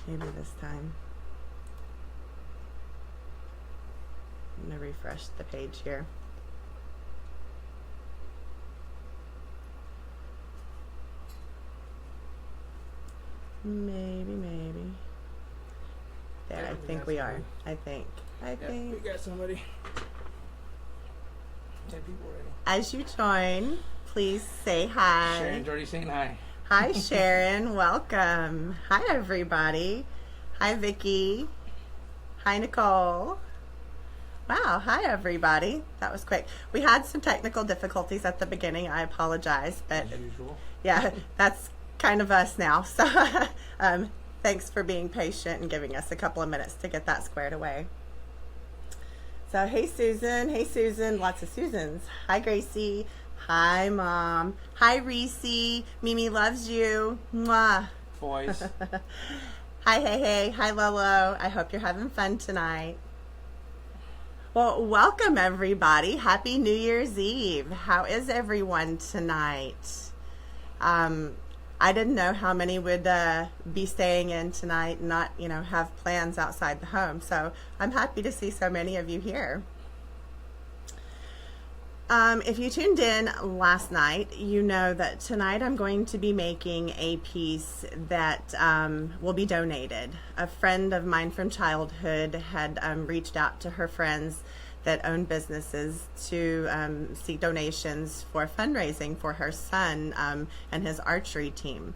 Maybe this time. I'm going to refresh the page here. Maybe. There, I think we are. I think. We got somebody. 10 people already. As you join, please say hi. Sharon's already saying hi. Hi, Sharon. Welcome. Hi, everybody. Hi, Vicki. Hi, Nicole. Wow. Hi, everybody. That was quick. We had some technical difficulties at the beginning. I apologize, but As usual. yeah, that's kind of us now. So thanks for being patient and giving us a couple of minutes to get that squared away. So hey Susan, lots of Susans. Hi Gracie, hi Mom, hi Reese, Mimi loves you. Mwah. Boys. Hi hey, hi Lolo. I hope you're having fun tonight. Well, welcome everybody. Happy New Year's Eve. How is everyone tonight? I didn't know how many would be staying in tonight and not, have plans outside the home. So I'm happy to see so many of you here. If you tuned in last night, you know that tonight I'm going to be making a piece that will be donated. A friend of mine from childhood had reached out to her friends that own businesses to seek donations for fundraising for her son and his archery team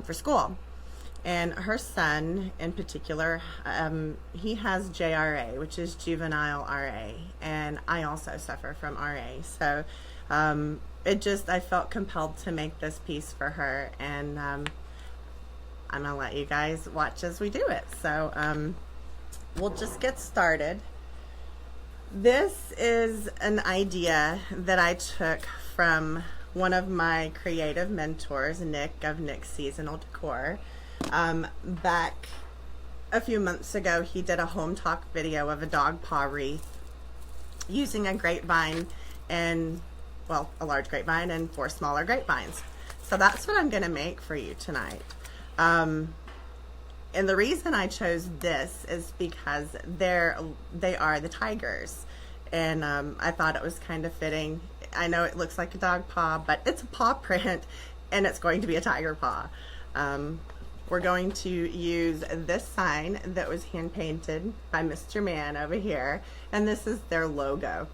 for school. And her son in particular, he has JRA, which is juvenile RA, and I also suffer from RA. So I felt compelled to make this piece for her, and I'm gonna let you guys watch as we do it. So we'll just get started. This is an idea that I took from one of my creative mentors, Nick of Nick's Seasonal Decor. Back a few months ago, he did a home talk video of a dogpaw wreath using a grapevine and, well, a large grapevine and 4 smaller grapevines. So that's what I'm going to make for you tonight. And the reason I chose this is because they are the tigers, and I thought it was kind of fitting. I know it looks like a dog paw, but it's a paw print, and it's going to be a tiger paw. We're going to use this sign that was hand painted by Mr. Man over here, and this is their logo.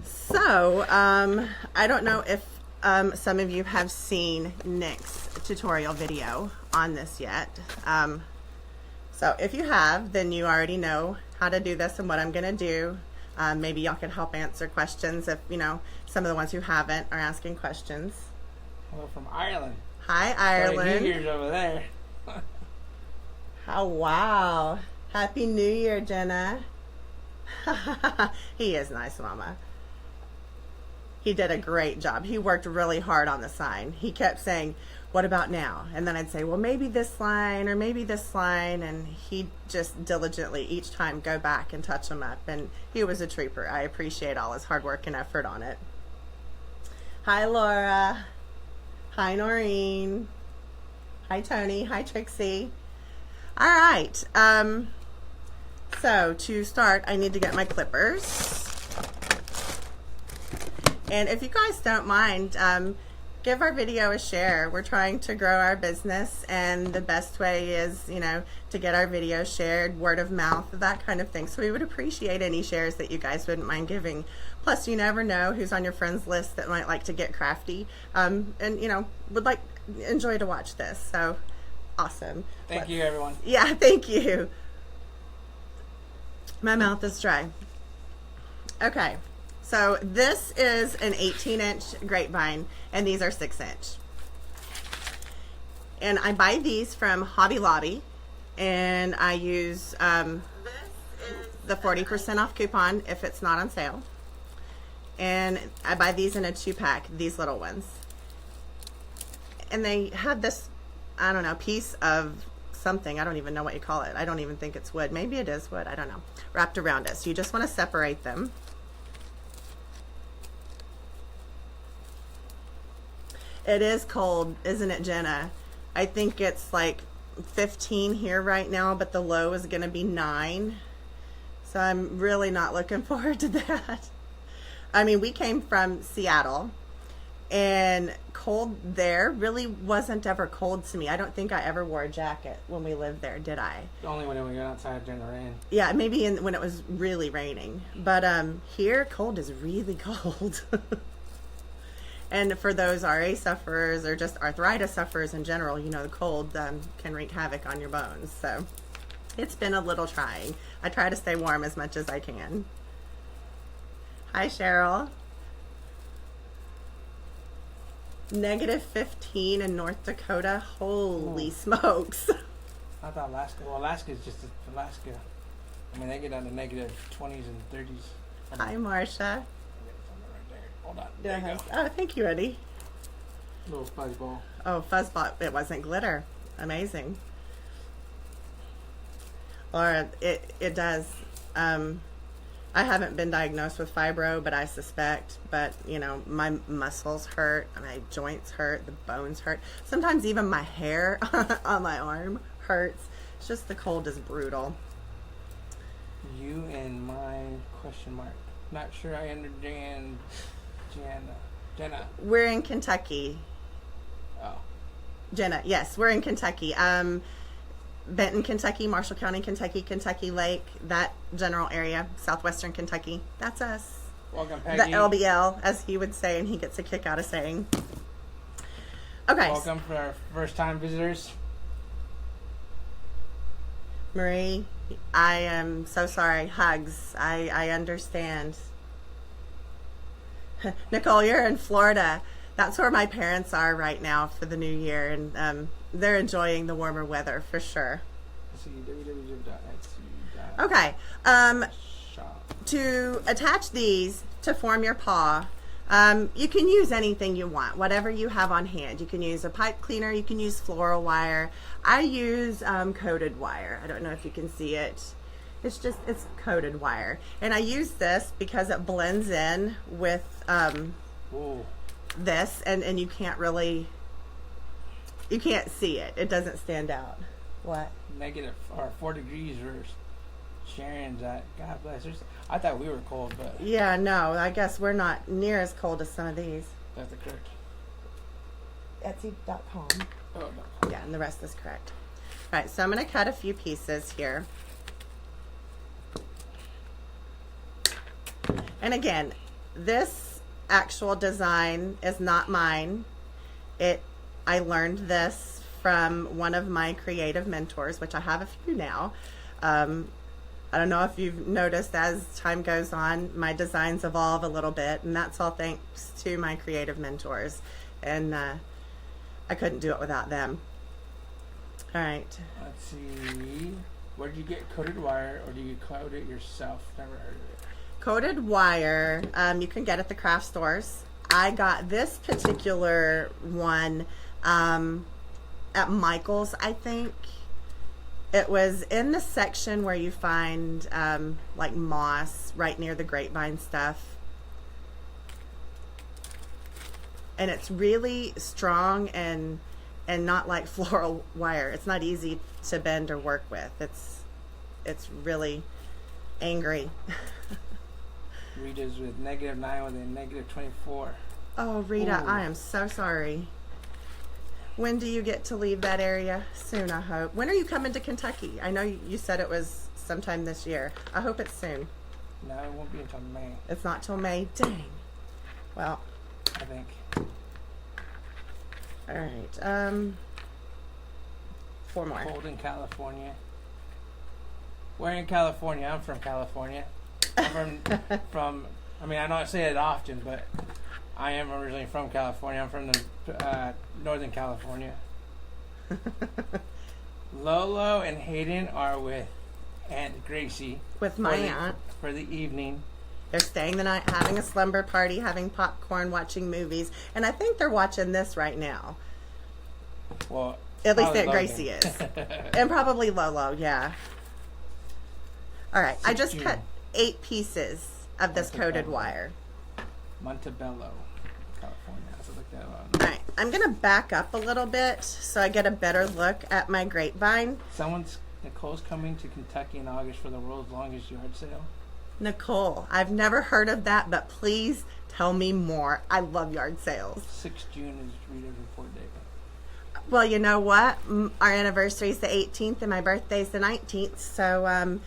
So I don't know if some of you have seen Nick's tutorial video on this yet. So if you have, then you already know how to do this and what I'm going to do. Maybe y'all could help answer questions if, some of the ones who haven't are asking questions. Hello from Ireland. Hi, Ireland. New Year's over there. Oh, wow. Happy New Year, Jenna. He is nice, Mama. He did a great job. He worked really hard on the sign. He kept saying, what about now? And then I'd say, well, maybe this line or maybe this line. And he'd just diligently each time go back and touch them up. And he was a trooper. I appreciate all his hard work and effort on it. Hi, Laura. Hi, Noreen. Hi, Tony. Hi, Trixie. All right. So to start, I need to get my clippers. And if you guys don't mind, give our video a share. We're trying to grow our business, and the best way is, to get our video shared, word of mouth, that kind of thing. So we would appreciate any shares that you guys wouldn't mind giving. Plus, you never know who's on your friends list that might like to get crafty, and would enjoy to watch this. So awesome. Thank you, everyone. Yeah, thank you. My mouth is dry. Okay. So this is an 18-inch grapevine, and these are 6-inch. And I buy these from Hobby Lobby, and I use the 40% off coupon if it's not on sale. And I buy these in a 2-pack, these little ones. And they had this, I don't know, piece of something. I don't even know what you call it. I don't even think it's wood. Maybe it is wood. I don't know. Wrapped around it. So you just want to separate them. It is cold, isn't it, Jenna? I think it's like 15 here right now, but the low is going to be 9. So I'm really not looking forward to that. I mean, we came from Seattle, and cold there really wasn't ever cold to me. I don't think I ever wore a jacket when we lived there, did I? Only when we got outside during the rain. Yeah, maybe when it was really raining. But here, cold is really cold. And for those RA sufferers or just arthritis sufferers in general, you know, the cold can wreak havoc on your bones. So it's been a little trying. I try to stay warm as much as I can. Hi, Cheryl. -15 in North Dakota. Holy smokes. I thought Alaska. Well, Alaska is just Alaska. I mean, they get down to -20s and 30s. Hi, Marcia. Hold on. There you go. Oh, thank you, Eddie. Little fuzzy ball. Oh, fuzzball. It wasn't glitter. Amazing. Or it does. I haven't been diagnosed with fibro, but I suspect. But, you know, my muscles hurt, my joints hurt, the bones hurt. Sometimes even my hair on my arm hurts. It's just the cold is brutal. You and my question mark. Not sure I understand. Jenna. We're in Kentucky. Oh. Jenna, yes, we're in Kentucky. Benton, Kentucky, Marshall County, Kentucky, Kentucky Lake, that general area, southwestern Kentucky. That's us. Welcome, Peggy. The LBL, as he would say, and he gets a kick out of saying. Okay. Welcome for our first-time visitors. Marie, I am so sorry. Hugs. I understand. Nicole, you're in Florida. That's where my parents are right now for the new year, and they're enjoying the warmer weather for sure. Let's see, www.etsy.shop. Okay. To attach these to form your paw, you can use anything you want, whatever you have on hand. You can use a pipe cleaner, you can use floral wire. I use coated wire. I don't know if you can see it. It's coated wire. And I use this because it blends in with this, and you can't see it. It doesn't stand out. What? -4 degrees for Sharon's at. God bless her. I thought we were cold, but. Yeah, no, I guess we're not near as cold as some of these. That's the correct. Etsy.com. Oh, no. Yeah, and the rest is correct. All right, so I'm going to cut a few pieces here. And again, this actual design is not mine. I learned this from one of my creative mentors, which I have a few now. I don't know if you've noticed as time goes on, my designs evolve a little bit, and that's all thanks to my creative mentors. And I couldn't do it without them. All right. Let's see. Where did you get coated wire, or do you coat it yourself? Never heard of it. Coated wire, you can get at the craft stores. I got this particular one at Michael's, I think. It was in the section where you find like moss right near the grapevine stuff. And it's really strong and not like floral wire. It's not easy to bend or work with. It's really angry. Rita's with -9 with a -24. Oh, Rita, Ooh. I am so sorry. When do you get to leave that area? Soon, I hope. When are you coming to Kentucky? I know you said it was sometime this year. I hope it's soon. No, it won't be until May, It's not till May. Dang. Well, I think. all right. 4 more. Cold in California. Where in California? I'm from California. I'm from I mean, I don't say it often, but I am originally from California. I'm from the Northern California. Lolo and Hayden are with Aunt Gracie. With my aunt. For the evening. They're staying the night, having a slumber party, having popcorn, watching movies. And I think they're watching this right now. Well, at least Aunt Logan. Gracie is. And probably Lolo, yeah. All right, I just cut 8 pieces of this coated wire. Montebello, California. I have to look that up. All right, I'm going to back up a little bit so I get a better look at my grapevine. Nicole's coming to Kentucky in August for the world's longest yard sale. Nicole, I've never heard of that, but please tell me more. I love yard sales. 6 June is reader's report date. Well, you know what? Our anniversary is the 18th and my birthday's the 19th, so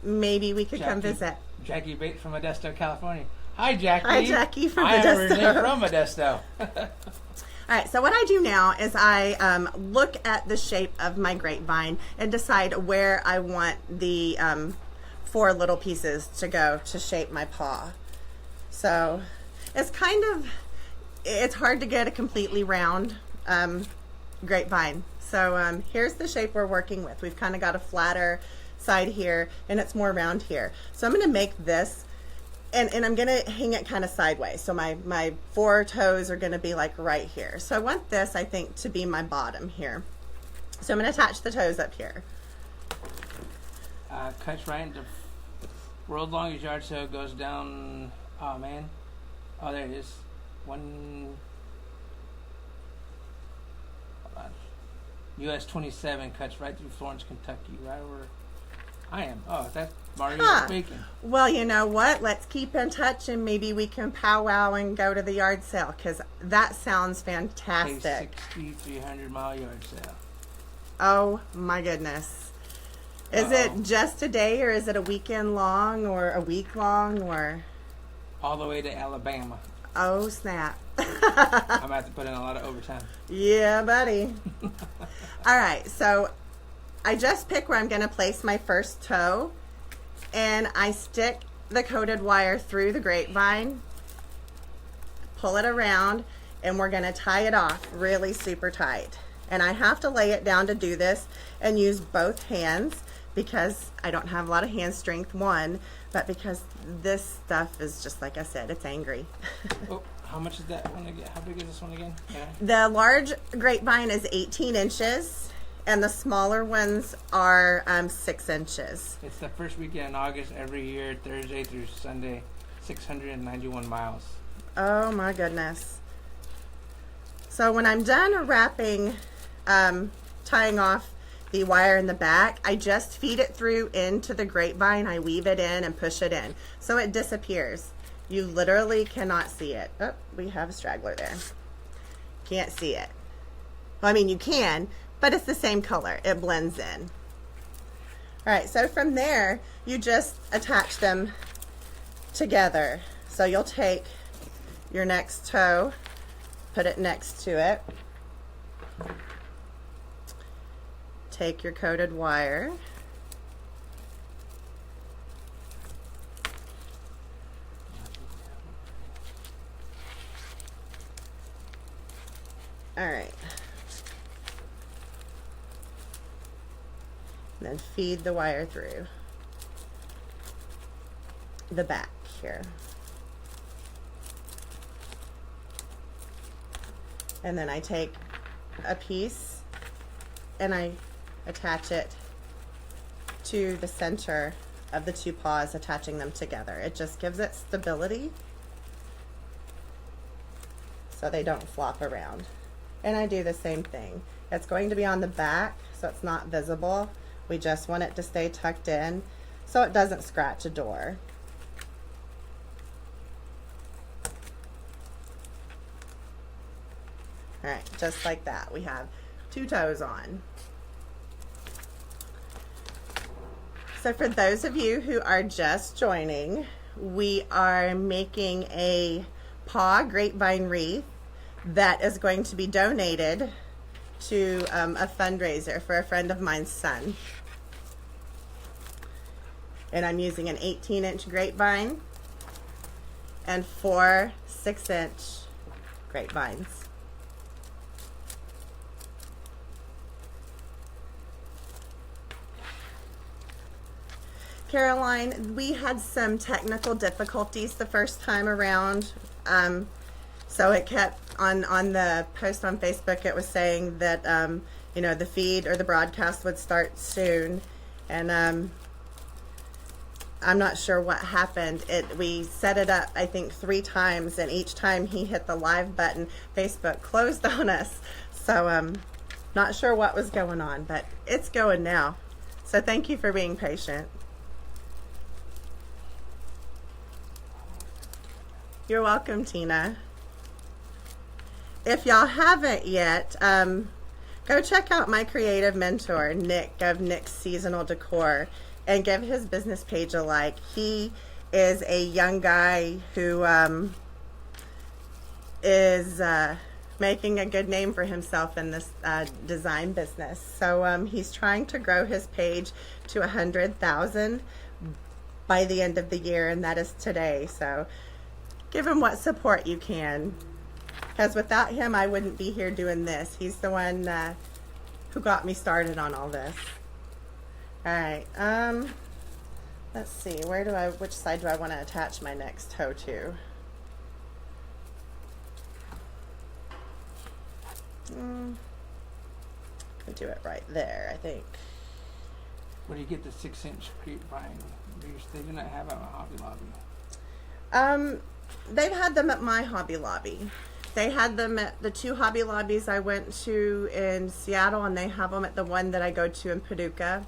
maybe we could come visit. Jackie Bates from Modesto, California. Hi, Jackie. Hi, Jackie from Modesto. I am originally from Modesto. All right, so what I do now is I look at the shape of my grapevine and decide where I want the 4 little pieces to go to shape my paw. So it's hard to get a completely round grapevine. So here's the shape we're working with. We've kind of got a flatter side here and it's more round here. So I'm going to make this and I'm going to hang it kind of sideways. So my 4 toes are going to be like right here. So I want this, I think, to be my bottom here. So I'm going to attach the toes up here. Cuts right into world's longest yard sale, goes down, oh man, oh there it is, US 27 cuts right through Florence, Kentucky, right where I am. Oh, that's Mario speaking. Well, you know what? Let's keep in touch and maybe we can powwow and go to the yard sale because that sounds fantastic. A 6,300-mile yard sale. Oh my goodness. Is it just a day or is it a weekend long or a week long or? All the way to Alabama. Oh snap. I'm going to have to put in a lot of overtime. Yeah, buddy. All right, so I just pick where I'm going to place my first toe and I stick the coated wire through the grapevine, pull it around, and we're going to tie it off really super tight. And I have to lay it down to do this and use both hands because I don't have a lot of hand strength, one, but because this stuff is just, like I said, it's angry. Oh, how much is that one again? How big is this one again? Yeah. The large grapevine is 18 inches and the smaller ones are 6 inches. It's the first weekend in August every year, Thursday through Sunday, 691 miles. Oh my goodness. So when I'm done wrapping, tying off the wire in the back, I just feed it through into the grapevine. I weave it in and push it in so it disappears. You literally cannot see it. Oh, we have a straggler there. Can't see it. Well, I mean, you can, but it's the same color. It blends in. All right, so from there, you just attach them together. So you'll take your next toe, put it next to it. Take your coated wire. All right. Then feed the wire through the back here. And then I take a piece and I attach it to the center of the 2 paws, attaching them together. It just gives it stability so they don't flop around. And I do the same thing. It's going to be on the back so it's not visible. We just want it to stay tucked in so it doesn't scratch a door. All right, just like that. We have 2 toes on. So for those of you who are just joining, we are making a paw grapevine wreath that is going to be donated to a fundraiser for a friend of mine's son. And I'm using an 18-inch grapevine and 4 6-inch grapevines. Caroline, we had some technical difficulties the first time around. So it kept on the post on Facebook, it was saying that, you know, the feed or the broadcast would start soon. And I'm not sure what happened. We set it up, I think, 3 times, and each time he hit the live button, Facebook closed on us. So not sure what was going on, but it's going now. So thank you for being patient. You're welcome, Tina. If y'all haven't yet, go check out my creative mentor, Nick, of Nick's Seasonal Decor, and give his business page a like. He is a young guy who is making a good name for himself in this design business. So he's trying to grow his page to 100,000 by the end of the year, and that is today. So give him what support you can, because without him I wouldn't be here doing this. He's the one who got me started on all this. All right, let's see, which side do I want to attach my next toe to? Could do it right there, I think. Where do you get the 6-inch grapevine wreaths? They do not have them at Hobby Lobby. They've had them at my Hobby Lobby. They had them at the 2 Hobby Lobbies I went to in Seattle, and they have them at the one that I go to in Paducah,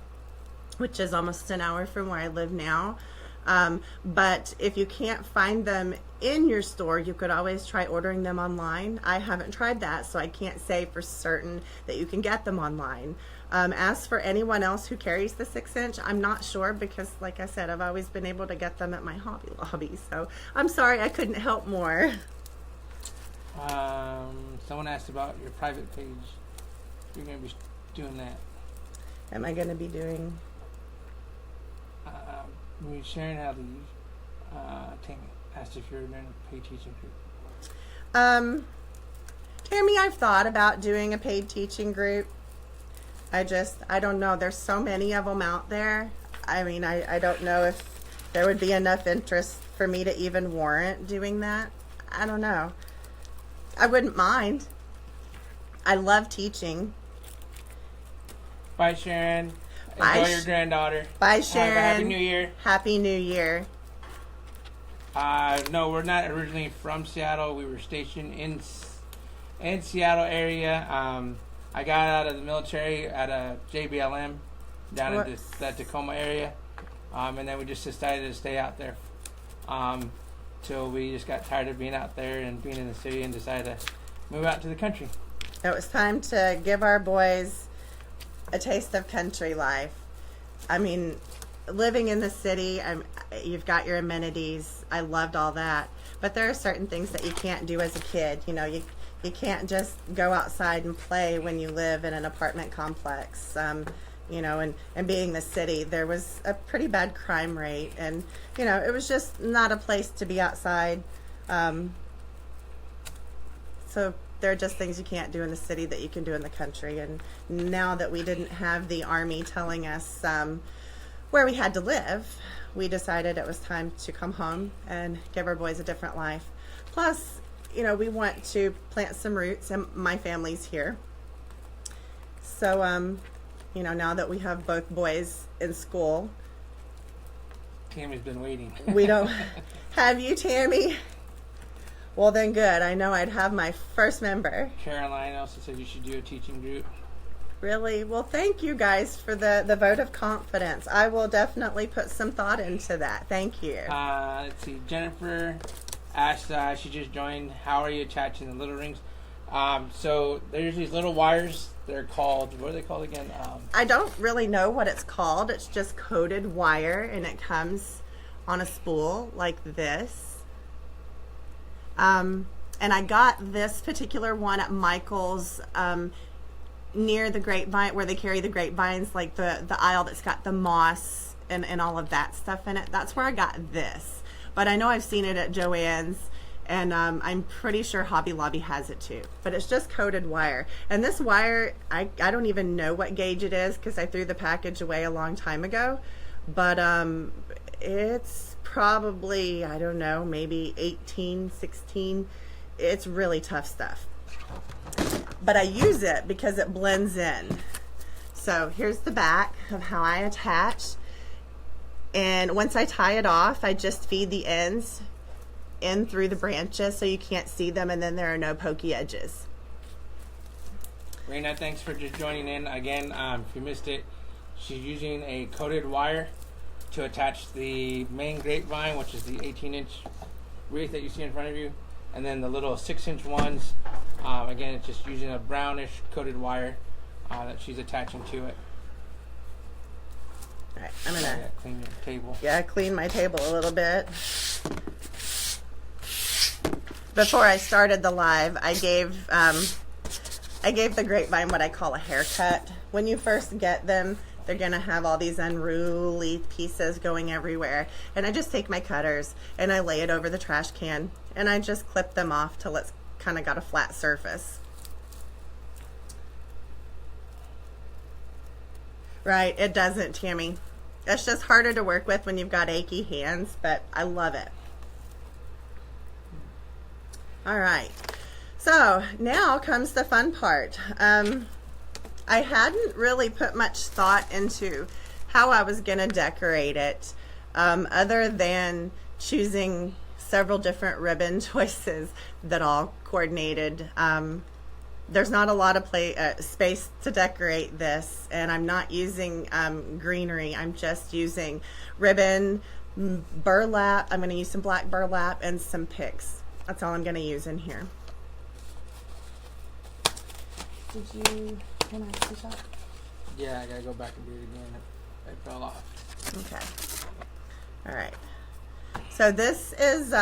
which is almost an hour from where I live now. But if you can't find them in your store, you could always try ordering them online. I haven't tried that, so I can't say for certain that you can get them online. As for anyone else who carries the 6-inch, I'm not sure, because like I said, I've always been able to get them at my Hobby Lobby. So I'm sorry I couldn't help more. Someone asked about your private page. You're going to be doing that. Am I going to be doing? We were sharing how to use. Tammy asked if you're doing a paid teaching group. Tammy, I've thought about doing a paid teaching group. I don't know. There's so many of them out there. I mean, I don't know if there would be enough interest for me to even warrant doing that. I don't know. I wouldn't mind. I love teaching. Bye, Sharon. Bye, Enjoy your granddaughter. Bye, Sharon. Have a Happy New Year. Happy New Year. No, we're not originally from Seattle. We were stationed in Seattle area. I got out of the military at a JBLM down in that Tacoma area, and then we just decided to stay out there till we just got tired of being out there and being in the city and decided to move out to the country. It was time to give our boys a taste of country life. I mean, living in the city, you've got your amenities. I loved all that, but there are certain things that you can't do as a kid. You know, you can't just go outside and play when you live in an apartment complex. You know, and being the city, there was a pretty bad crime rate, and you know, it was just not a place to be outside. So there are just things you can't do in the city that you can do in the country. And now that we didn't have the Army telling us where we had to live, we decided it was time to come home and give our boys a different life. Plus, you know, we want to plant some roots, and my family's here. So, you know, now that we have both boys in school. Tammy's been waiting. We don't have you, Tammy? Well, then good. I know I'd have my first member. Caroline also said you should do a teaching group. Really? Well, thank you guys for the vote of confidence. I will definitely put some thought into that. Thank you. Let's see. Jennifer asked, she just joined, how are you attaching the little rings? So there's these little wires. They're called, what are they called again? I don't really know what it's called. It's just coated wire, and it comes on a spool like this. And I got this particular one at Michael's, near the grapevine, where they carry the grapevines, like the aisle that's got the moss and all of that stuff in it. That's where I got this. But I know I've seen it at Joann's, and I'm pretty sure Hobby Lobby has it too. But it's just coated wire. And this wire, I don't even know what gauge it is, because I threw the package away a long time ago. But it's probably, I don't know, maybe 18, 16. It's really tough stuff. But I use it because it blends in. So here's the back of how I attach. And once I tie it off, I just feed the ends in through the branches so you can't see them, and then there are no pokey edges. Raina, thanks for just joining in again. If you missed it, she's using a coated wire to attach the main grapevine, which is the 18-inch wreath that you see in front of you, and then the little 6-inch ones. Again, it's just using a brownish coated wire that she's attaching to it. All right, I'm gonna clean your table. Yeah, clean my table a little bit. Before I started the live, I gave the grapevine what I call a haircut. When you first get them, they're gonna have all these unruly pieces going everywhere. And I just take my cutters and I lay it over the trash can and I just clip them off till it's kind of got a flat surface. Right, it doesn't, Tammy. It's just harder to work with when you've got achy hands, but I love it. All right, so now comes the fun part. I hadn't really put much thought into how I was gonna decorate it, other than choosing several different ribbon choices that all coordinated. There's not a lot of space to decorate this, and I'm not using greenery. I'm just using ribbon, burlap. I'm going to use some black burlap and some picks. That's all I'm going to use in here. Did you want to finish up? Yeah, I got to go back and do it again. It fell off. Okay. All right. So this is...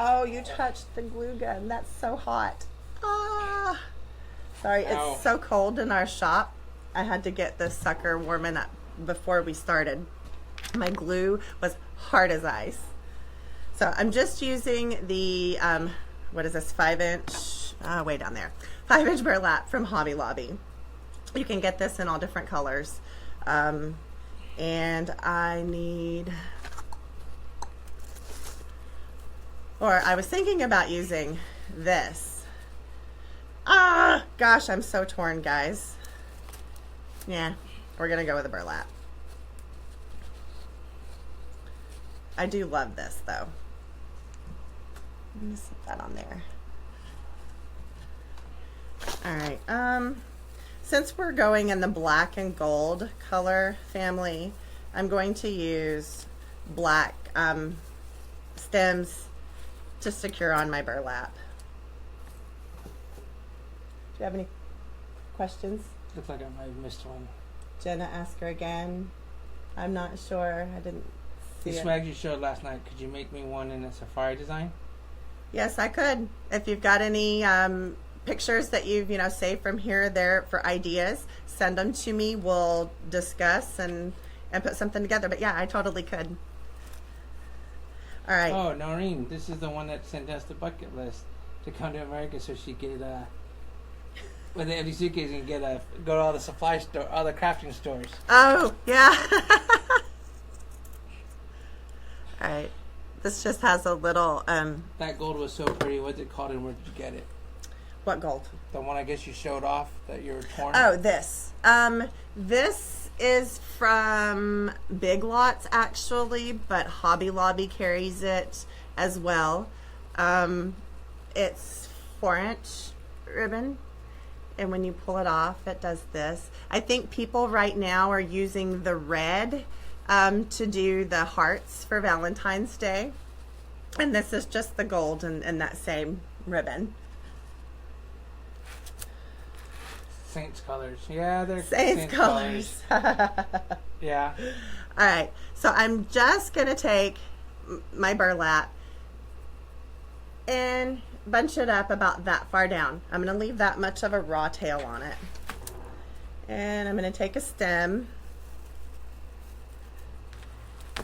Oh, you touched the glue gun. That's so hot. Ah! Sorry, Ow. It's so cold in our shop. I had to get this sucker warming up before we started. My glue was hard as ice. So I'm just using the, what is this, 5-inch, way down there, 5-inch burlap from Hobby Lobby. You can get this in all different colors. And I need... Or I was thinking about using this. Ah, gosh, I'm so torn, guys. Yeah, we're gonna go with the burlap. I do love this though. I'm gonna set that on there. All right, since we're going in the black and gold color family, I'm going to use black stems to secure on my burlap. Do you have any questions? Looks like I might have missed one. Jenna, ask her again. I'm not sure. I didn't see The it. swags you showed last night, could you make me one in a safari design? Yes, I could. If you've got any pictures that you've saved from here or there for ideas, send them to me. We'll discuss and put something together. But yeah, I totally could. All right. Oh, Noreen, this is the one that sent us the bucket list to come to America so she could, with the empty suitcase and go to all the supply store, all the crafting stores. Oh, yeah. All right. This just has a little, That gold was so pretty. What's it called and where did you get it? what gold? The one I guess you showed off that you were torn? Oh, this. This is from Big Lots, actually, but Hobby Lobby carries it as well. It's 4-inch ribbon, and when you pull it off, it does this. I think people right now are using the red to do the hearts for Valentine's Day, and this is just the gold in that same ribbon. Saints colors. Yeah, they're Saints colors. Yeah. All right, so I'm just gonna take my burlap and bunch it up about that far down. I'm gonna leave that much of a raw tail on it. And I'm gonna take a stem.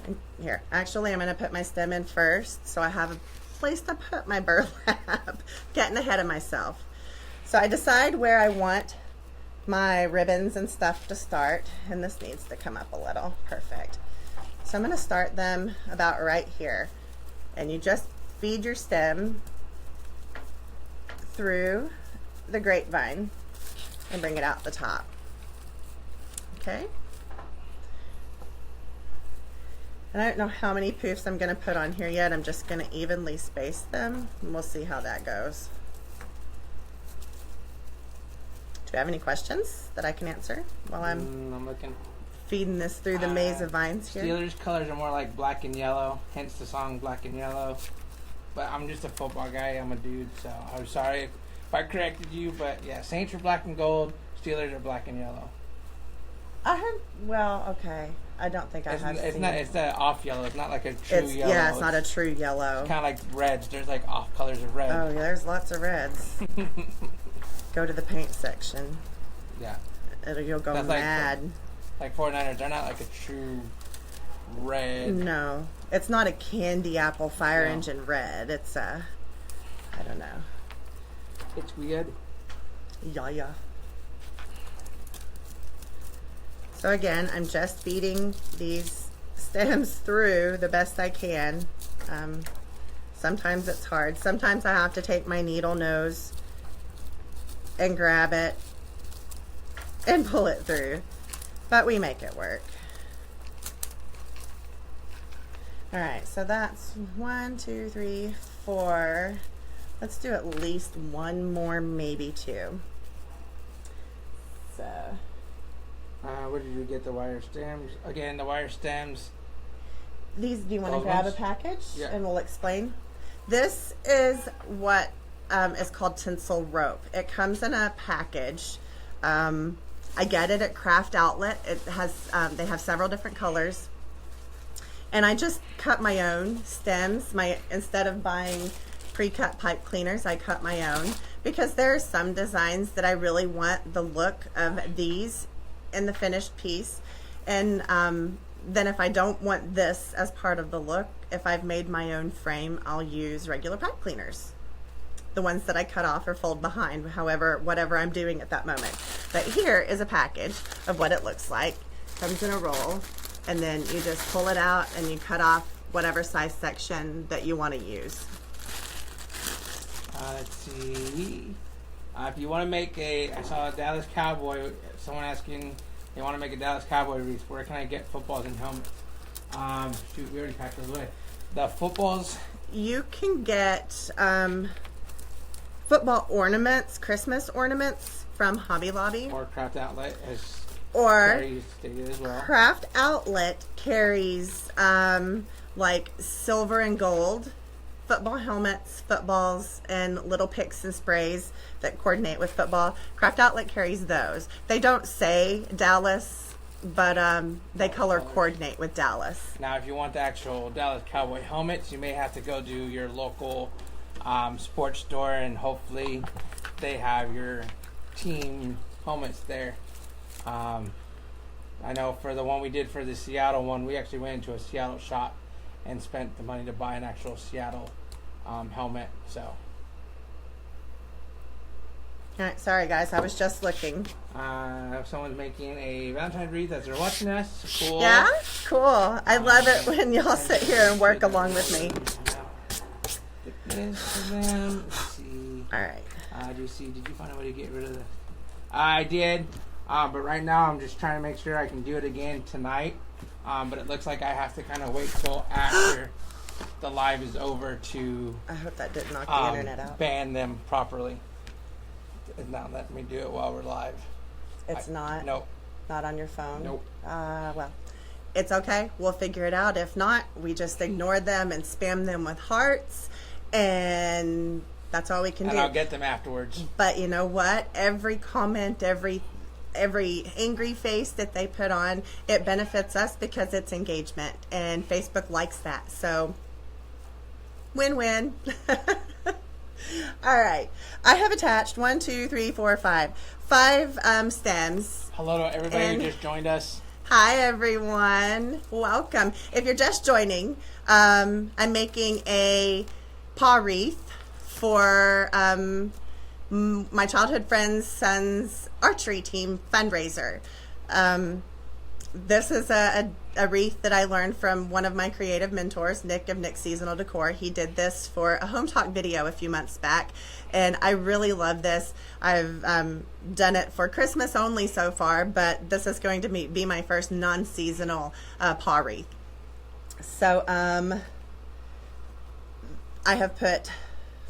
And here, actually I'm gonna put my stem in first so I have a place to put my burlap. Getting ahead of myself. So I decide where I want my ribbons and stuff to start, and this needs to come up a little. Perfect. So I'm going to start them about right here, and you just feed your stem through the grapevine and bring it out the top. Okay, And I don't know how many poofs I'm going to put on here yet. I'm just going to evenly space them, and we'll see how that goes. Do you have any questions that I can answer while I'm looking. feeding this through the maze of vines here? Steelers colors are more like black and yellow, hence the song Black and Yellow. But I'm just a football guy. I'm a dude, so I'm sorry if I corrected you. But yeah, Saints are black and gold. Steelers are black and yellow. I heard. Well, okay. I don't think I have. It's not. It's the off yellow. It's not like a true yellow. Yeah, it's not a true yellow. It's kind of like reds. There's like off colors of red. Oh, yeah, there's lots of reds. Go to the paint section. Yeah. You'll go That's mad. Like 49ers, they're not like a true red. No, it's not a candy apple fire engine red. It's I don't know. It's weird. Yeah. So again, I'm just feeding these stems through the best I can. Sometimes it's hard. Sometimes I have to take my needle nose and grab it and pull it through, but we make it work. All right, so that's 1, 2, 3, 4. Let's do at least one more, maybe two. So Where did you get the wire stems? Again, the wire stems. these, do you want to Those grab ones? a package? Yeah. And we'll explain. This is what is called tinsel rope. It comes in a package. I get it at Craft Outlet. It has they have several different colors, and I just cut my own stems. Instead of buying pre-cut pipe cleaners, I cut my own because there are some designs that I really want the look of these in the finished piece, and then if I don't want this as part of the look, if I've made my own frame, I'll use regular pipe cleaners. The ones that I cut off or fold behind, whatever I'm doing at that moment. But here is a package of what it looks like. Comes in a roll, and then you just pull it out and you cut off whatever size section that you want to use. Let's see. If you want to make I saw a Dallas Cowboy, someone asking, they want to make a Dallas Cowboy wreath. Where can I get footballs and helmets? Shoot, we already packed those away. The footballs. You can get football ornaments, Christmas ornaments from Hobby Lobby. Or Craft Outlet, as Or Terri stated as well. Craft Outlet carries like silver and gold football helmets, footballs, and little picks and sprays that coordinate with football. Craft Outlet carries those. They don't say Dallas, but they color coordinate with Dallas. Now, if you want the actual Dallas Cowboy helmets, you may have to go to your local sports store, and hopefully they have your team helmets there. I know for the one we did for the Seattle one, we actually went into a Seattle shop and spent the money to buy an actual Seattle helmet. So, All right, sorry guys, I was just looking. if someone's making a Valentine wreath as they're watching us, cool. Yeah, cool. I love it when y'all sit here and work along with me. This for them. Let's see. All right. Did you find a way to get rid of the? I did, but right now I'm just trying to make sure I can do it again tonight. But it looks like I have to kind of wait till after the live is over to I hope that didn't knock the internet out. ban them properly. It's not letting me do it while we're live. It's not? Nope. Not on your phone? Nope. Well, it's okay. We'll figure it out. If not, we just ignore them and spam them with hearts, and that's all we can do. And I'll get them afterwards. But you know what? Every comment, every angry face that they put on, it benefits us because it's engagement, and Facebook likes that. So, win-win. All right. I have attached 1, 2, 3, 4, 5 stems. Hello to everybody who just joined us. Hi, everyone. Welcome. If you're just joining, I'm making a paw wreath for my childhood friend's son's archery team fundraiser. This is a wreath that I learned from one of my creative mentors, Nick of Nick's Seasonal Decor. He did this for a home talk video a few months back, and I really love this. I've done it for Christmas only so far, but this is going to be my first non-seasonal paw wreath. So I have put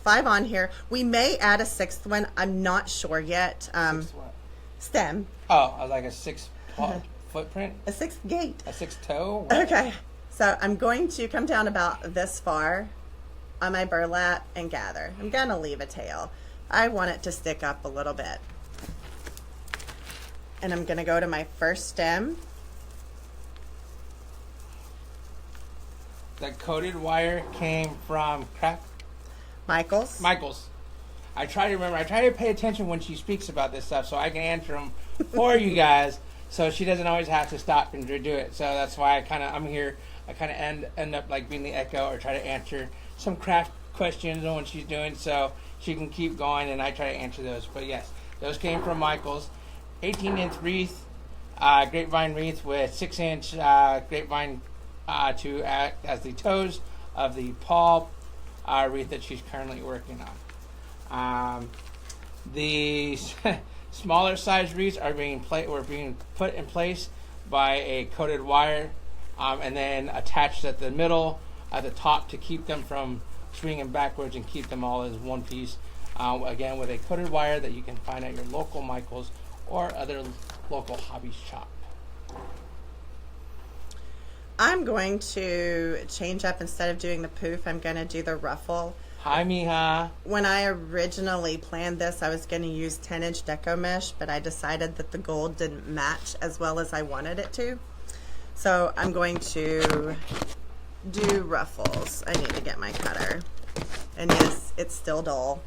5 on here. We may add a 6th one. I'm not sure yet. Six what? Stem. Oh, like a 6 footprint? A 6th gate. A 6 toe? What? Okay. So I'm going to come down about this far on my burlap and gather. I'm going to leave a tail. I want it to stick up a little bit. And I'm going to go to my first stem. The coated wire came from Michael's. I try to remember. I try to pay attention when she speaks about this stuff so I can answer them for you guys so she doesn't always have to stop and do it. So that's why I'm here. I kind of end up like being the echo or try to answer some craft questions on what she's doing so she can keep going and I try to answer those. But yes, those came from Michael's. 18-inch wreath, grapevine wreath with 6-inch grapevine to act as the toes of the paw wreath that she's currently working on. The smaller size wreaths are being put in place by a coated wire and then attached at the middle, at the top to keep them from swinging backwards and keep them all as one piece. Again, with a coated wire that you can find at your local Michael's or other local hobby shop. I'm going to change up. Instead of doing the pouf, I'm going to do the ruffle. Hi, Mija. When I originally planned this, I was going to use 10-inch deco mesh, but I decided that the gold didn't match as well as I wanted it to. So I'm going to do ruffles. I need to get my cutter. And yes, it's still dull.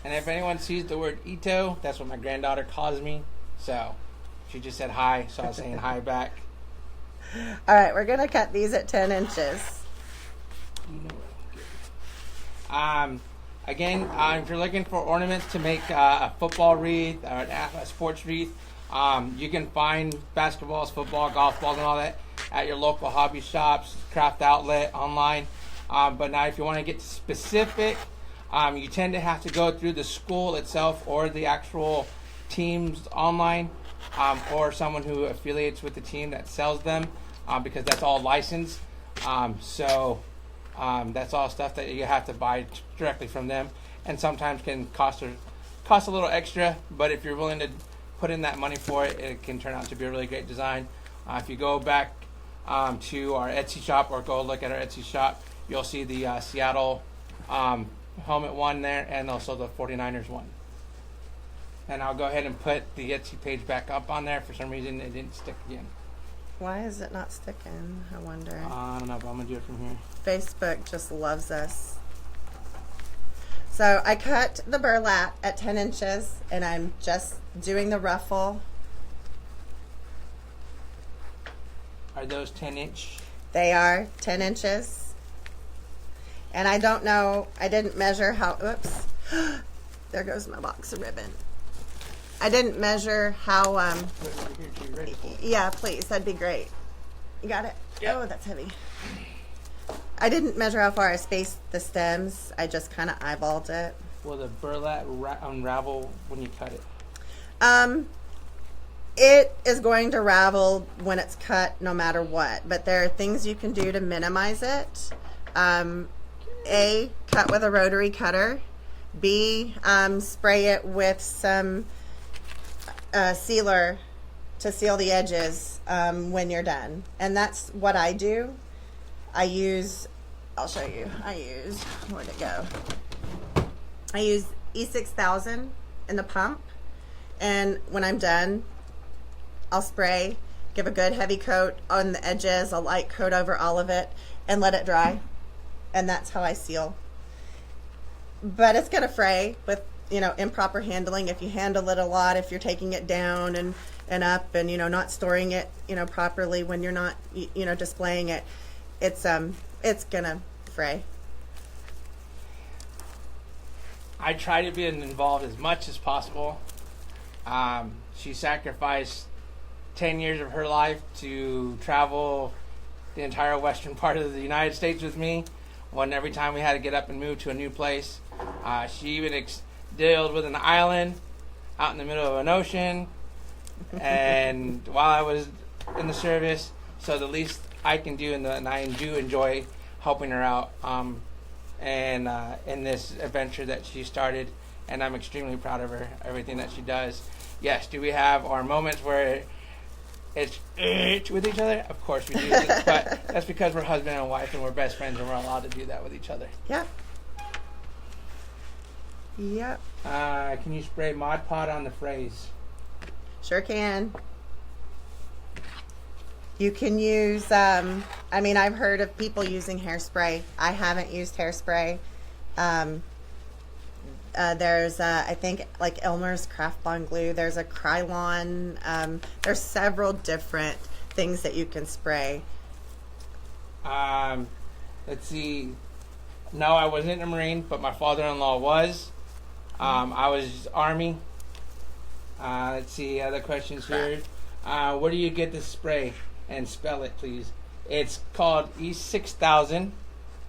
And if anyone sees the word Ito, that's what my granddaughter calls me. So she just said hi, so I was saying hi back. All right, we're going to cut these at 10 inches. You know what? Again, if you're looking for ornaments to make a football wreath or a sports wreath, you can find basketballs, football, golf balls, and all that at your local hobby shops, craft outlet, online. But now if you want to get specific, you tend to have to go through the school itself or the actual teams online or someone who affiliates with the team that sells them because that's all licensed. So that's all stuff that you have to buy directly from them and sometimes can cost a little extra, but if you're willing to put in that money for it, it can turn out to be a really great design. If you go back to our Etsy shop or go look at our Etsy shop, you'll see the Seattle helmet one there and also the 49ers one. And I'll go ahead and put the Etsy page back up on there. For some reason it didn't stick again. Why is it not sticking? I wonder. I don't know, but I'm going to do it from here. Facebook just loves us. So I cut the burlap at 10 inches and I'm just doing the ruffle. Are those 10-inch? They are 10 inches. And I don't know, I didn't measure how, oops, there goes my box of ribbon. I didn't measure how, yeah, please, that'd be great. You got it? Yep. Oh, that's heavy. I didn't measure how far I spaced the stems. I just kind of eyeballed it. Will the burlap unravel when you cut it? It is going to ravel when it's cut no matter what, but there are things you can do to minimize it. A, cut with a rotary cutter. B, spray it with some sealer to seal the edges when you're done. And that's what I do. I use, I'll show you, where'd it go? I use E6000 in the pump, and when I'm done, I'll spray, give a good heavy coat on the edges, a light coat over all of it, and let it dry. And that's how I seal. But it's going to fray with, improper handling. If you handle it a lot, if you're taking it down and up and, not storing it, properly when you're not, displaying it, it's going to fray. I try to be involved as much as possible. She sacrificed 10 years of her life to travel the entire western part of the United States with me. When every time we had to get up and move to a new place, she even dealt with an island out in the middle of an ocean. And while I was in the service, so the least I can do, and I do enjoy helping her out and in this adventure that she started, and I'm extremely proud of her, everything that she does. Yes, do we have our moments where it's with each other? Of course we do, but that's because we're husband and wife and we're best friends and we're allowed to do that with each other. Yep. Yep. Can you spray Mod Podge on the phrase? Sure can. You can use, I've heard of people using hairspray. I haven't used hairspray. There's, I think, like Elmer's Craft Bond Glue. There's a Krylon. There's several different things that you can spray. Let's see. No, I wasn't a Marine, but my father-in-law was. I was Army. Let's see, other questions here. Where do you get this spray? And spell it, please. It's called E6000,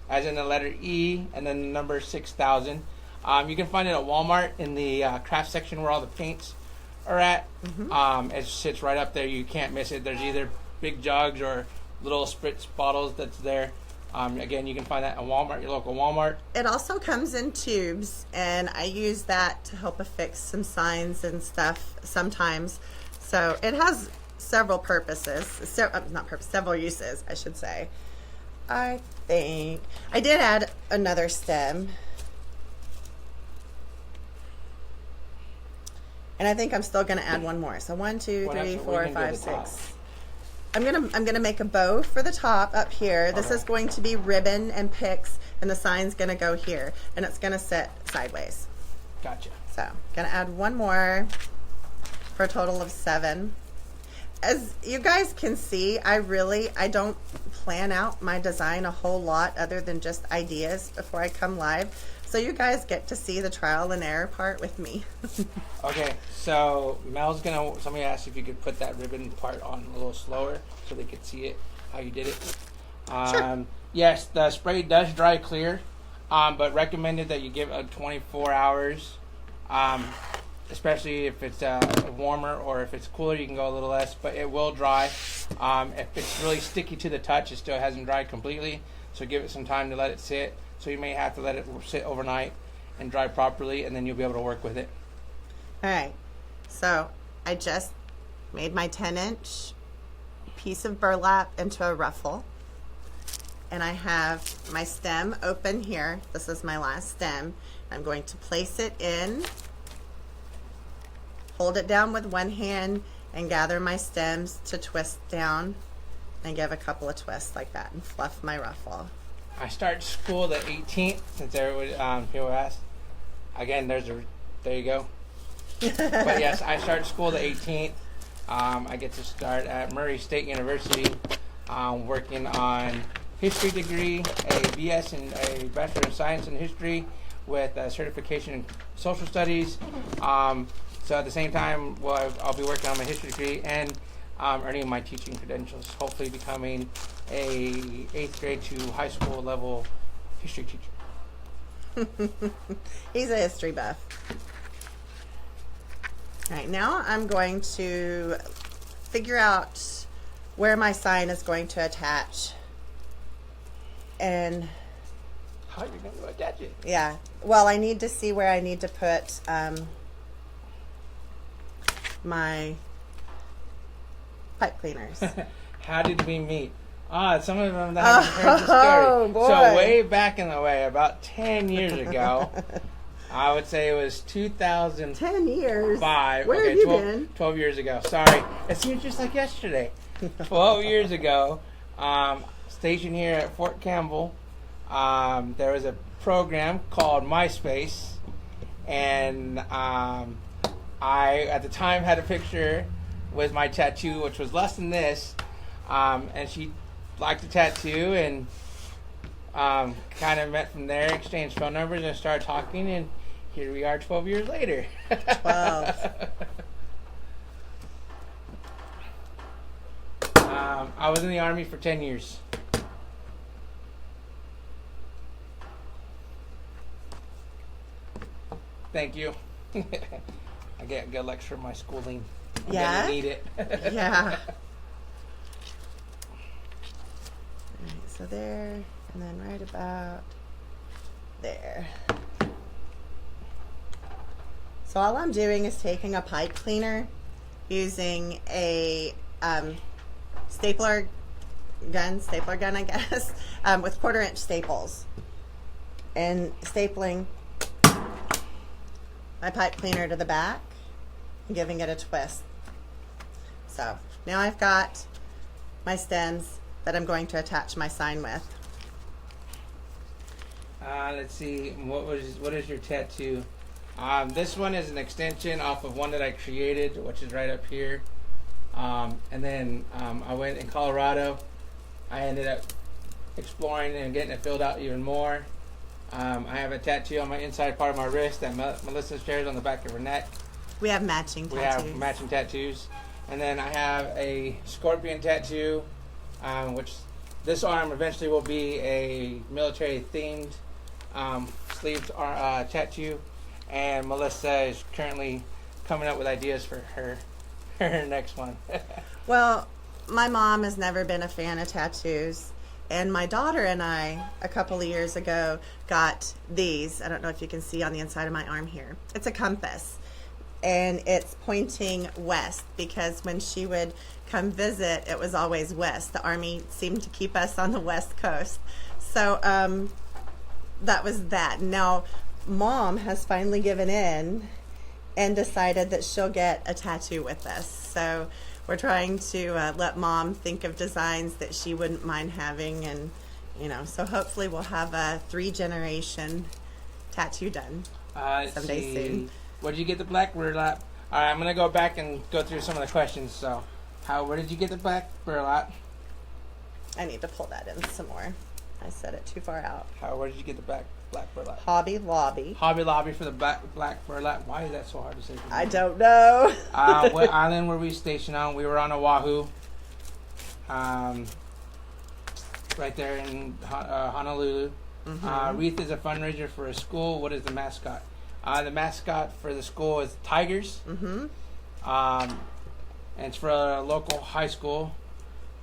as in the letter E and then the number 6000. You can find it at Walmart in the craft section where all the paints are at. It sits right up there. You can't miss it. There's either big jugs or little spritz bottles that's there. Again, you can find that at Walmart, your local Walmart. It also comes in tubes, and I use that to help affix some signs and stuff sometimes. So it has several purposes. Several uses, I should say. I think I did add another stem. And I think I'm still going to add one more. So 1, 2, 3, 4, 5, 6. I'm gonna make a bow for the top up here. This is going to be ribbon and picks, and the sign's gonna go here, and it's gonna sit sideways. Gotcha. So gonna add one more for a total of 7. As you guys can see, I don't plan out my design a whole lot other than just ideas before I come live. So you guys get to see the trial and error part with me. Okay, so somebody asked if you could put that ribbon part on a little slower so they could see it, how you did it. Sure. Yes, the spray does dry clear, but recommended that you give it 24 hours, especially if it's warmer, or if it's cooler, you can go a little less, but it will dry. If it's really sticky to the touch, it still hasn't dried completely, so give it some time to let it sit. So you may have to let it sit overnight and dry properly, and then you'll be able to work with it. All right, so I just made my 10-inch piece of burlap into a ruffle, and I have my stem open here. This is my last stem. I'm going to place it in, hold it down with one hand, and gather my stems to twist down, and give a couple of twists like that, and fluff my ruffle. I start school the 18th, since everybody people asked. Again, there you go. But yes, I start school the 18th. I get to start at Murray State University, working on history degree, a BS and a Bachelor of Science in History with a certification in Social Studies. So at the same time, I'll be working on my history degree and earning my teaching credentials, hopefully becoming a 8th grade to high school level history teacher. He's a history buff. All right, now I'm going to figure out where my sign is going to attach. And how are you going to attach it? Yeah, well, I need to see where I need to put my pipe cleaners. How did we meet? Some of them that haven't heard the story. Boy. So way back in the way, about 10 years ago, I would say it was 2005. 10 years? Where okay, have you 12, been? 12 years ago. Sorry. It seems just like yesterday. 12 years ago, stationed here at Fort Campbell, there was a program called MySpace, and I, at the time, had a picture with my tattoo, which was less than this, and she liked the tattoo, and kind of met from there, exchanged phone numbers, and started talking, and here we are 12 years later. 12. I was in the Army for 10 years. Thank you. I get a good lecture on my schooling. I'm Yeah? gonna need it. Yeah. So there, and then right about there. So all I'm doing is taking a pipe cleaner, using a stapler gun, I guess, with 1/4-inch staples, and stapling my pipe cleaner to the back and giving it a twist. So now I've got my stems that I'm going to attach my sign with. Let's see, what is your tattoo? This one is an extension off of one that I created, which is right up here. And then I went in Colorado. I ended up exploring and getting it filled out even more. I have a tattoo on my inside part of my wrist that Melissa shares on the back of her neck. We have matching tattoos. We have matching tattoos. And then I have a scorpion tattoo, which this arm eventually will be a military themed sleeved tattoo. And Melissa is currently coming up with ideas for her next one. Well, my mom has never been a fan of tattoos. And my daughter and I, a couple of years ago, got these. I don't know if you can see on the inside of my arm here. It's a compass. And it's pointing west, because when she would come visit, it was always west. The Army seemed to keep us on the West Coast. So that was that. Now, Mom has finally given in and decided that she'll get a tattoo with us. So we're trying to let Mom think of designs that she wouldn't mind having, and so hopefully we'll have a 3-generation tattoo done someday soon. Where did you get the black burlap? All right, I'm gonna go back and go through some of the questions. So, where did you get the black burlap? I need to pull that in some more. I set it too far out. Where did you get the black burlap? Hobby Lobby. Hobby Lobby for the black burlap. Why is that so hard to say? I don't know. What island were we stationed on? We were on Oahu. Right there in Honolulu. Mm-hmm. Wreath is a fundraiser for a school. What is the mascot? The mascot for the school is tigers. Mm-hmm. And it's for a local high school.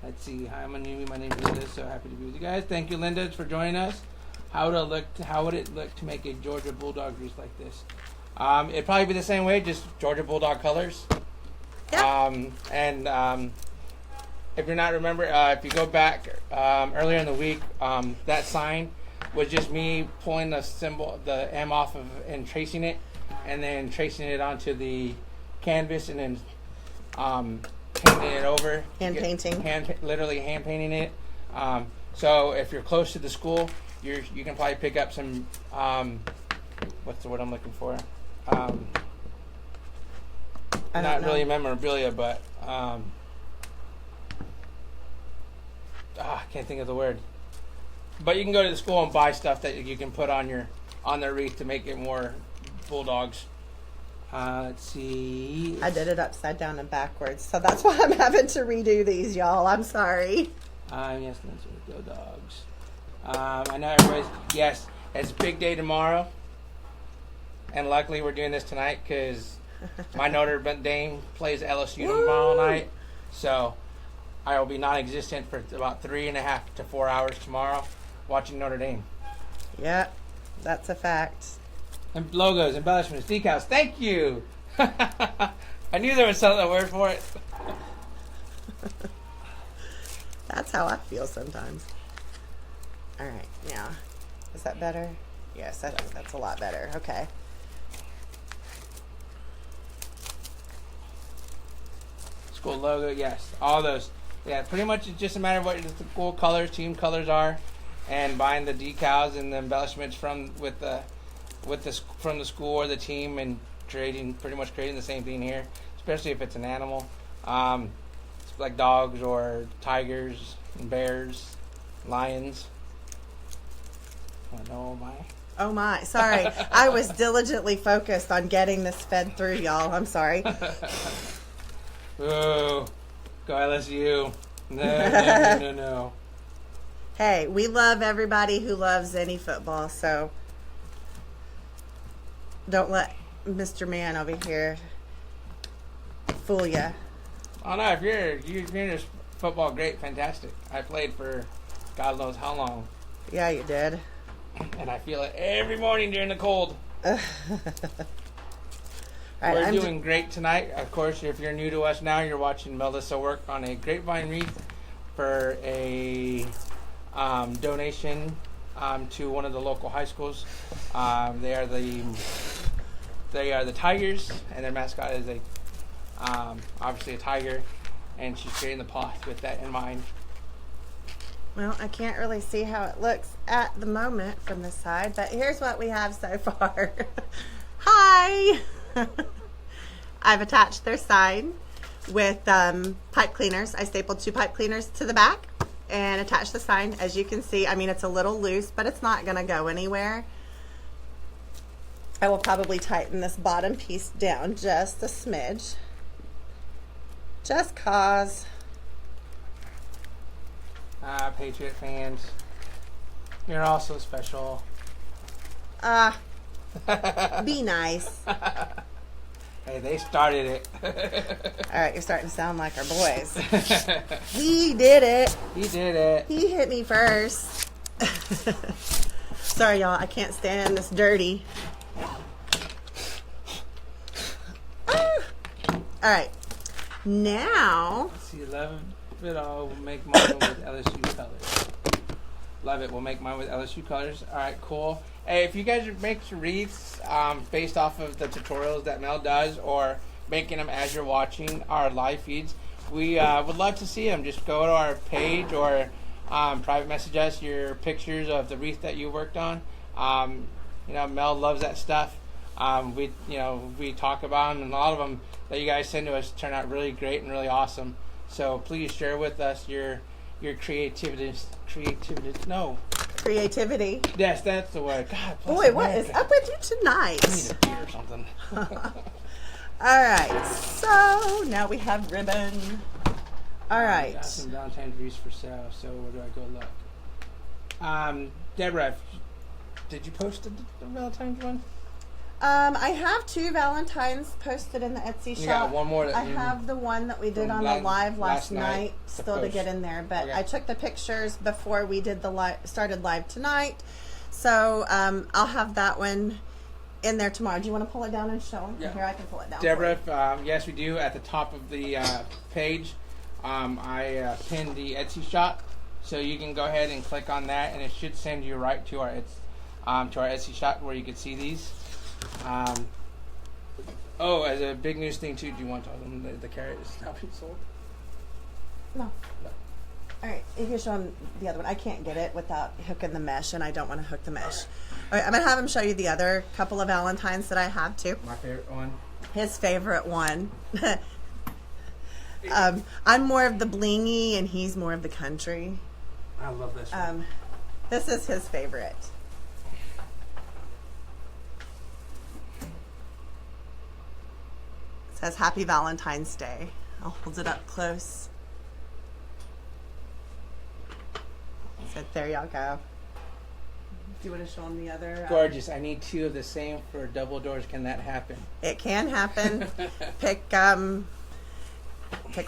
Let's see. Hi, my name is Linda. So happy to be with you guys. Thank you, Linda, for joining us. How would it look to make a Georgia Bulldog wreath like this? It'd probably be the same way, just Georgia Bulldog colors. Yeah. If you're not if you go back earlier in the week, that sign was just me pulling the symbol, the M off of, and tracing it, and then tracing it onto the canvas, and then painting it over. Literally hand painting it. So if you're close to the school, you can probably pick up some, what's the word I'm looking for? Not really memorabilia, but I can't think of the word. But you can go to the school and buy stuff that you can put on their wreath to make it more bulldogs. Let's see. I did it upside down and backwards, so that's why I'm having to redo these, y'all. I'm sorry. Yes, let's go dogs. I know yes, it's a big day tomorrow. And luckily we're doing this tonight because my Notre Dame plays LSU tomorrow night. So I will be non-existent for about 3.5 to 4 hours tomorrow watching Notre Dame. Yeah, that's a fact. And logos, embellishments, decals. Thank you. I knew there was something word for it. That's how I feel sometimes. All right, now, is that better? Yes, I think that's a lot better. Okay. School logo, yes, all those. Yeah, pretty much it's just a matter of what the school colors, team colors are, and buying the decals and the embellishments from the school or the team, and creating the same thing here, especially if it's an animal. It's like dogs or tigers and bears, lions. Oh my, sorry. I was diligently focused on getting this fed through, y'all. I'm sorry. Oh, go LSU. No. Hey, we love everybody who loves any football, so don't let Mr. Man over here fool ya. Oh no, if you're just football, great, fantastic. I played for God knows how long. Yeah, you did. And I feel it every morning during the cold. All right, We're doing great tonight. Of course, if you're new to us now, you're watching Melissa work on a Grapevine Wreath for a donation to one of the local high schools. They are the Tigers, and their mascot is obviously a tiger, and she's creating the pouf with that in mind. Well, I can't really see how it looks at the moment from this side, but here's what we have so far. Hi! I've attached their sign with pipe cleaners. I stapled 2 pipe cleaners to the back and attached the sign. As you can see, I mean, it's a little loose, but it's not going to go anywhere. I will probably tighten this bottom piece down just a smidge. Just cause. Patriot fans, you're also special. Be nice. Hey, they started it. All right, you're starting to sound like our boys. He did it. He did it. He hit me first. Sorry, y'all. I can't stand this dirty. All right. Now. See, love it all. We'll make mine with LSU colors. Love it. We'll make mine with LSU colors. All right, cool. Hey, if you guys make wreaths based off of the tutorials that Mel does, or making them as you're watching our live feeds, we would love to see them. Just go to our page or private message us your pictures of the wreath that you worked on. Mel loves that stuff. We talk about them, and a lot of them that you guys send to us turn out really great and really awesome. So please share with us your creativity. Creativity. Yes, that's the word. God, boy, what is up with you tonight? I need a beer or something. All right, so now we have ribbon. All right. Got some Valentine's wreaths for sale. So where do I go look? Deborah, did you post the Valentine's one? I have 2 Valentines posted in the Etsy shop. You got one more. I have the one that we did on the live last night still to get in there, but okay. I took the pictures before we did the started live tonight, so I'll have that one in there tomorrow. Do you want to pull it down and show them? Yeah. Here, I can pull it down. Deborah, yes, we do. At the top of the page, I pinned the Etsy shop, so you can go ahead and click on that, and it should send you right to our Etsy shop where you can see these. As a big news thing too, do you want to tell them the carrot is now being sold? No. All right, if you show them the other one, I can't get it without hooking the mesh, and I don't want to hook the mesh. All right, I'm gonna have him show you the other couple of Valentines that I have too. My favorite one. His favorite one. I'm more of the blingy, and he's more of the country. I love this one. This is his favorite. Says Happy Valentine's Day. I'll hold it up close. So there y'all go. Do you want to show them the other? Gorgeous. I need 2 of the same for double doors. Can that happen? It can happen. Pick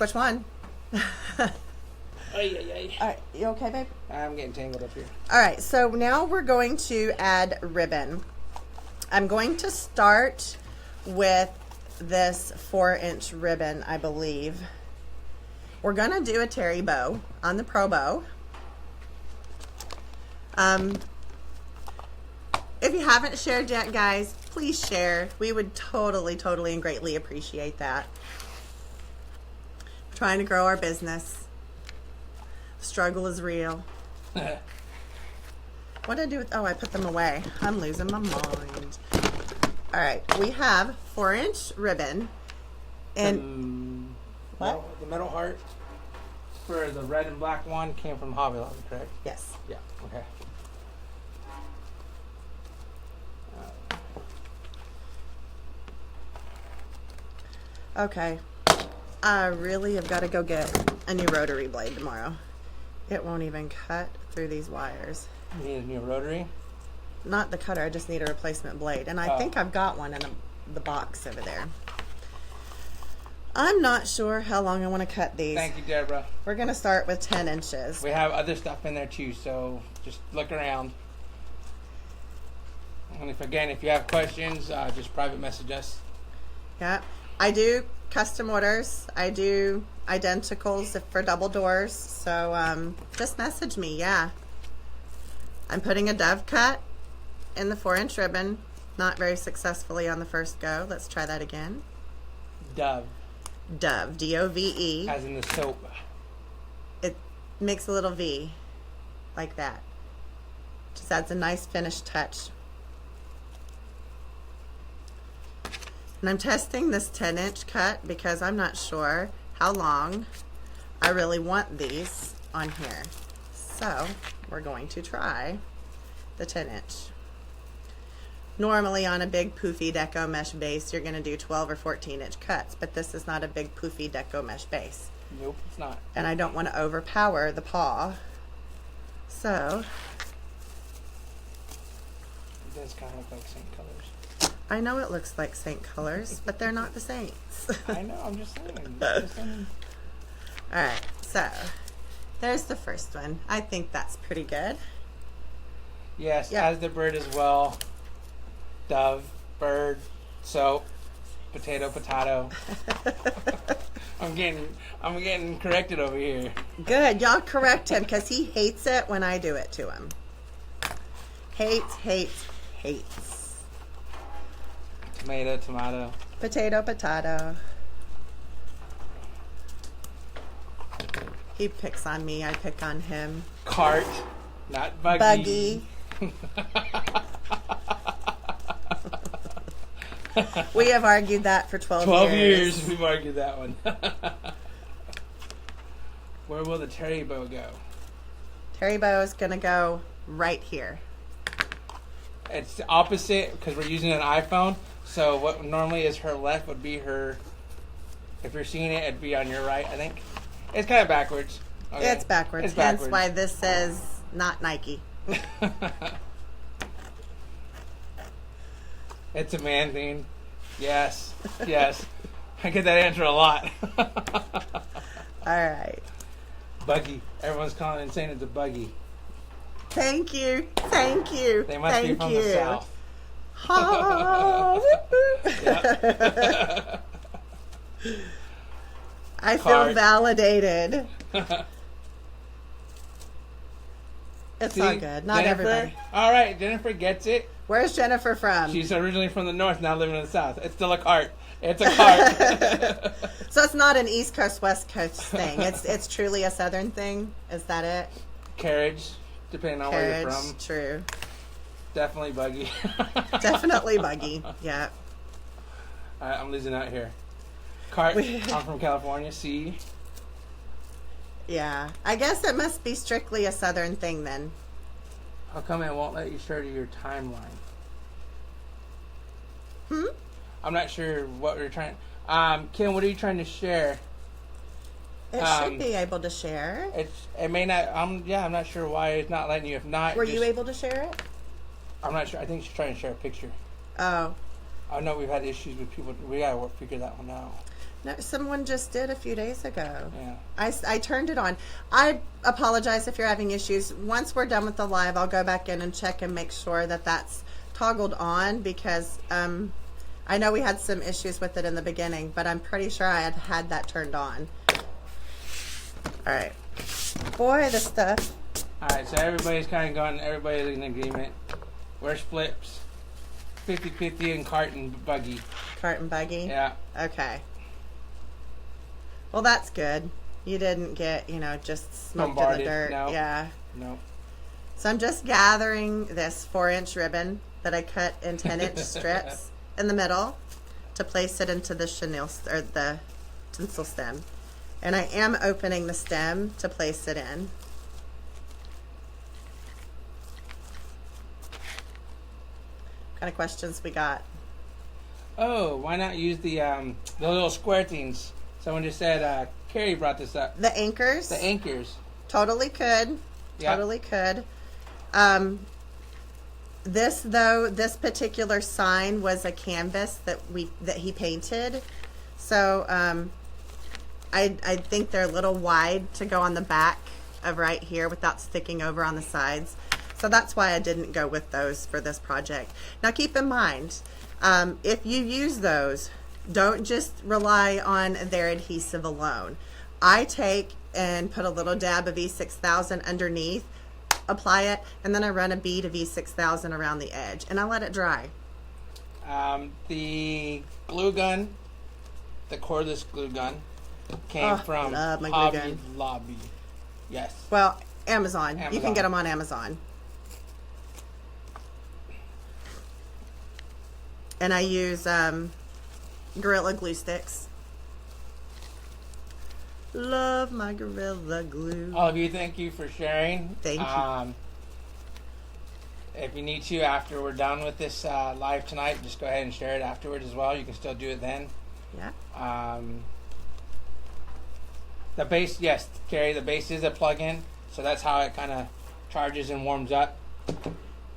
which one. All right, you okay, babe? I'm getting tangled up here. All right, so now we're going to add ribbon. I'm going to start with this 4-inch ribbon, I believe. We're gonna do a terri bow on the pro bow. If you haven't shared yet, guys, please share. We would totally and greatly appreciate that. We're trying to grow our business. The struggle is real. What did I do with, I put them away. I'm losing my mind. All right, we have 4-inch ribbon, and what? The metal heart for the red and black one came from Hobby Lobby, correct? Yes. Yeah. Okay. Okay. I really have got to go get a new rotary blade tomorrow. It won't even cut through these wires. You need a new rotary? Not the cutter, I just need a replacement blade. And I think I've got one in the box over there. I'm not sure how long I want to cut these. Thank you, Deborah. We're going to start with 10 inches. We have other stuff in there too, so just look around. And if you have questions, just private message us. Yeah. I do custom orders. I do identicals for double doors. So just message me. Yeah. I'm putting a dove cut in the 4-inch ribbon. Not very successfully on the first go. Let's try that again. Dove. Dove. D-O-V-E. As in the soap. It makes a little V like that. Just adds a nice finished touch. And I'm testing this 10-inch cut because I'm not sure how long I really want these on here. So we're going to try the 10-inch. Normally on a big poofy deco mesh base, you're going to do 12 or 14-inch cuts, but this is not a big poofy deco mesh base. Nope, it's not. And I don't want to overpower the paw. So It does kind of look like Saint colors. I know it looks like Saint colors, but they're not the Saints. I know, I'm just saying. Alright, so there's the first one. I think that's pretty good. Yes, Yeah. as the bird as well. Dove, bird, soap, potato. I'm getting corrected over here. Good. Y'all correct him because he hates it when I do it to him. Hates. Tomato. Potato. He picks on me. I pick on him. Cart, not buggy. We have argued that for 12 years. 12 years we've argued that one. Where will the terri bow go? Terri bow is going to go right here. It's the opposite because we're using an iPhone. So what normally is her left would be her. If you're seeing it, it'd be on your right, I think. It's kind of backwards. Okay. It's backwards. It's backwards. Hence why this says not Nike. It's a man thing. Yes. I get that answer a lot. All right. Buggy. Everyone's calling and saying it's a buggy. Thank you. They must be from the south. I feel validated. It's all good. Not Jennifer, everybody. All right, Jennifer gets it. Where's Jennifer from? She's originally from the north, now living in the south. It's still a cart. It's a cart. So it's not an East Coast, West Coast thing. It's truly a Southern thing. Is that it? Carriage, depending on where you're from. True. Definitely buggy. Definitely buggy. Yeah. All right, I'm losing out here. Cart. I'm from California. C. Yeah. I guess it must be strictly a Southern thing then. How come it won't let you share to your timeline? I'm not sure what we're trying. Kim, what are you trying to share? It should be able to share. It may not. I'm not sure why it's not letting you. If not, were you able to share it? I'm not sure. I think she's trying to share a picture. Oh. I know we've had issues with people. We gotta figure that one out. No, someone just did a few days ago. Yeah. I turned it on. I apologize if you're having issues. Once we're done with the live, I'll go back in and check and make sure that that's toggled on because I know we had some issues with it in the beginning, but I'm pretty sure I had that turned on. All right. Boy, this stuff. All right, so everybody's kind of gone. Everybody's in agreement. We're splits. 50-50 and cart and buggy. Cart and buggy? Yeah. Okay. Well, that's good. You didn't get, just smoked in the dirt. No. Yeah. No. So I'm just gathering this 4-inch ribbon that I cut in 10-inch strips in the middle to place it into the chenille or the tinsel stem. And I am opening the stem to place it in. What kind of questions we got? Oh, why not use the little square things? Someone just said, Carrie brought this up. The anchors? The anchors. Totally could. Yeah. Totally could. This particular sign was a canvas that he painted. So I think they're a little wide to go on the back of right here without sticking over on the sides. So that's why I didn't go with those for this project. Now keep in mind, if you use those, don't just rely on their adhesive alone. I take and put a little dab of E6000 underneath, apply it, and then I run a bead of E6000 around the edge, and I let it dry. The glue gun, the cordless glue gun, came from Hobby Lobby. Yes. Well, Amazon. You can get them on Amazon. And I use Gorilla glue sticks. Love my Gorilla glue. All of you, thank you for sharing. Thank you. If you need to, after we're done with this live tonight, just go ahead and share it afterwards as well. You can still do it then. Yeah. The base, yes, Carrie, the base is a plug-in, so that's how it kind of charges and warms up.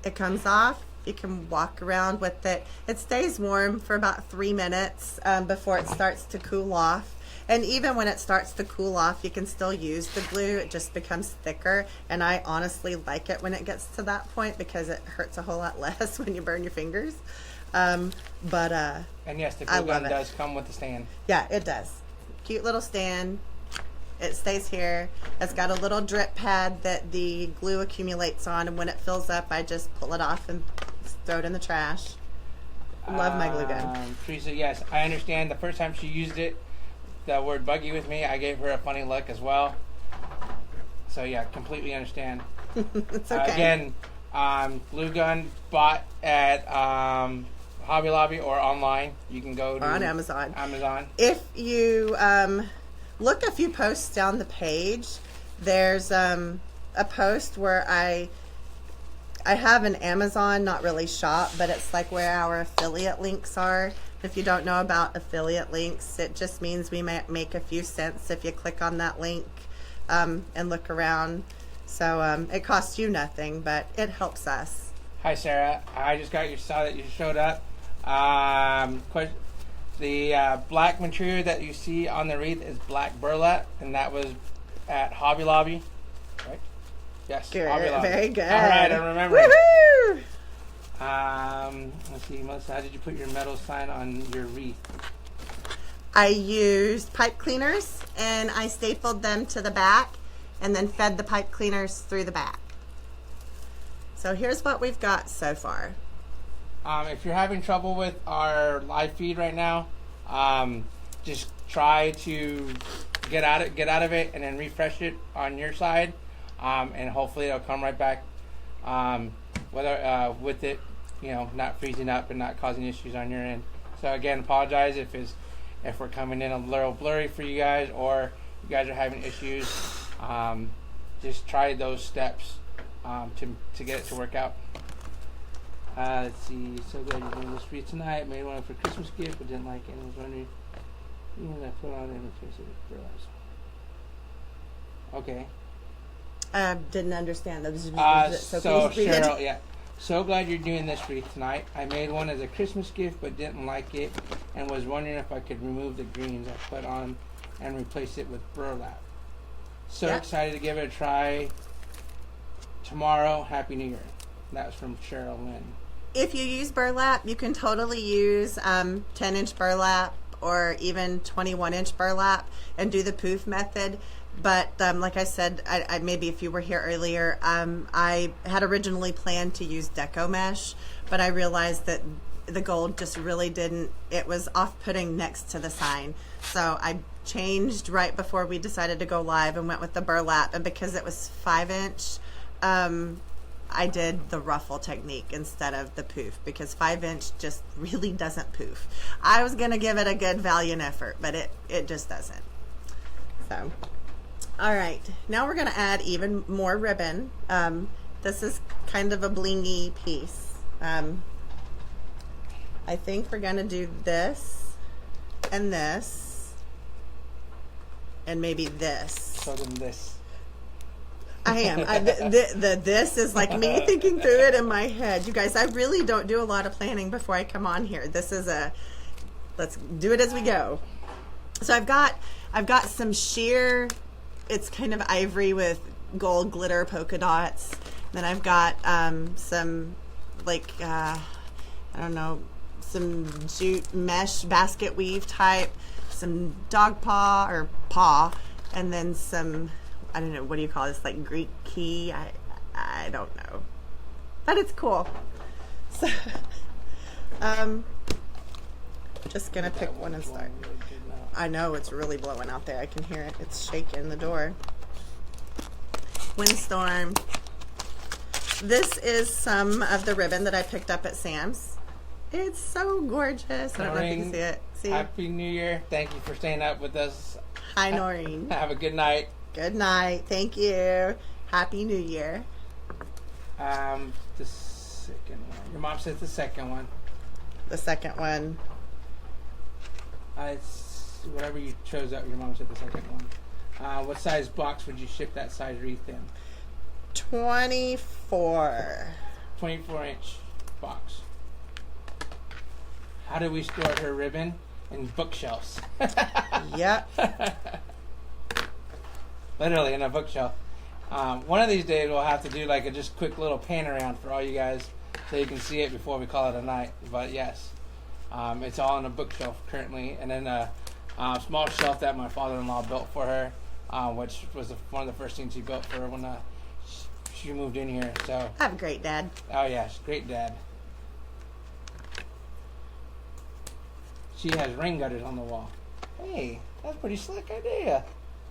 It comes off. You can walk around with it. It stays warm for about 3 minutes before it starts to cool off. And even when it starts to cool off, you can still use the glue. It just becomes thicker. And I honestly like it when it gets to that point because it hurts a whole lot less when you burn your fingers. And yes, the glue gun does come with the stand. Yeah, it does. Cute little stand. It stays here. It's got a little drip pad that the glue accumulates on, and when it fills up, I just pull it off and throw it in the trash. Love my glue gun. Teresa, yes, I understand. The first time she used it, the word buggy with me, I gave her a funny look as well. So yeah, completely understand. It's okay. Again, glue gun bought at Hobby Lobby or online. You can go to on Amazon. If you look a few posts down the page, there's a post where I have an Amazon, not really shop, but it's like where our affiliate links are. If you don't know about affiliate links, it just means we might make a few cents if you click on that link and look around. So it costs you nothing, but it helps us. Hi Sarah, I just saw that you showed up. The black material that you see on the wreath is black burlap, and that was at Hobby Lobby, right? Yes, good, Hobby Lobby. Very good. All right, I'm remembering. Woohoo! Let's see, Melissa, how did you put your metal sign on your wreath? I used pipe cleaners, and I stapled them to the back, and then fed the pipe cleaners through the back. So here's what we've got so far. If you're having trouble with our live feed right now, just try to get out of it and then refresh it on your side, and hopefully it'll come right back. Whether with it, not freezing up and not causing issues on your end. So again, apologize if we're coming in a little blurry for you guys or you guys are having issues. Just try those steps to get it to work out. Let's see. So glad you're doing this wreath tonight. Made one for Christmas gift, but didn't like it. I was wondering, I put on in the face of the girls. Okay. Didn't understand. So Cheryl, yeah. So glad you're doing this wreath tonight. I made one as a Christmas gift, but didn't like it, and was wondering if I could remove the greens I put on and replace it with burlap. So excited to give it a try tomorrow. Happy New Year. That was from Cheryl Lynn. If you use burlap, you can totally use 10-inch burlap or even 21-inch burlap and do the pouf method. But like I said, I maybe if you were here earlier, I had originally planned to use deco mesh, but I realized that the gold just really didn't, it was off-putting next to the sign. So I changed right before we decided to go live and went with the burlap. And because it was 5-inch, I did the ruffle technique instead of the pouf because 5-inch just really doesn't pouf. I was going to give it a good valiant effort, but it just doesn't. So, all right. Now we're going to add even more ribbon. This is kind of a blingy piece. I think we're going to do this and maybe this. Show them this. I am. This is like me thinking through it in my head. You guys, I really don't do a lot of planning before I come on here. This is let's do it as we go. So I've got I've got some sheer, it's kind of ivory with gold glitter polka dots. Then I've got some, like, I don't know, some jute mesh basket weave type, some dog paw or paw, and then some, I don't know, what do you call this, like Greek key? I don't know. But it's cool. So, just gonna pick one and start. I know it's really blowing out there. I can hear it. It's shaking the door. Windstorm. This is some of the ribbon that I picked up at Sam's. It's so gorgeous. I don't know if you can see it. See? Happy New Year. Thank you for staying up with us. Hi, Noreen. Have a good night. Good night. Thank you. Happy New Year. The second one. Your mom said the second one. The second one. It's whatever you chose up. Your mom said the second one. What size box would you ship that size wreath in? 24. 24-inch box. How do we store her ribbon? In bookshelves. Yep. Literally in a bookshelf. One of these days we'll have to do like a just quick little pan around for all you guys so you can see it before we call it a night. But yes, it's all in a bookshelf currently, and then a small shelf that my father-in-law built for her, which was one of the first things he built for her when she moved in here. So I have a great dad. oh yeah, she's a great dad. She has rain gutters on the wall. Hey, that's a pretty slick idea.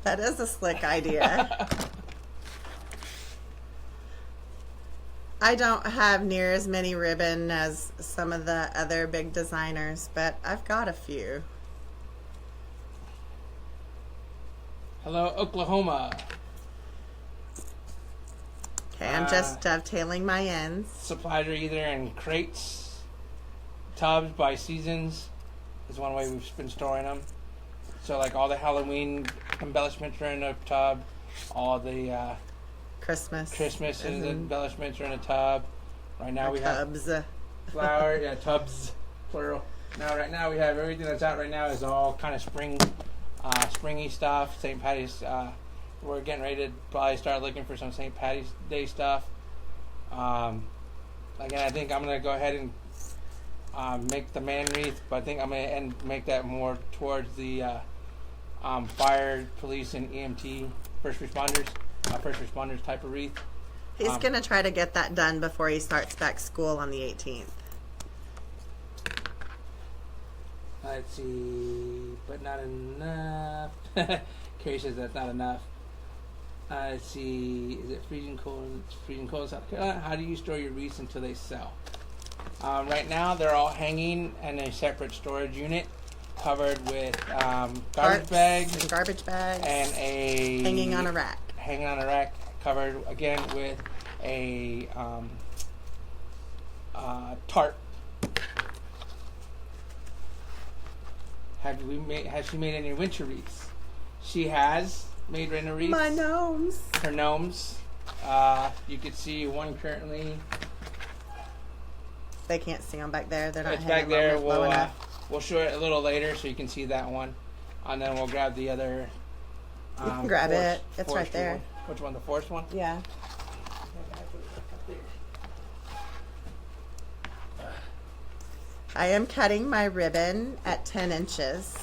That is a slick idea. I don't have near as many ribbon as some of the other big designers, but I've got a few. Hello, Oklahoma. Okay, I'm just dovetailing my ends. Supplies are either in crates, tubs by seasons is one way we've been storing them. So like all the Halloween embellishments are in a tub, all the Christmas and embellishments are in a tub. Right now we tubs. have flower, tubs, plural. Now right now we have everything that's out right now is all kind of springy stuff. St. Patty's. We're getting ready to probably start looking for some St. Patty's Day stuff. Again, I think I'm gonna go ahead and make the man wreath, but I think I'm gonna make that more towards the fire, police, and EMT first responders type of wreath. He's gonna try to get that done before he starts back school on the 18th. Let's see, but not enough. Carrie says that's not enough. Let's see, is it freezing cold? It's freezing cold in South Carolina. How do you store your wreaths until they sell? Right now, they're all hanging in a separate storage unit, covered with garbage bags, and a hanging on a rack, covered again with a tarp. Has she made any winter wreaths? She has made winter wreaths. My gnomes. Her gnomes. You could see one currently. They can't see them back there. They're not. It's back there. We'll show it a little later so you can see that one, and then we'll grab the other. You can grab it. It's right there. One. Which one? The forest one? Yeah. I am cutting my ribbon at 10 inches.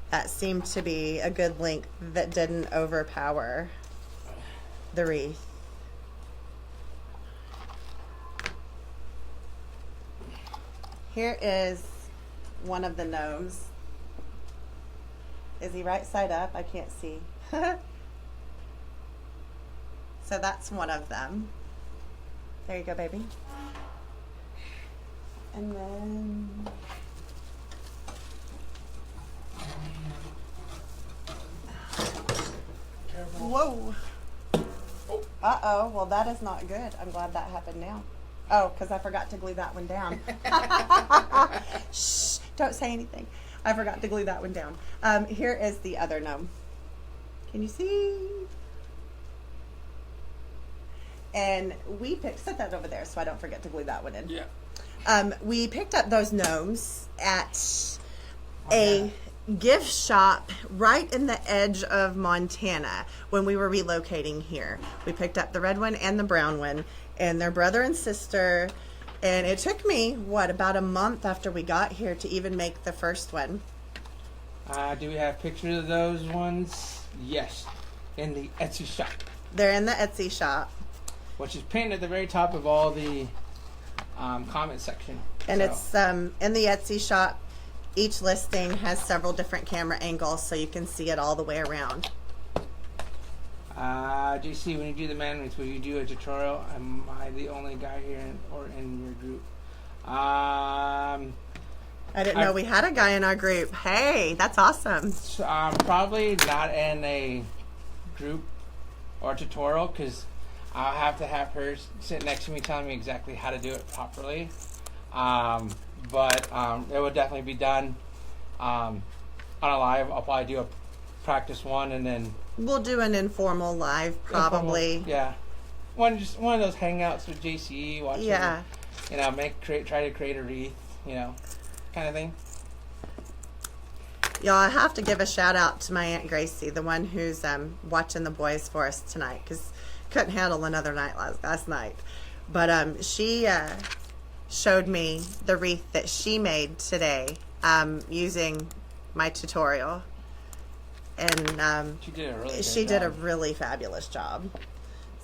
That seemed to be a good length that didn't overpower the wreath. Here is one of the gnomes. Is he right side up? I can't see. So that's one of them. There you go, baby. And then whoa. Uh-oh. Well, that is not good. I'm glad that happened now. Oh, because I forgot to glue that one down. Shh. Don't say anything. I forgot to glue that one down. Here is the other gnome. Can you see? And we set that over there so I don't forget to glue that one in. Yeah. We picked up those gnomes at a gift shop right in the edge of Montana when we were relocating here. We picked up the red one and the brown one, and they're brother and sister. And it took me, about a month after we got here to even make the first one. Do we have pictures of those ones? Yes, in the Etsy shop. They're in the Etsy shop. Which is pinned at the very top of all the comment section. And it's in the Etsy shop. Each listing has several different camera angles, so you can see it all the way around. JC, when you do the man wreath, will you do a tutorial? Am I the only guy here in your group? I didn't know we had a guy in our group. Hey, that's awesome. Probably not in a group or tutorial, because I'll have to have her sit next to me telling me exactly how to do it properly. But it would definitely be done on a live. I'll probably do a practice one, and then we'll do an informal live, probably. Yeah, one of those hangouts with JC, watching. Yeah. Try to create a wreath, kind of thing. Y'all, I have to give a shout out to my Aunt Gracie, the one who's watching the boys for us tonight, because couldn't handle another night last night. But she showed me the wreath that she made today using my tutorial, and she did a really did a really fabulous job.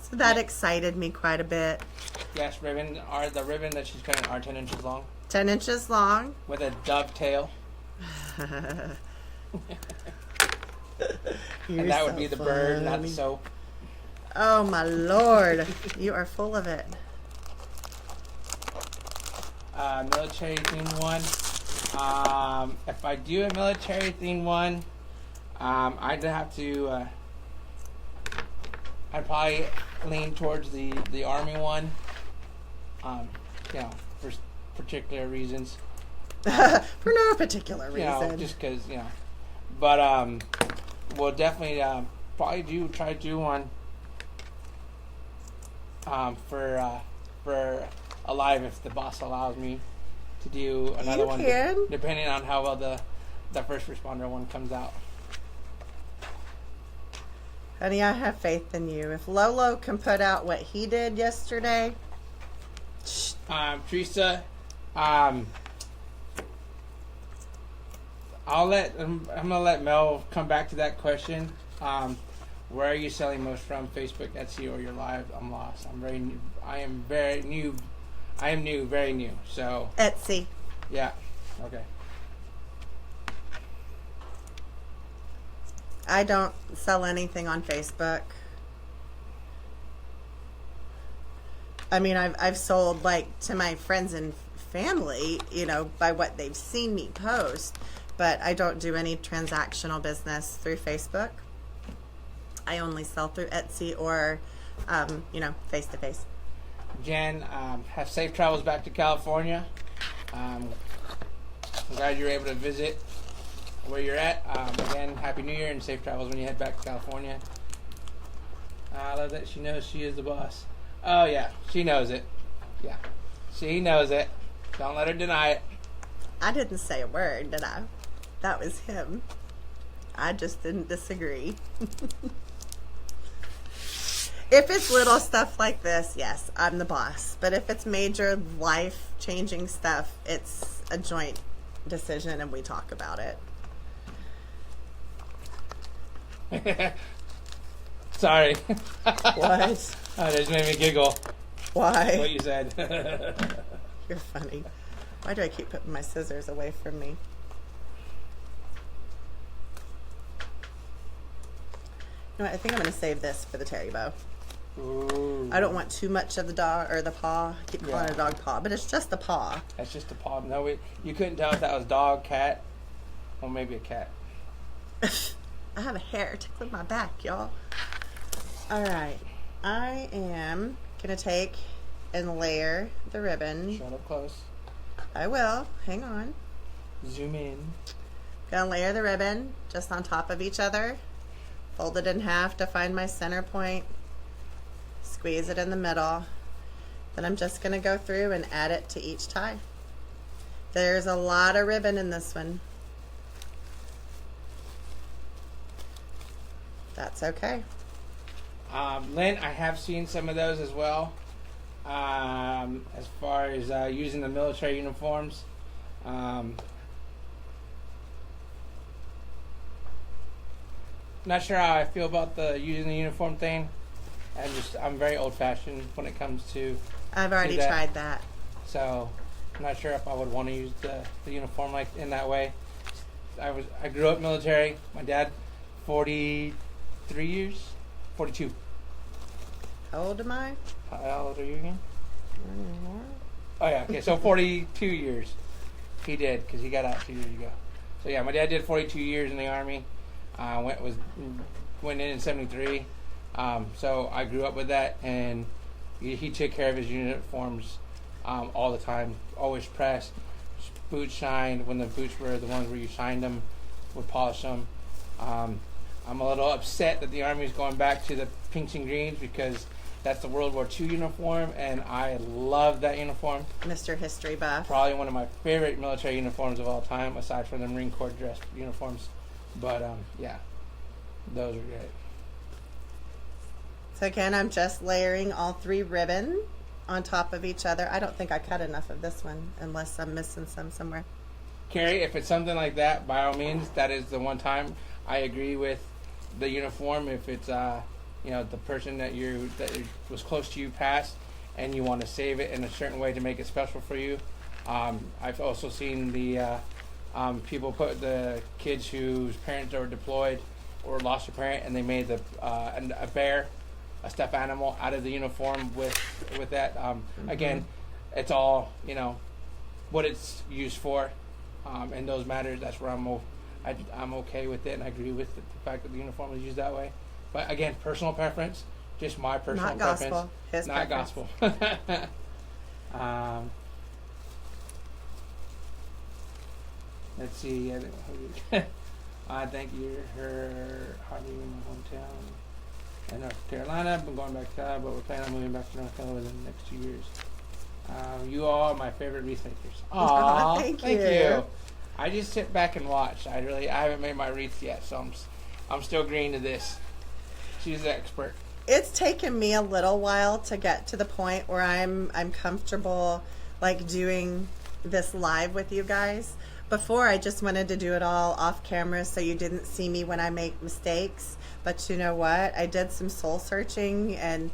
So that excited me quite a bit. Yes, the ribbon that she's cutting are 10 inches long. 10 inches long with a dovetail. And that would be the bird, not the soap. Oh my Lord, you are full of it. Military themed one. If I do a military themed one, I'd have to. I'd probably lean towards the army one. For particular reasons. For no particular reason. Just because But we'll definitely probably try to do one. For a live, if the boss allows me to do another one, depending on how well the first responder one comes out. Honey, I have faith in you. If Lolo can put out what he did yesterday, Teresa, I'm gonna let Mel come back to that question. Where are you selling most from? Facebook, Etsy, or your live? I'm lost. I am very new. Very new. So Etsy. Yeah. Okay. I don't sell anything on Facebook. I mean, I've sold to my friends and family, by what they've seen me post, but I don't do any transactional business through Facebook. I only sell through Etsy or, face to face. Jen, have safe travels back to California. I'm glad you're able to visit where you're at. Again, Happy New Year and safe travels when you head back to California. I love that she knows she is the boss. Oh, yeah, she knows it. Yeah, she knows it. Don't let her deny it. I didn't say a word, did I? That was him. I just didn't disagree. If it's little stuff like this, yes, I'm the boss. But if it's major life-changing stuff, it's a joint decision and we talk about it. Sorry. What? Oh, that just made me giggle. Why? What you said. You're funny. Why do I keep putting my scissors away from me? You know what? I think I'm going to save this for the terri bow. Ooh. I don't want too much of the dog or the paw. I keep calling it a dog paw, but it's just the paw. That's just a paw. No, you couldn't tell if that was dog, cat, or maybe a cat. I have a hair tickling my back, y'all. All right. I am going to take and layer the ribbon. Show it up close. I will. Hang on. Zoom in. Gonna layer the ribbon just on top of each other. Fold it in half to find my center point. Squeeze it in the middle. Then I'm just gonna go through and add it to each tie. There's a lot of ribbon in this one. That's okay. Lynn, I have seen some of those as well. As far as using the military uniforms. Not sure how I feel about the using the uniform thing. I'm very old-fashioned when it comes to. I've already tried that. So, I'm not sure if I would want to use the uniform like in that way. I grew up military. My dad, 43 years, 42. How old am I? How old are you again? More. Oh yeah, okay. So 42 years. He did because he got out 2 years ago. So yeah, my dad did 42 years in the Army. Went in 73. So I grew up with that, and he took care of his uniforms all the time. Always pressed, boots shined. When the boots were the ones where you shined them, would polish them. I'm a little upset that the Army is going back to the pinks and greens because that's the World War II uniform, and I love that uniform. Mr. History buff. Probably one of my favorite military uniforms of all time, aside from the Marine Corps dress uniforms. But yeah, those are great. So again, I'm just layering all 3 ribbon on top of each other. I don't think I cut enough of this one, unless I'm missing some somewhere. Carrie, if it's something like that, by all means, that is the one time I agree with the uniform. If it's the person that was close to you passed, and you want to save it in a certain way to make it special for you. I've also seen the people put the kids whose parents are deployed or lost a parent, and they made a bear, a stuffed animal, out of the uniform with that. Again, it's all what it's used for, and those matters. That's where I'm okay with it, and I agree with the fact that the uniform is used that way. But again, personal preference, just my personal preference. Not gospel. His not preference. Gospel. Let's see. I think her hardly in my hometown in North Carolina. I've been going back to that, but we're planning on moving back to North Carolina within the next 2 years. You all are my favorite wreath makers. Aww, thank you. I just sit back and watch. I haven't made my wreaths yet, so I'm still green to this. She's the expert. It's taken me a little while to get to the point where I'm comfortable like doing this live with you guys. Before, I just wanted to do it all off camera so you didn't see me when I make mistakes. But you know what? I did some soul searching and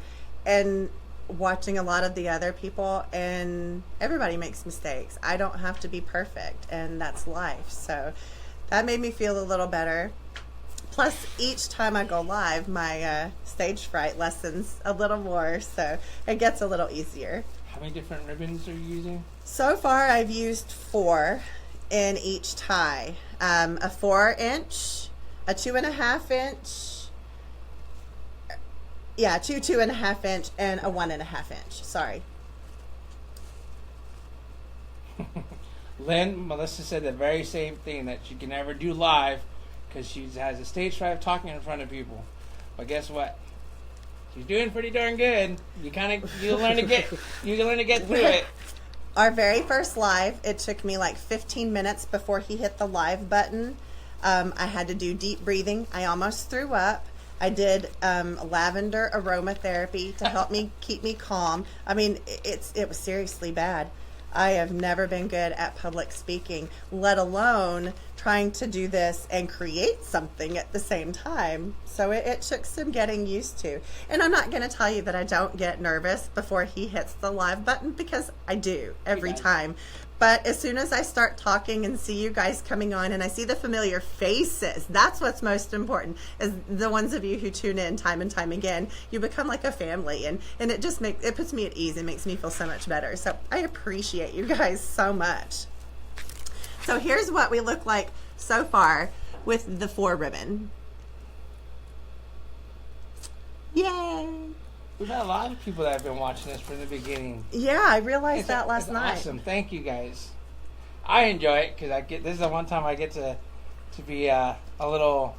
watching a lot of the other people, and everybody makes mistakes. I don't have to be perfect, and that's life. So that made me feel a little better. Plus, each time I go live, my stage fright lessens a little more, so it gets a little easier. How many different ribbons are you using? So far, I've used 4 in each tie. A 4-inch, a 2.5 inch, yeah, 2.5 inch, and a 1.5 inch. Sorry. Lynn, Melissa said the very same thing, that she can never do live because she has a stage fright of talking in front of people. But guess what? She's doing pretty darn good. You learn to get through it. Our very first live, it took me like 15 minutes before he hit the live button. I had to do deep breathing. I almost threw up. I did lavender aromatherapy to help me keep me calm. I mean, it was seriously bad. I have never been good at public speaking, let alone trying to do this and create something at the same time. So it took some getting used to. And I'm not going to tell you that I don't get nervous before he hits the live button, because I do every time. But as soon as I start talking and see you guys coming on and I see the familiar faces, that's what's most important, is the ones of you who tune in time and time again. You become like a family, and it just puts me at ease and makes me feel so much better. So I appreciate you guys so much. So here's what we look like so far with the 4 ribbon. Yay! We've had a lot of people that have been watching this from the beginning. Yeah, I realized that last night. Awesome. Thank you guys. I enjoy it because this is the one time I get to be a little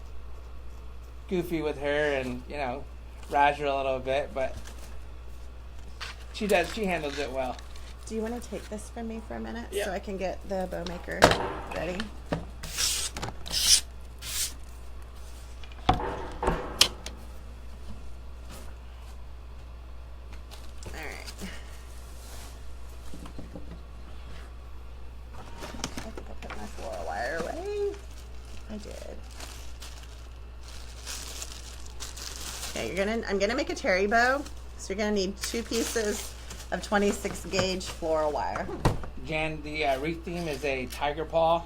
goofy with her and razz her a little bit, but she handles it well. Do you want to take this from me for a minute so I can get the bow maker ready? Okay, I'm gonna make a terry bow, so you're gonna need 2 pieces of 26 gauge floral wire. Jan, the wreath theme is a tiger paw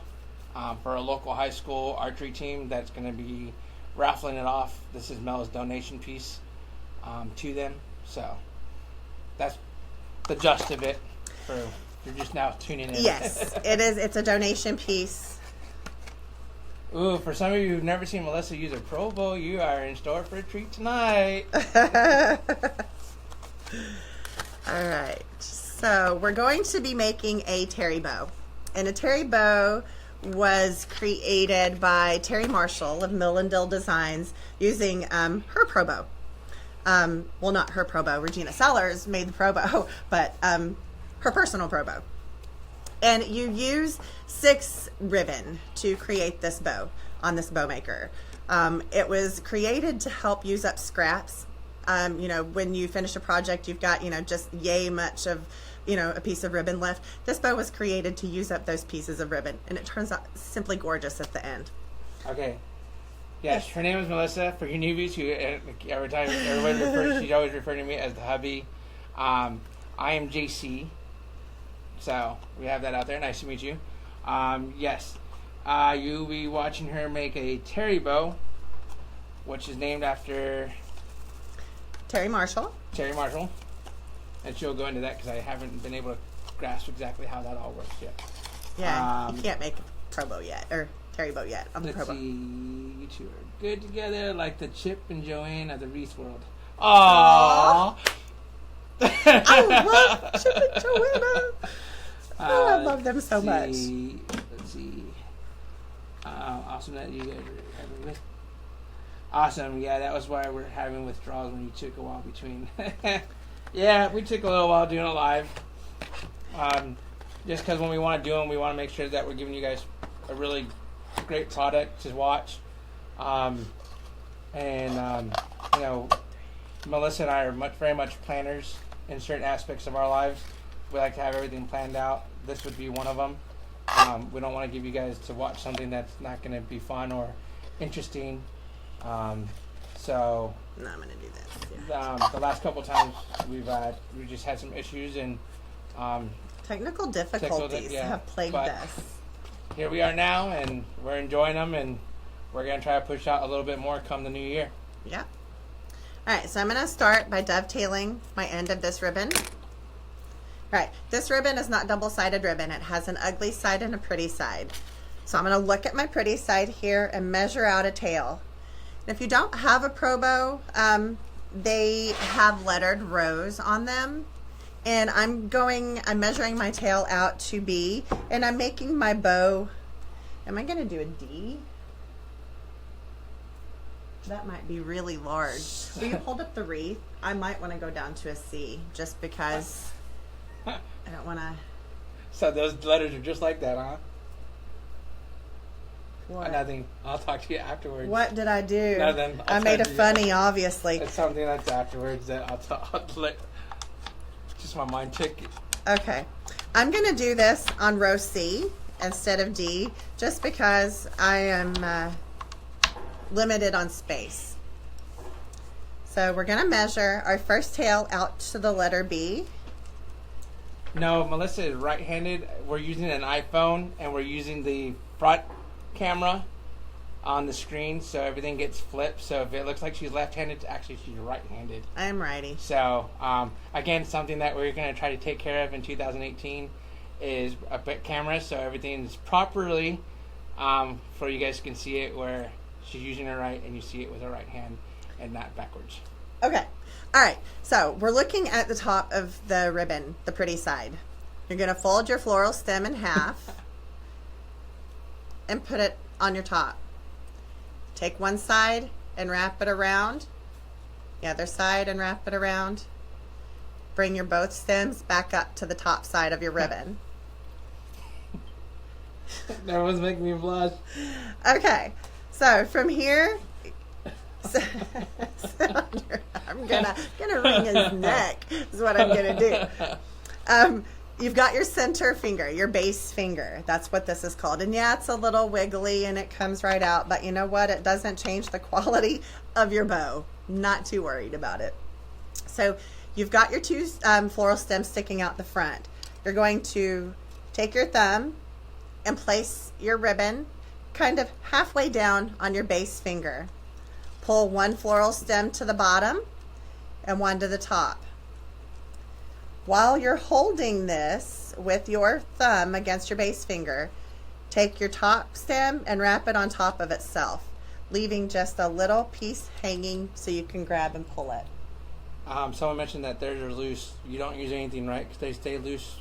for a local high school archery team that's going to be raffling it off. This is Mel's donation piece to them. So that's the gist of it. You're just now tuning in. Yes, it is. It's a donation piece. Ooh, for some of you who've never seen Melissa use a pro bow, you are in store for a treat tonight. All right. So we're going to be making a terry bow. And a terry bow was created by Terry Marshall of Millendale Designs using her pro bow. Well, not her pro bow. Regina Sellers made the pro bow, but her personal pro bow. And you use 6 ribbon to create this bow on this bow maker. It was created to help use up scraps. You know, when you finish a project, you've got, you know, just yay much of, you know, a piece of ribbon left. This bow was created to use up those pieces of ribbon, and it turns out simply gorgeous at the end. Okay. Yes, her name is Melissa. For you newbies who every time everybody refers, she's always referring to me as the hubby. I am JC. So we have that out there. Nice to meet you. Yes, you'll be watching her make a terry bow, which is named after Terry Marshall. Terry Marshall. And she'll go into that because I haven't been able to grasp exactly how that all works yet. Yeah, you can't make a pro bow yet, or terry bow yet on the pro bow. Let's see, you two are good together like the Chip and Joanne of the Wreath world. Aww. I love Chip and Joanna. Oh, I love them so much. Let's see. Awesome that you guys are having with. Awesome, yeah, that was why we're having withdrawals when you took a while between. Yeah, we took a little while doing it live. Just because when we want to do them, we want to make sure that we're giving you guys a really great product to watch. You know, Melissa and I are very much planners in certain aspects of our lives. We like to have everything planned out. This would be one of them. We don't want to give you guys to watch something that's not going to be fun or interesting. So no, I'm gonna do this. Yeah. The last couple of times we just had some issues and technical difficulties have plagued us. Here we are now, and we're enjoying them, and we're gonna try to push out a little bit more come the new year. Yeah. All right, so I'm gonna start by dovetailing my end of this ribbon. All right, this ribbon is not double-sided ribbon. It has an ugly side and a pretty side. So I'm gonna look at my pretty side here and measure out a tail. If you don't have a pro bow, they have lettered rows on them. And I'm measuring my tail out to B, and I'm making my bow. Am I going to do a D? That might be really large. Will you hold up the wreath? I might want to go down to a C, just because I don't want to. So those letters are just like that, huh? What? Nothing. I'll talk to you afterwards. What did I do? Nothing. I made a funny, obviously. It's something that's afterwards that I'll let. Just my mind tick. Okay. I'm going to do this on row C instead of D, just because I am limited on space. So we're going to measure our first tail out to the letter B. No, Melissa is right-handed. We're using an iPhone, and we're using the front camera on the screen, so everything gets flipped. So if it looks like she's left-handed, actually she's right-handed. I am righty. So again, something that we're going to try to take care of in 2018 is a bit camera, so everything is properly for you guys can see it where she's using her right and you see it with her right hand and not backwards. Okay. All right. So we're looking at the top of the ribbon, the pretty side. You're going to fold your floral stem in half and put it on your top. Take one side and wrap it around, the other side and wrap it around. Bring your both stems back up to the top side of your ribbon. That was making me blush. Okay, so from here, I'm gonna wring his neck is what I'm gonna do. you've got your center finger, your base finger. That's what this is called. And yeah, it's a little wiggly and it comes right out, but you know what? It doesn't change the quality of your bow. Not too worried about it. So you've got your two floral stems sticking out the front. You're going to take your thumb and place your ribbon kind of halfway down on your base finger. Pull one floral stem to the bottom and one to the top. While you're holding this with your thumb against your base finger, take your top stem and wrap it on top of itself, leaving just a little piece hanging so you can grab and pull it. Someone mentioned that theirs are loose. You don't use anything, right? Because they stay loose.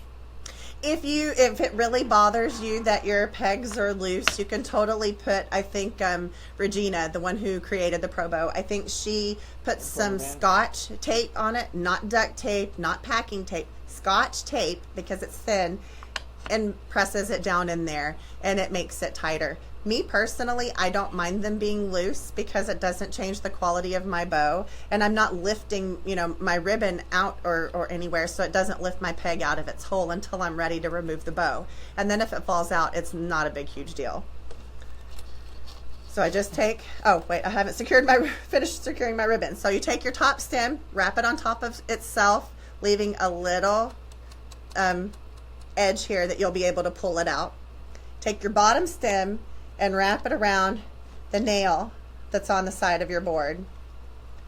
If it really bothers you that your pegs are loose, you can totally put, I think Regina, the one who created the Pro Bow, I think she put some Scotch tape on it, not duct tape, not packing tape, Scotch tape, because it's thin, and presses it down in there, and it makes it tighter. Me personally, I don't mind them being loose because it doesn't change the quality of my bow, and I'm not lifting, my ribbon out or anywhere, so it doesn't lift my peg out of its hole until I'm ready to remove the bow. And then if it falls out, it's not a big, huge deal. So I just take, oh wait, I haven't finished securing my ribbon. So you take your top stem, wrap it on top of itself, leaving a little edge here that you'll be able to pull it out. Take your bottom stem and wrap it around the nail that's on the side of your board.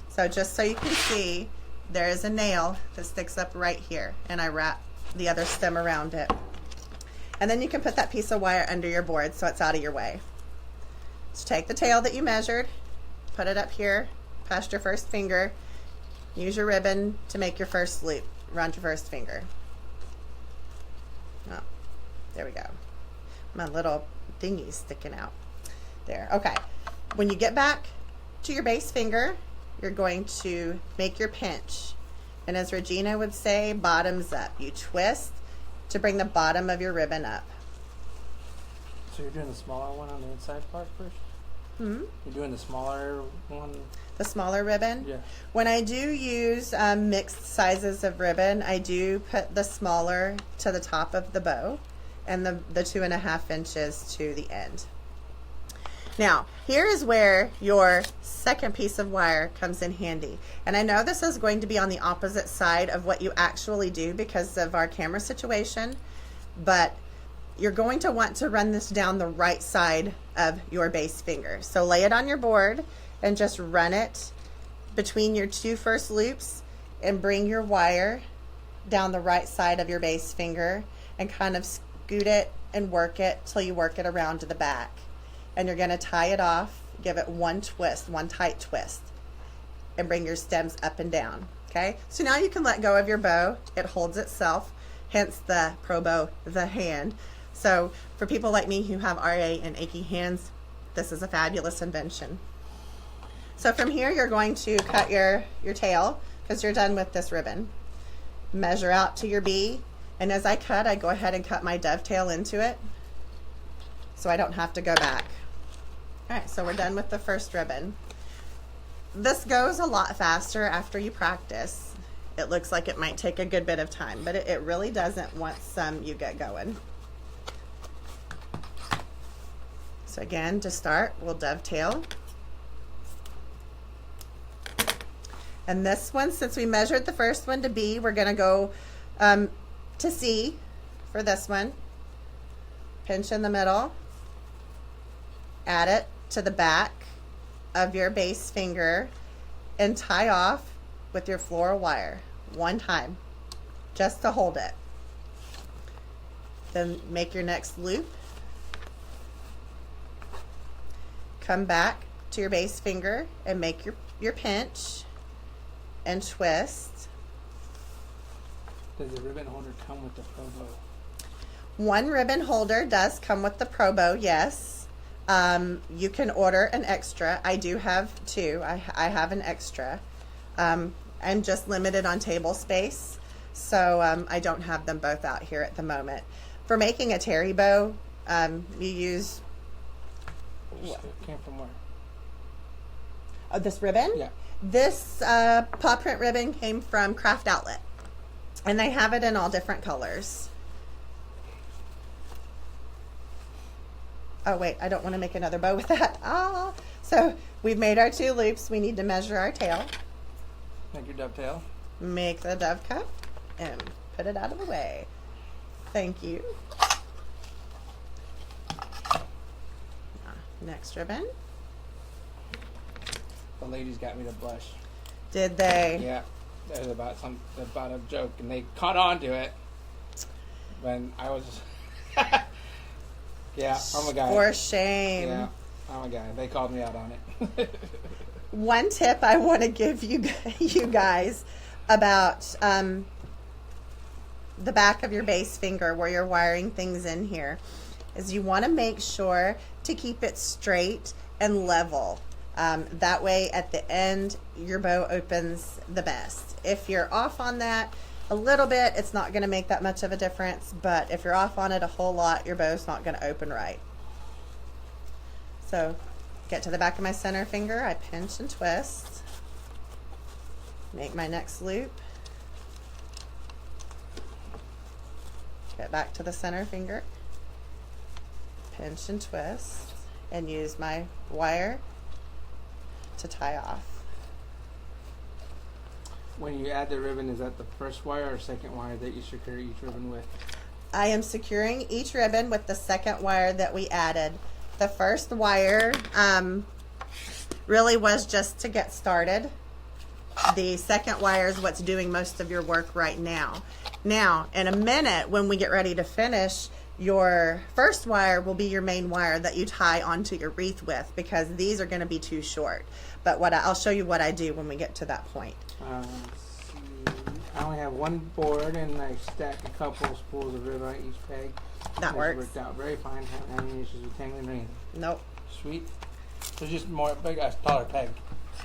So just so you can see, there is a nail that sticks up right here, and I wrap the other stem around it. And then you can put that piece of wire under your board so it's out of your way. So take the tail that you measured, put it up here past your first finger, use your ribbon to make your first loop around your first finger. Oh, there we go. My little thingy's sticking out there. Okay, when you get back to your base finger, you're going to make your pinch, and as Regina would say, bottoms up. You twist to bring the bottom of your ribbon up. So you're doing the smaller one on the inside part first? You're doing the smaller one? The smaller ribbon? Yeah. When I do use mixed sizes of ribbon, I do put the smaller to the top of the bow and the 2.5 inches to the end. Now, here is where your second piece of wire comes in handy. And I know this is going to be on the opposite side of what you actually do because of our camera situation, but you're going to want to run this down the right side of your base finger. So lay it on your board and just run it between your two first loops and bring your wire down the right side of your base finger and kind of scoot it and work it till you work it around to the back. And you're going to tie it off, give it one twist, one tight twist, and bring your stems up and down. Okay, so now you can let go of your bow. It holds itself, hence the Pro Bow, the hand. So for people like me who have RA and achy hands, this is a fabulous invention. So from here, you're going to cut your tail because you're done with this ribbon. Measure out to your B, and as I cut, I go ahead and cut my dovetail into it so I don't have to go back. All right, so we're done with the first ribbon. This goes a lot faster after you practice. It looks like it might take a good bit of time, but it really doesn't once you get going. So again, to start, we'll dovetail. And this one, since we measured the first one to B, we're going to go to C for this one. Pinch in the middle. Add it to the back of your base finger and tie off with your floral wire one time just to hold it. Then make your next loop. Come back to your base finger and make your pinch and twist. Does the ribbon holder come with the Pro Bow? One ribbon holder does come with the Pro Bow, yes. You can order an extra. I do have two. I have an extra. I'm just limited on table space, so I don't have them both out here at the moment. For making a terri bow, you use... It came from where? Oh, this ribbon? Yeah. This paw print ribbon came from Craft Outlet, and they have it in all different colors. Oh wait, I don't want to make another bow with that. Ah, so we've made our 2 loops. We need to measure our tail. Make your dovetail. Make the dove cup and put it out of the way. Thank you. Next ribbon. The ladies got me to blush. Did they? Yeah, it was about a joke, and they caught on to it when I was. Yeah, I'm a guy. For shame. Yeah, I'm a guy. They called me out on it. One tip I want to give you guys about the back of your base finger where you're wiring things in here is you want to make sure to keep it straight and level. That way at the end your bow opens the best. If you're off on that a little bit, it's not going to make that much of a difference, but if you're off on it a whole lot, your bow's not going to open right. So get to the back of my center finger, I pinch and twist, make my next loop, get back to the center finger, pinch and twist, and use my wire to tie off. When you add the ribbon, is that the first wire or second wire that you secure each ribbon with? I am securing each ribbon with the second wire that we added. The first wire really was just to get started. The second wire is what's doing most of your work right now. Now, in a minute, when we get ready to finish, your first wire will be your main wire that you tie onto your wreath with, because these are going to be too short. But I'll show you what I do when we get to that point. Let's see. I only have one board, and I stack a couple of spools of ribbon on each peg. That works. Worked out very fine. Haven't any issues with tangling or anything. Nope. Sweet. So just more big, a taller peg,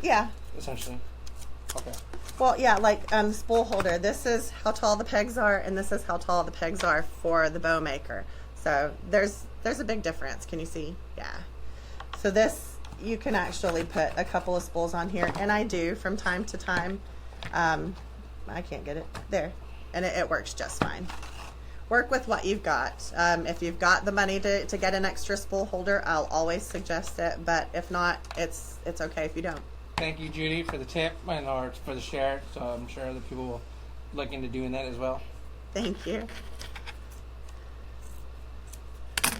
Yeah. essentially. Okay. Well, yeah, like spool holder. This is how tall the pegs are, and this is how tall the pegs are for the bow maker. So there's a big difference. Can you see? Yeah. So this, you can actually put a couple of spools on here, and I do from time to time. I can't get it there, and it works just fine. Work with what you've got. If you've got the money to get an extra spool holder, I'll always suggest it. But if not, it's okay if you don't. Thank you, Judy, for the tip and or for the share. So I'm sure other people will look into doing that as well. Thank you.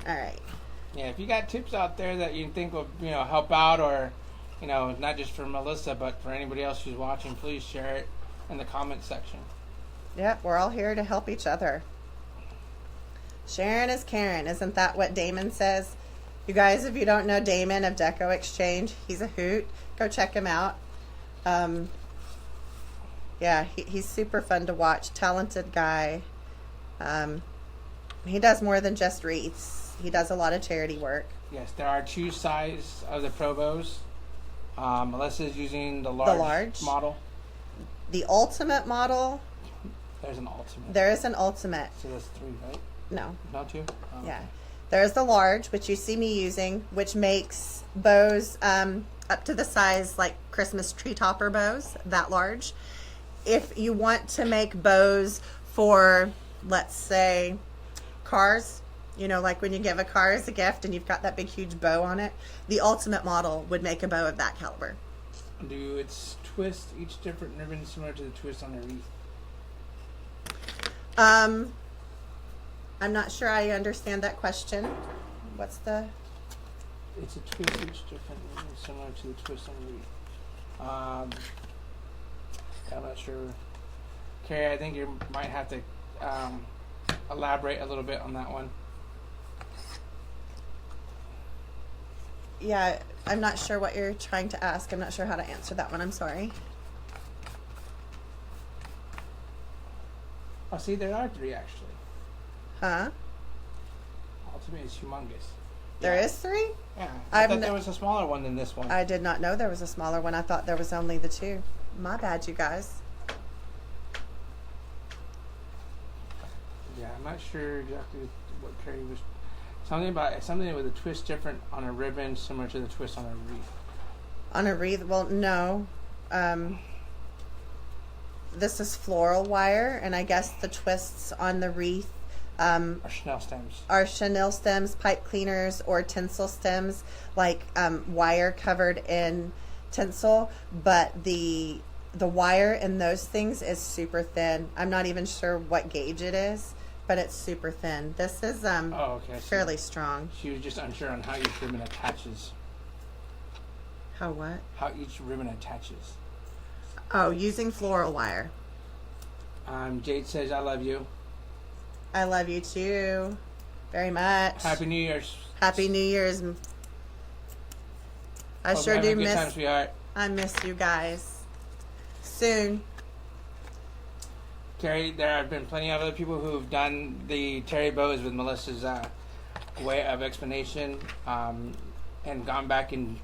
All right. Yeah, if you got tips out there that you think will help out, or not just for Melissa but for anybody else who's watching, please share it in the comment section. Yep, we're all here to help each other. Sharon is Karen. Isn't that what Damon says? You guys, if you don't know Damon of Deco Exchange, he's a hoot. Go check him out. Yeah, he's super fun to watch. Talented guy. He does more than just wreaths. He does a lot of charity work. Yes, there are 2 sizes of the Pro bows. Melissa is using the large model. The ultimate model. There's an ultimate. There is an ultimate. So that's 3, right? No. Not 2? Oh, Yeah. okay. There's the large, which you see me using, which makes bows up to the size like Christmas tree topper bows, that large. If you want to make bows for, let's say, cars, like when you give a car as a gift and you've got that big huge bow on it, the ultimate model would make a bow of that caliber. Do its twist, each different ribbon similar to the twist on a wreath? I'm not sure I understand that question. What's the... It's a twist each different ribbon similar to the twist on a wreath. I'm not sure. Carrie, I think you might have to elaborate a little bit on that one. Yeah, I'm not sure what you're trying to ask. I'm not sure how to answer that one. I'm sorry. Oh, see, there are 3 actually. Huh? Ultimate is humongous. There is 3? Yeah, I I've thought there was a smaller one than this one. I did not know there was a smaller one. I thought there was only the 2. My bad, you guys. Yeah, I'm not sure exactly what Carrie was. Something with a twist different on a ribbon, similar to the twist on a wreath. On a wreath? Well, no. This is floral wire, and I guess the twists on the wreath Or Chanel stems. Are chenille stems, pipe cleaners, or tinsel stems, like wire covered in tinsel, but the wire in those things is super thin. I'm not even sure what gauge it is, but it's super thin. This is fairly strong. She was just unsure on how each ribbon attaches. How what? How each ribbon attaches. Oh, using floral wire. Jade says, I love you. I love you too, very much. Happy New Year's. Happy New Year's. I Hope sure you're do having a good time, miss. sweetheart. I miss you guys. Soon. Terry, there have been plenty of other people who've done the terry bows with Melissa's way of explanation, and gone back and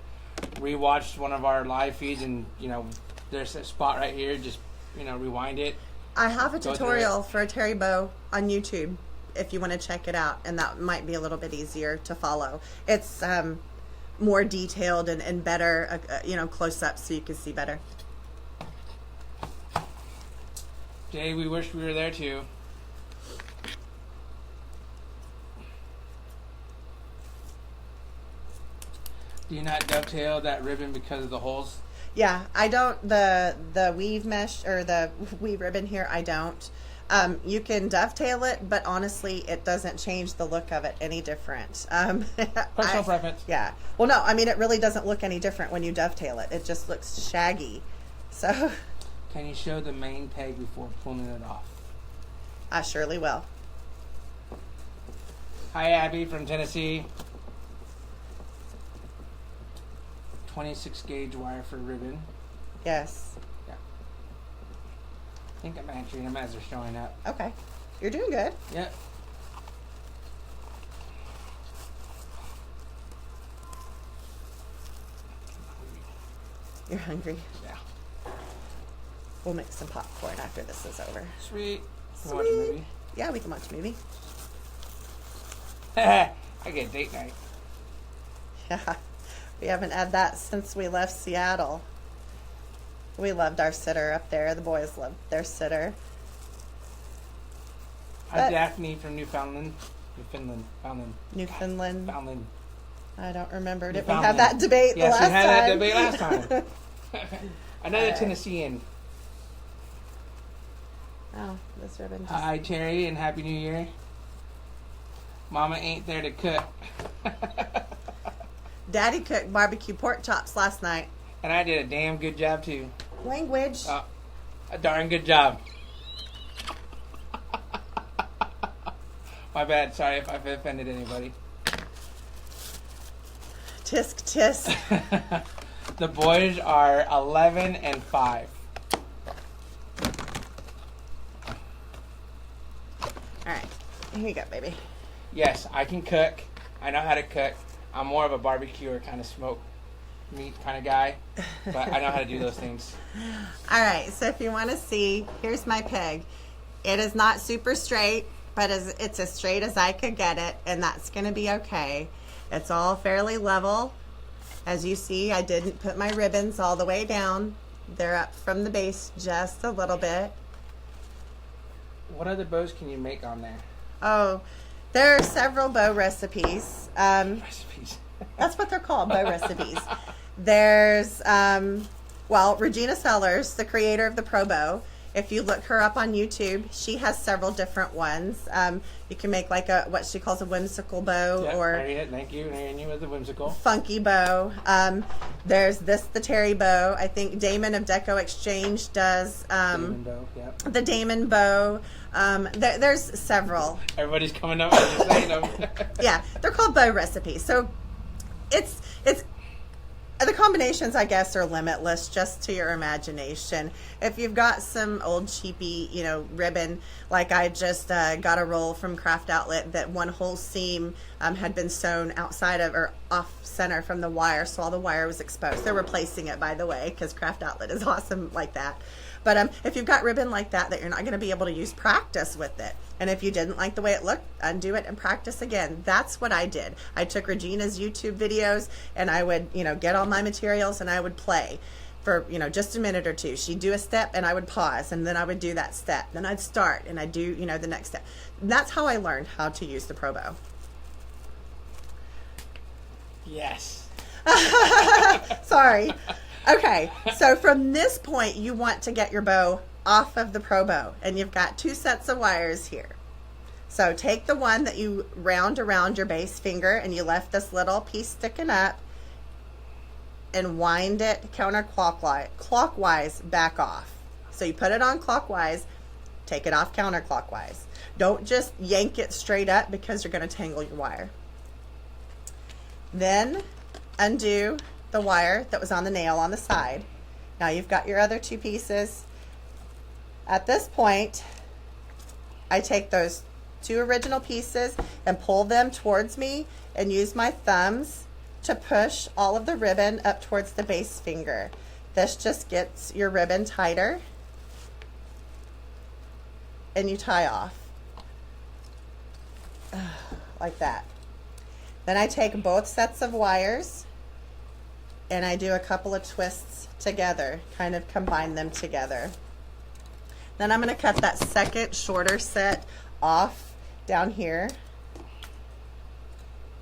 rewatched one of our live feeds, and there's a spot right here. Just rewind it. I have a tutorial for a terry bow on YouTube if you want to check it out, and that might be a little bit easier to follow. It's more detailed and better, close up, so you can see better. Jay, we wish we were there too. Do you not dovetail that ribbon because of the holes? Yeah, I don't. The weave mesh or the weave ribbon here, I don't. You can dovetail it, but honestly, it doesn't change the look of it any different. Personal preference. Yeah. Well, no, I mean, it really doesn't look any different when you dovetail it. It just looks shaggy. So. Can you show the main peg before pulling it off? I surely will. Hi, Abby from Tennessee. 26 gauge wire for ribbon. Yes. Yeah. I think I'm answering them as they're showing up. Okay. You're doing good. Yep. You're hungry? Yeah. We'll make some popcorn after this is over. Sweet. Sweet. Watch a movie. Yeah, we can watch a movie. I get date night. Yeah. We haven't had that since we left Seattle. We loved our sitter up there. The boys loved their sitter. Hi, Daphne from Newfoundland. Newfoundland. Foundland. I don't remember. Did we have that debate the last time? Yes, we had that debate last time. Another Tennessean. Oh, this ribbon just... Hi, Terry, and Happy New Year. Mama ain't there to cook. Daddy cooked barbecue pork chops last night. And I did a damn good job, too. Language. A darn good job. My bad. Sorry if I've offended anybody. Tisk tisk. The boys are 11 and 5. All right. Here you go, baby. Yes, I can cook. I know how to cook. I'm more of a barbecue or kind of smoke meat kind of guy, but I know how to do those things. All right, so if you want to see, here's my peg. It is not super straight, but it's as straight as I could get it, and that's going to be okay. It's all fairly level. As you see, I didn't put my ribbons all the way down. They're up from the base just a little bit. What other bows can you make on there? Oh, there are several bow recipes. Recipes. That's what they're called, bow recipes. There's, Regina Sellers, the creator of the Pro Bow. If you look her up on YouTube, she has several different ones. You can make like what she calls a whimsical bow, Yep, or thank you. And you with the whimsical. Funky bow. There's the terry bow. I think Damon of Deco Exchange does Damon bow, yep. the Damon bow. There's several. Everybody's coming up and just saying them. Yeah, they're called bow recipes. So it's the combinations, I guess, are limitless, just to your imagination. If you've got some old cheapy, ribbon, like I just got a roll from Craft Outlet that one whole seam had been sewn outside of or off center from the wire, so all the wire was exposed. They're replacing it, by the way, because Craft Outlet is awesome like that. But if you've got ribbon like that you're not going to be able to use, practice with it. And if you didn't like the way it looked, undo it and practice again. That's what I did. I took Regina's YouTube videos and I would, get all my materials and I would play. for, you know, just a minute or two. She'd do a step and I would pause, and then I would do that step. Then I'd start and I'd do, you know, the next step. And that's how I learned how to use the Pro Bow. Yes. Sorry. Okay, so from this point, you want to get your bow off of the Pro Bow, and you've got 2 sets of wires here. So take the one that you round around your base finger, and you left this little piece sticking up, and wind it clockwise back off. So you put it on clockwise, take it off counterclockwise. Don't just yank it straight up because you're going to tangle your wire. Then undo the wire that was on the nail on the side. Now you've got your other 2 pieces. At this point, I take those 2 original pieces and pull them towards me and use my thumbs to push all of the ribbon up towards the base finger. This just gets your ribbon tighter, and you tie off like that. Then I take both sets of wires and I do a couple of twists together, kind of combine them together. Then I'm going to cut that second shorter set off down here.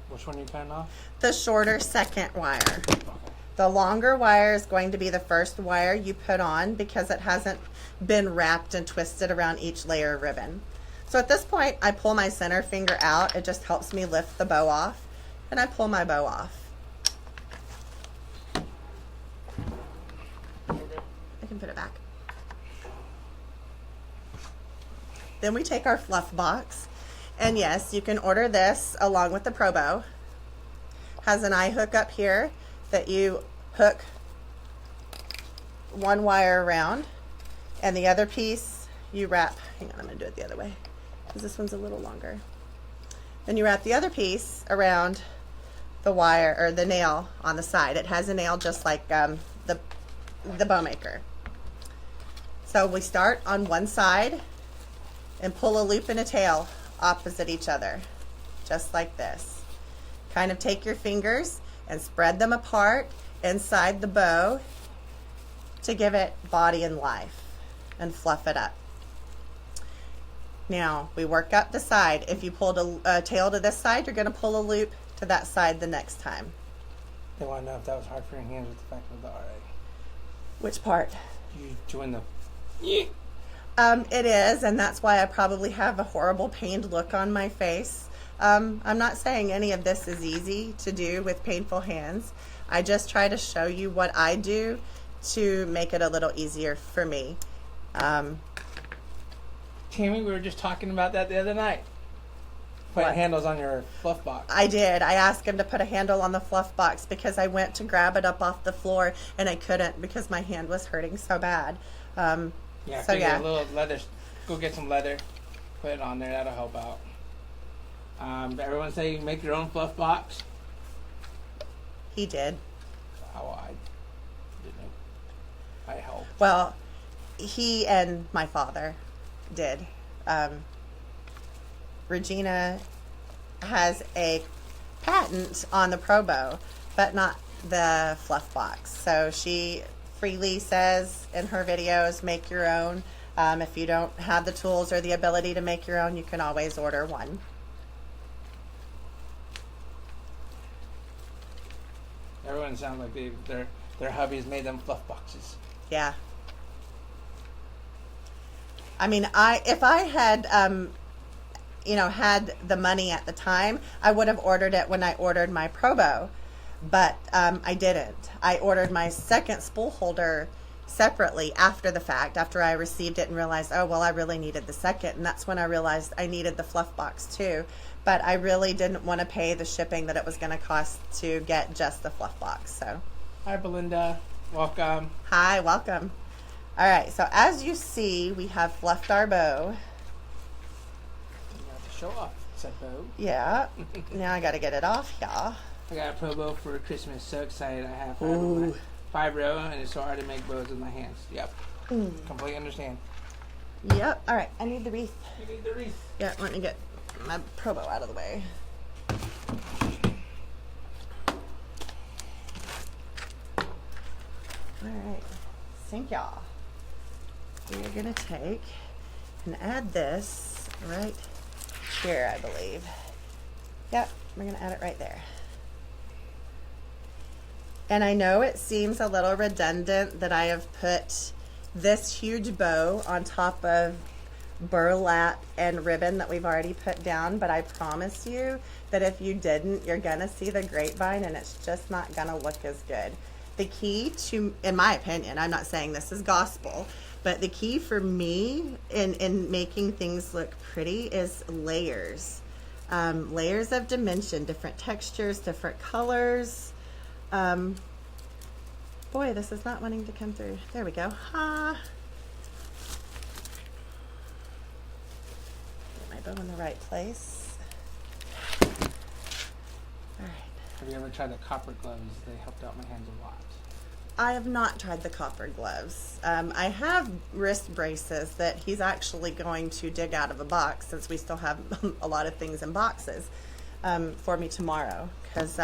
Which one are you cutting off? The shorter second wire. The longer wire is going to be the first wire you put on because it hasn't been wrapped and twisted around each layer of ribbon. So at this point, I pull my center finger out. It just helps me lift the bow off, and I pull my bow off. I can put it back. Then we take our fluff box, and yes, you can order this along with the Pro Bow. Has an eye hook up here that you hook one wire around, and the other piece you wrap. Hang on, I'm going to do it the other way because this one's a little longer. Then you wrap the other piece around the wire or the nail on the side. It has a nail just like the bow maker. So we start on one side and pull a loop and a tail opposite each other, just like this. Kind of take your fingers and spread them apart inside the bow to give it body and life and fluff it up. Now we work up the side. If you pulled a tail to this side, you're going to pull a loop to that side the next time. They want to know if that was hard for your hands with the fact of the RA. Which part? You doing the... It is, and that's why I probably have a horrible pained look on my face. I'm not saying any of this is easy to do with painful hands. I just try to show you what I do to make it a little easier for me. Tammy, we were just talking about that the other night. Putting handles on your fluff box. I did. I asked him to put a handle on the fluff box because I went to grab it up off the floor and I couldn't because my hand was hurting so bad. Yeah, so yeah. A little leather. Go get some leather. Put it on there. That'll help out. Everyone say you make your own fluff box. He did. Oh, I didn't. I helped. Well, he and my father did. Regina has a patent on the Pro Bow, but not the fluff box. So she freely says in her videos, make your own. If you don't have the tools or the ability to make your own, you can always order one. Everyone sounds like their hubbies made them fluff boxes. Yeah. I mean, if I had had the money at the time, I would have ordered it when I ordered my Pro Bow, but I didn't. I ordered my second spool holder separately after the fact, after I received it and realized, oh, well, I really needed the second, and that's when I realized I needed the fluff box too, but I really didn't want to pay the shipping that it was going to cost to get just the fluff box. So, hi, Belinda. Welcome. Hi, welcome. All right, so as you see, we have fluffed our bow. Show off said bow. Yeah. Now I got to get it off, y'all. I got a Pro Bow for Christmas. So excited. I have 5-row, and it's so hard to make bows with my hands. Yep. Completely understand. Yep. All right. I need the wreath. You need the wreath. Yeah. Let me get my Pro Bow out of the way. All right. think y'all, we are going to take and add this right here, I believe. Yep, we're going to add it right there. And I know it seems a little redundant that I have put this huge bow on top of burlap and ribbon that we've already put down, but I promise you that if you didn't, you're gonna see the grapevine and it's just not gonna look as good. The key to, in my opinion, I'm not saying this is gospel, but the key for me in making things look pretty is layers. Layers of dimension, different textures, different colors. Boy, this is not wanting to come through. There we go. Ha! Get my bow in the right place. All right. Have you ever tried the copper gloves? They helped out my hands a lot. I have not tried the copper gloves. I have wrist braces that he's actually going to dig out of a box, since we still have a lot of things in boxes, for me tomorrow, because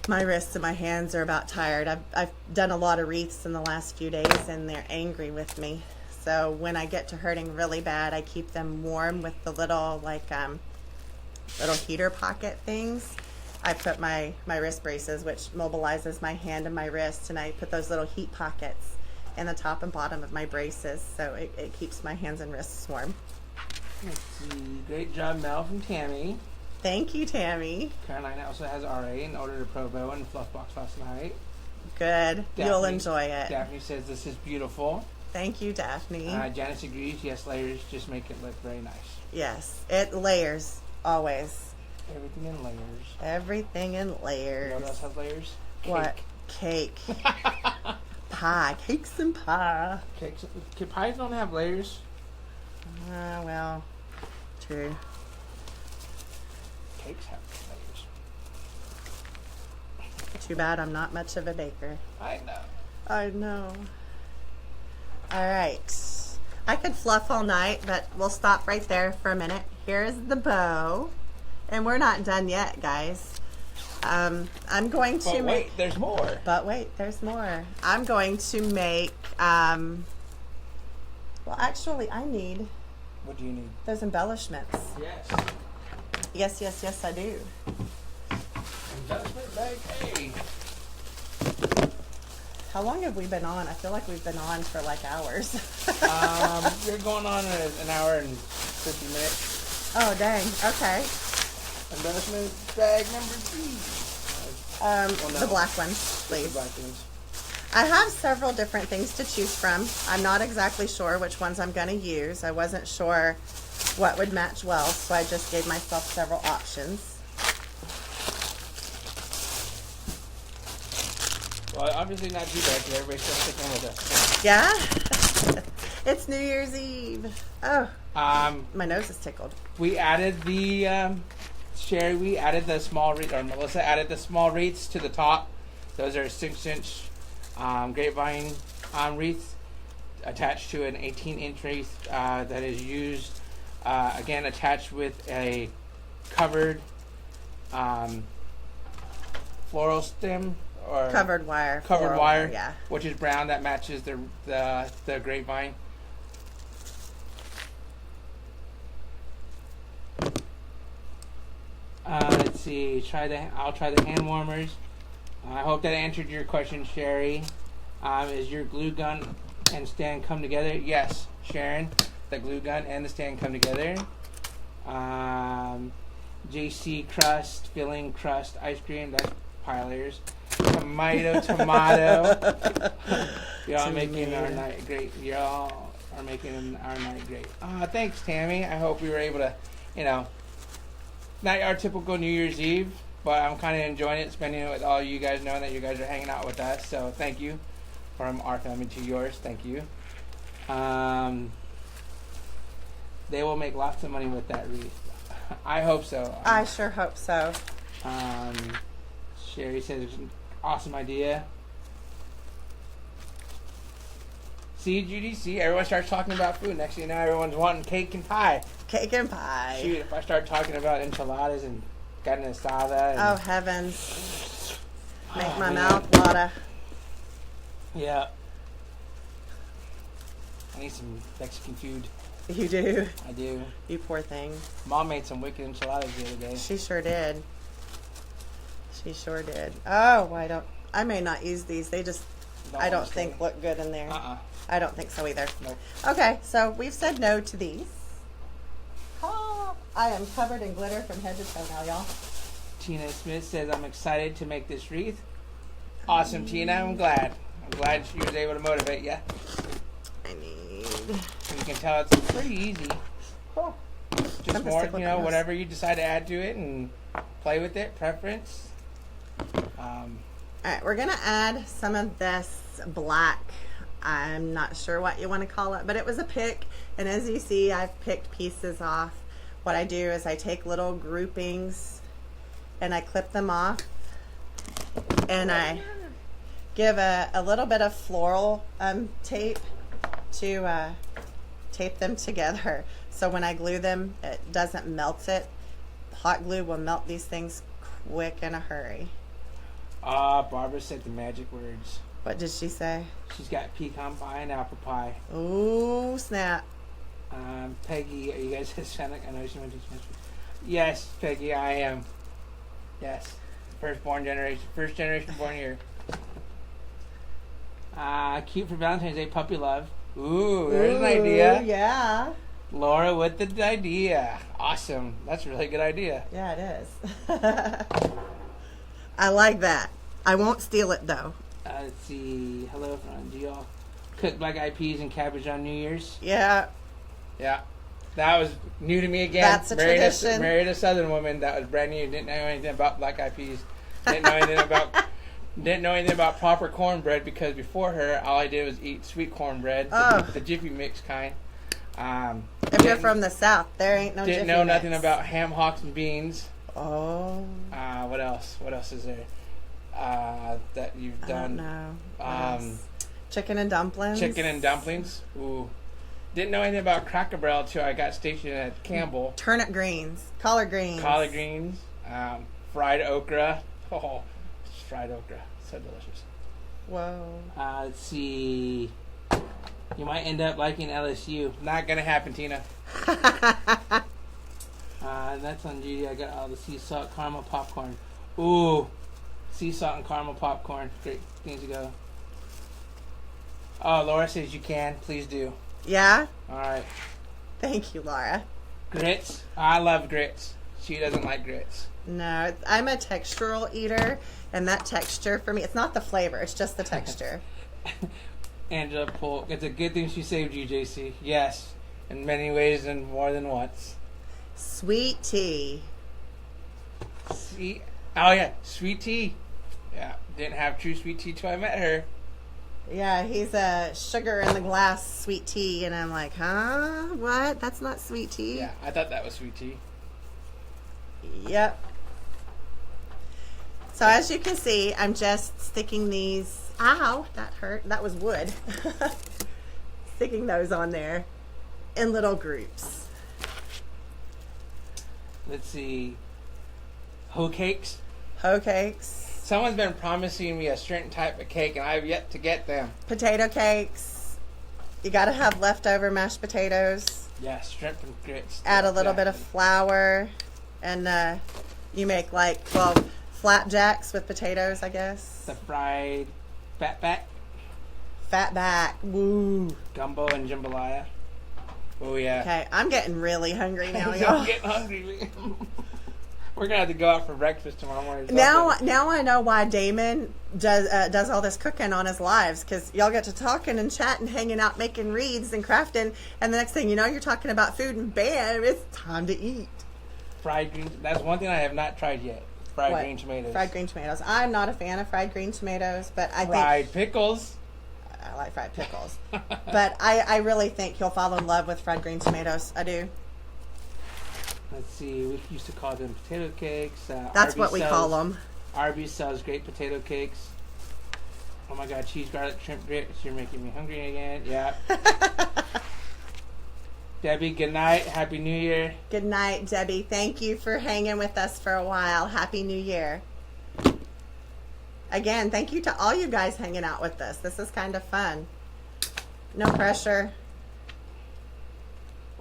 my wrists and my hands are about tired. I've done a lot of wreaths in the last few days and they're angry with me. So when I get to hurting really bad, I keep them warm with the little little heater pocket things. I put my wrist braces, which mobilizes my hand and my wrist, and I put those little heat pockets in the top and bottom of my braces, so it keeps my hands and wrists warm. Let's see. Great job, Mel from Tammy. Thank you, Tammy. Carolina also has RA and ordered a Pro Bow and Fluff Box last night. Good. You'll enjoy it. Daphne says this is beautiful. Thank you, Daphne. Janice agrees. Yes, layers just make it look very nice. Yes, it layers, always. Everything in layers. Everything in layers. You know what else has layers? Cake. What? Cake. Pie. Cakes and pie. Cakes. Pies don't have layers. Well, true. Cakes have layers. Too bad I'm not much of a baker. I know. I know. All right. I could fluff all night, but we'll stop right there for a minute. Here's the bow. And we're not done yet, guys. I'm going to But wait, there's more. But wait, there's more. I'm going to make, well, actually, I need What do you need? those embellishments. Yes. Yes, I do. Embellishment bag A. How long have we been on? I feel like we've been on for like hours. You're going on an hour and 50 minutes. Oh, dang. Okay. Embellishment bag number 3. The black ones, please. The black ones. I have several different things to choose from. I'm not exactly sure which ones I'm going to use. I wasn't sure what would match well, so I just gave myself several options. Well, obviously not too bad because everybody's still sticking with us. Yeah? It's New Year's Eve. Oh, my nose is tickled. We added the, Sherry, we added the small wreath, or Melissa added the small wreaths to the top. Those are 6-inch grapevine wreaths attached to an 18-inch wreath that is used, again, attached with a covered floral stem. Or Covered wire. Covered wire, yeah. Which is brown, that matches the grapevine. Let's see. I'll try the hand warmers. I hope that answered your question, Sherry. Is your glue gun and stand come together? Yes, Sharon. The glue gun and the stand come together. JC crust, filling crust, ice cream. That's pilers. Tomato. Y'all making our night great. Y'all are making our night great. Thanks, Tammy. I hope we were able to, not our typical New Year's Eve, but I'm kind of enjoying it, spending it with all you guys, knowing that you guys are hanging out with us. So thank you. From our family to yours, thank you. They will make lots of money with that wreath. I hope so. I sure hope so. Sherry says it's an awesome idea. See, Judy, everyone starts talking about food. Next thing you know, everyone's wanting cake and pie. Cake and pie. Shoot, if I start talking about enchiladas and carne asada. Oh, heavens. Make my mouth water. Yeah. I need some Mexican food. You do? I do. You poor thing. Mom made some wicked enchiladas the other day. She sure did. She sure did. Oh, I may not use these. They just, I don't think look good in there. I don't think so either. Nope. Okay, so we've said no to these. I am covered in glitter from head to toe now, y'all. Tina Smith says, I'm excited to make this wreath. Awesome, Tina. I'm glad. I'm glad she was able to motivate you. I need... You can tell it's pretty easy. Cool. Just more, you know, whatever you decide to add to it and play with it, preference. Alright, we're going to add some of this black. I'm not sure what you want to call it, but it was a pick. And as you see, I've picked pieces off. What I do is I take little groupings and I clip them off. And I give a little bit of floral tape to tape them together. So when I glue them, it doesn't melt it. Hot glue will melt these things quick in a hurry. Barbara said the magic words. What did she say? She's got pecan pie and apple pie. Ooh, snap. Peggy, are you guys Hispanic? I know she went to Hispanic. Yes, Peggy, I am. Yes. First generation born here. Cute for Valentine's Day, puppy love. Ooh, there's an idea. Yeah. Laura with the idea. Awesome. That's a really good idea. Yeah, it is. I like that. I won't steal it though. Let's see. Hello, friend. Do y'all cook black eyed peas and cabbage on New Year's? Yeah. Yeah. That was new to me again. That's a tradition. Married a Southern woman. That was brand new. Didn't know anything about black eyed peas. Didn't know anything about proper cornbread because before her, all I did was eat sweet cornbred, the Jiffy Mix kind. If you're from the South, there ain't no Jiffy Didn't know Mix. nothing about ham hocks and beans. Oh. What else? What else is there that you've done? I don't know. Chicken and dumplings. Chicken and dumplings. Ooh. Didn't know anything about Cracker Barrel until I got stationed at Campbell. Turnip greens. Collard greens. Collard greens. Fried okra. Oh, fried okra. So delicious. Whoa. Let's see. You might end up liking LSU. Not going to happen, Tina. That's on Judy. I got all the sea salt caramel popcorn. Ooh. Sea salt and caramel popcorn. Great things to go. Oh, Laura says you can. Please do. Yeah? All right. Thank you, Laura. Grits. I love grits. She doesn't like grits. No, I'm a textural eater, and that texture for me, it's not the flavor, it's just the texture. Angela Polk. It's a good thing she saved you, JC. Yes. In many ways and more than once. Sweet tea. Oh, yeah. Sweet tea. Yeah. Didn't have true sweet tea till I met her. Yeah, he's a sugar in the glass sweet tea, and I'm like, huh? What? That's not sweet tea? Yeah, I thought that was sweet tea. Yep. So as you can see, I'm just sticking these, ow, that hurt, that was wood. Sticking those on there in little groups. Let's see. Hoe cakes. Hoe cakes. Someone's been promising me a certain type of cake, and I have yet to get them. Potato cakes. You got to have leftover mashed potatoes. Yeah, shrimp and grits. Add a little bit of flour, and you make like 12 flapjacks with potatoes, I guess. The fried fatback. Fatback. Woo. Gumbo and jambalaya. Oh, yeah. Okay, I'm getting really hungry now, y'all. I'm getting hungry. We're going to have to go out for breakfast tomorrow morning. Now I know why Damon does all this cooking on his lives, because y'all get to talking and chatting, hanging out, making wreaths and crafting, and the next thing you know, you're talking about food, and bam, it's time to eat. Fried greens. That's one thing I have not tried yet. Fried green tomatoes. Fried green tomatoes. I'm not a fan of fried green tomatoes, but I think... Fried pickles. I like fried pickles. But I really think you'll fall in love with fried green tomatoes. I do. Let's see. We used to call them potato cakes. That's what we call them. Arby's sells great potato cakes. Oh my God, cheese, garlic, shrimp grits. You're making me hungry again. Yeah. Debbie, good night. Happy New Year. Good night, Debbie. Thank you for hanging with us for a while. Happy New Year. Again, thank you to all you guys hanging out with us. This is kind of fun. No pressure.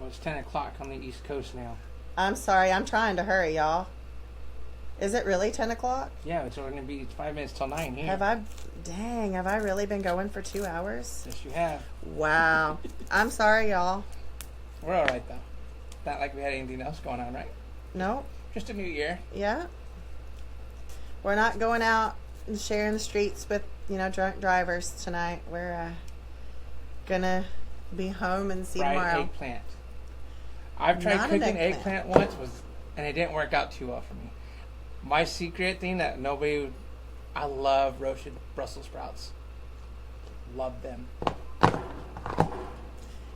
Well, it's 10 o'clock on the East Coast now. I'm sorry. I'm trying to hurry, y'all. Is it really 10 o'clock? Yeah, it's going to be 5 minutes till 9 here. Have I really been going for 2 hours? Yes, you have. Wow. I'm sorry, y'all. We're all right, though. Not like we had anything else going on, right? Nope. Just a new year. Yeah. We're not going out and sharing the streets with, drunk drivers tonight. We're gonna be home and see Fried tomorrow. eggplant. I've tried Not an cooking eggplant. eggplant once, and it didn't work out too well for me. My secret thing that I love roasted Brussels sprouts. Love them.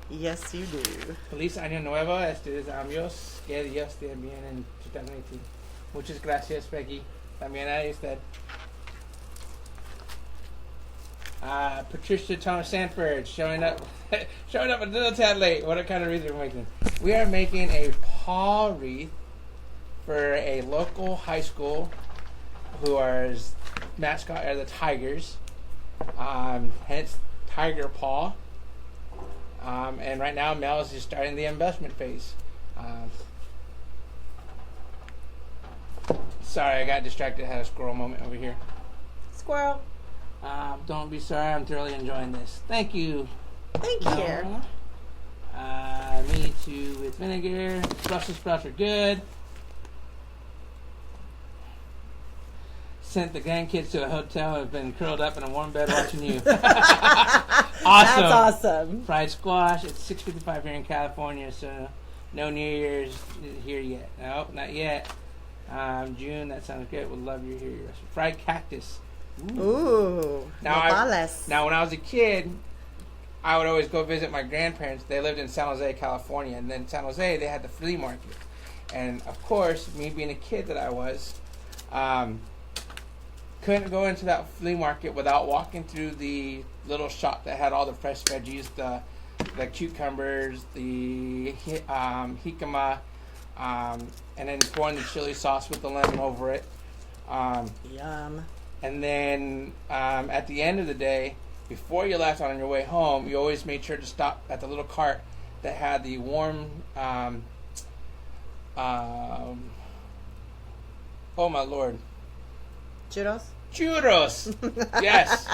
Yes, you do. Feliz Año Nuevo. Amigos. Que Dios te bien en 2018. Muchas gracias, Becky. También a usted. Patricia Thomas Sanford showing up a little tad late. What kind of wreath are we making? We are making a paw wreath for a local high school whose mascot are the Tigers. Hence Tiger Paw. And right now Mel is just starting the embellishment phase. Sorry, I got distracted. I had a squirrel moment over here. Squirrel. Don't be sorry. I'm thoroughly enjoying this. Thank you. Thank you. Me too with vinegar. Brussels sprouts are good. Sent the grandkids to a hotel. Have been curled up in a warm bed watching you. Awesome. That's awesome. Fried squash. It's 6:55 here in California, so no New Year's here yet. Nope, not yet. June. That sounds good. Would love you here. Fried cactus. Ooh. Now, when I was a kid, I would always go visit my grandparents. They lived in San Jose, California, and then in San Jose they had the flea market. And of course, me being a kid that I was, couldn't go into that flea market without walking through the little shop that had all the fresh veggies, the cucumbers, the jicama, and then pouring the chili sauce with the lemon over it. Yum. And then at the end of the day, before you left on your way home, you always made sure to stop at the little cart that had the warm, oh my Lord. Churros? Churros! Yes,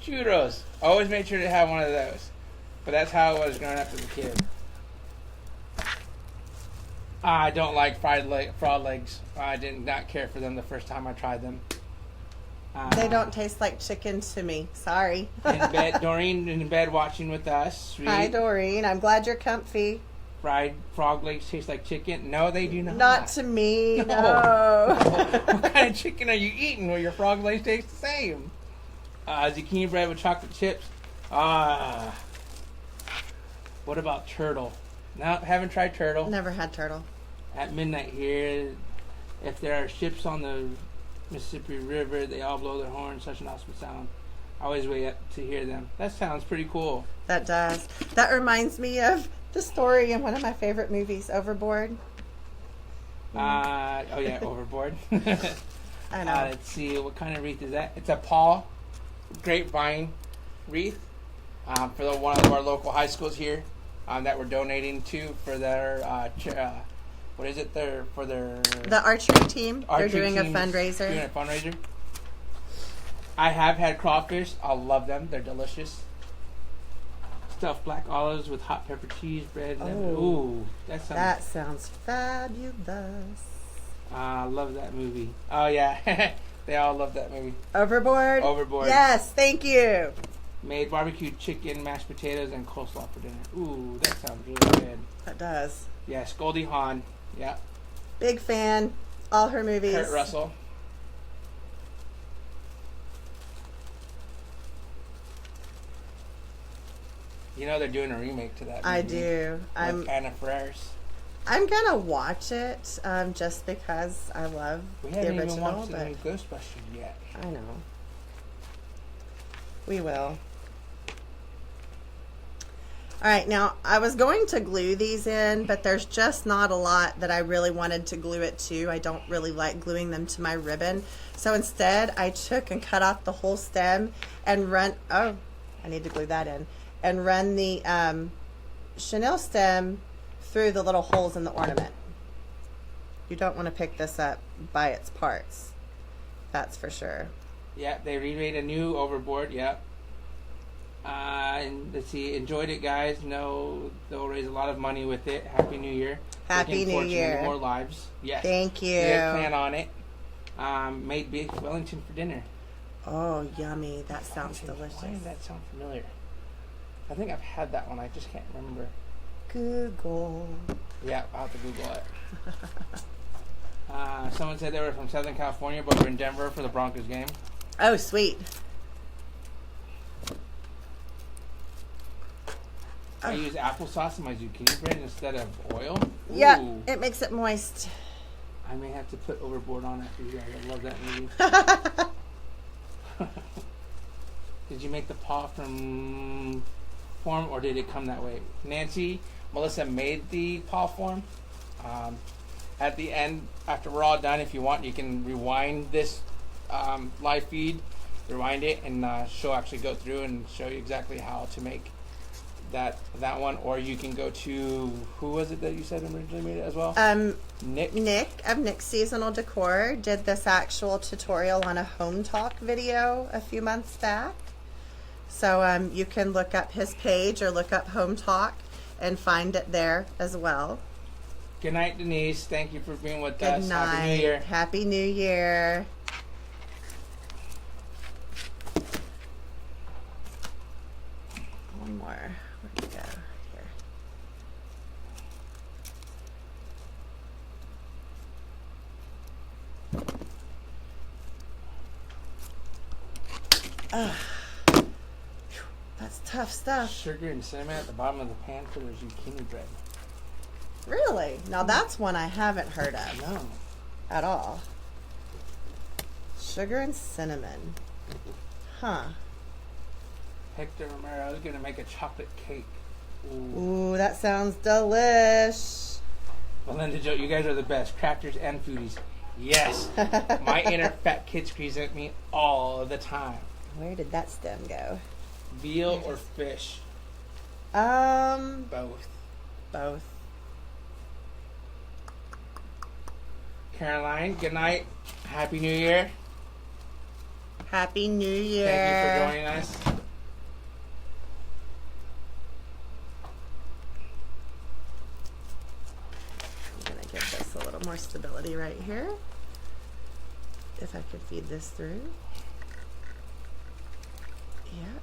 churros. Always made sure to have one of those. But that's how it was growing up as a kid. I don't like frog legs. I did not care for them the first time I tried them. They don't taste like chicken to me. Sorry. In bed, Doreen in bed watching with us. Sweet. Hi, Doreen. I'm glad you're comfy. Fried frog legs taste like chicken? No, they do not. Not to me, no. What kind of chicken are you eating where your frog legs taste the same? Zucchini bread with chocolate chips. What about turtle? No, haven't tried turtle. Never had turtle. At midnight here, if there are ships on the Mississippi River, they all blow their horns. Such an awesome sound. I always wait up to hear them. That sounds pretty cool. That does. That reminds me of the story in one of my favorite movies, Overboard. Oh yeah, Overboard. I know. Let's see, what kind of wreath is that? It's a paw grapevine wreath for one of our local high schools here that we're donating to for their what is it? For their the archery team. They're doing a team fundraiser. Doing a fundraiser. I have had crawfish. I love them. They're delicious. Stuffed black olives with hot pepper cheese bread. Ooh, that sounds fabulous. I love that movie. Oh yeah, they all love that movie. Overboard. Overboard. Yes, thank you. Made barbecue chicken, mashed potatoes, and coleslaw for dinner. Ooh, that sounds really good. That does. Yes, Goldie Hawn. Yeah. Big fan. All her movies. Kurt Russell. You know they're doing a remake to that movie. I do. With Anna Ferreras. I'm gonna watch it just because I love We the haven't original. even watched the new Ghostbusters yet. I know. We will. All right, now I was going to glue these in, but there's just not a lot that I really wanted to glue it to. I don't really like gluing them to my ribbon. So instead, I took and cut off the whole stem and I need to glue that in. And run the chenille stem through the little holes in the ornament. You don't want to pick this up by its parts. That's for sure. Yeah, they remade a new overboard. Yep. And let's see, enjoyed it, guys. No, they'll raise a lot of money with it. Happy New Year. Happy New Year. More lives. Yes. Thank you. We had plan on it. Made beef Wellington for dinner. Oh, yummy. That sounds delicious. Why does that sound familiar? I think I've had that one. I just can't remember. Google. Yeah, I'll have to Google it. Someone said they were from Southern California, but we're in Denver for the Broncos game. Oh, sweet. I use applesauce in my zucchini bread instead of oil. Yeah, Ooh. it makes it moist. I may have to put Overboard on after you guys. I love that movie. Did you make the paw from form, or did it come that way? Melissa made the paw form. At the end, after we're all done, if you want, you can rewind this live feed, rewind it, and she'll actually go through and show you exactly how to make that one. Or you can go to, who was it that you said originally made it as well? Nick of Nick's Seasonal Decor did this actual tutorial on a Home Talk video a few months back. So you can look up his page or look up Home Talk and find it there as well. Good night, Denise. Thank you for being with us. Good night. Happy New Year. Happy New Year. One more. Where'd it go? Here. That's tough stuff. Sugar and cinnamon at the bottom of the pan for the zucchini bread. Really? Now that's one I haven't heard of. No. At all. Sugar and cinnamon. Huh. Hector Romero is going to make a chocolate cake. Ooh, that sounds delish. Melinda Joe, you guys are the best. Crafters and foodies. Yes. My inner fat kid screams at me all the time. Where did that stem go? Veal or fish? Both. Caroline, good night. Happy New Year. Happy New Year. Thank you for joining us. I'm going to give this a little more stability right here. If I could feed this through. Yep.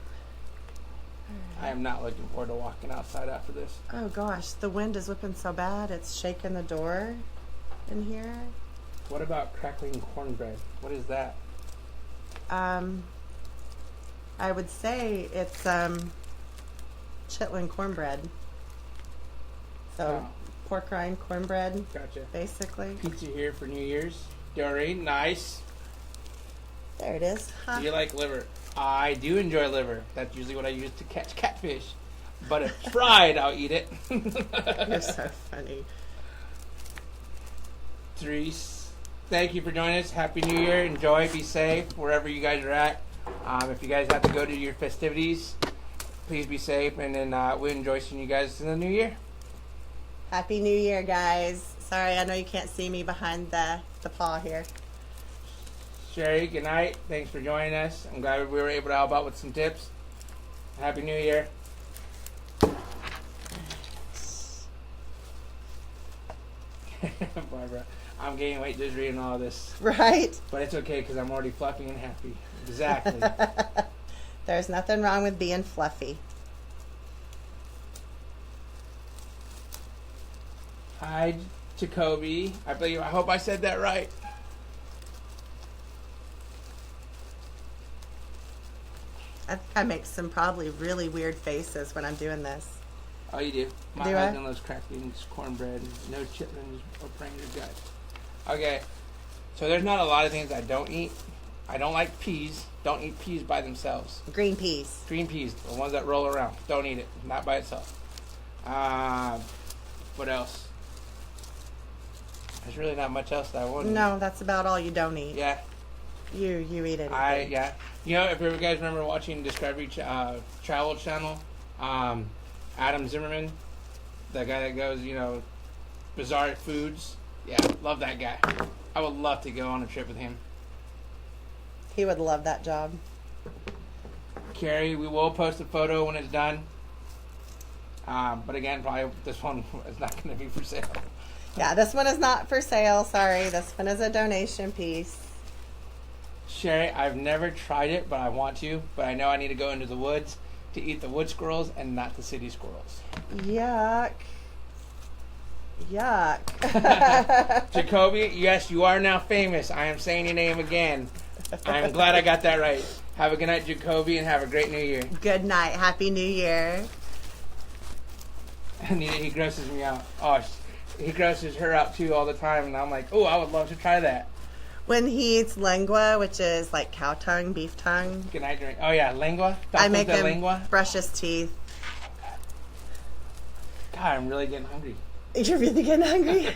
I am not looking forward to walking outside after this. Oh gosh, the wind is whipping so bad, it's shaking the door in here. What about crackling cornbread? What is that? I would say it's chitlin cornbread. So pork rind cornbread. Gotcha. Basically. Pizza here for New Year's. Doreen, nice. There it is. Huh? Do you like liver? I do enjoy liver. That's usually what I use to catch catfish. But if fried, I'll eat it. You're so funny. Therese, thank you for joining us. Happy New Year. Enjoy. Be safe wherever you guys are at. If you guys have to go to your festivities, please be safe. And then we'll enjoy seeing you guys in the new year. Happy New Year, guys. Sorry, I know you can't see me behind the paw here. Sherry, good night. Thanks for joining us. I'm glad we were able to help out with some tips. Happy New Year. Barbara, I'm gaining weight just reading all this. Right? But it's okay because I'm already fluffy and happy. Exactly. There's nothing wrong with being fluffy. Hi, Jacoby. I hope I said that right. I make some probably really weird faces when I'm doing this. Oh, you do? My Do husband loves crackling cornbread, no chitlins or brain or gut. Okay, so there's not a lot of things I don't eat. I don't like peas. Don't eat peas by themselves. Green peas. Green peas, the ones that roll around. Don't eat it, not by itself. What else? There's really not much else that I wouldn't No, that's about all you don't eat. Yeah. You eat anything. Yeah. You know, if you guys remember watching Discovery Travel Channel, Adam Zimmerman, the guy that goes, Bizarre Foods. Yeah, love that guy. I would love to go on a trip with him. He would love that job. Carrie, we will post a photo when it's done. But again, probably this one is not going to be for sale. Yeah, this one is not for sale. Sorry, this one is a donation piece. Sherry, I've never tried it, but I want to. But I know I need to go into the woods to eat the wood squirrels and not the city squirrels. Yuck. Yuck. Jacoby, yes, you are now famous. I am saying your name again. I'm glad I got that right. Have a good night, Jacoby, and have a great New Year. Good night. Happy New Year. Anita, he grosses me out. Oh, he grosses her out too all the time, and I'm like, oh, I would love to try that. When he eats lengua, which is like cow tongue, beef tongue. Good night, drink. Oh yeah, lengua. I make him lengua. Brush his teeth. God, I'm really getting hungry. You're really getting hungry?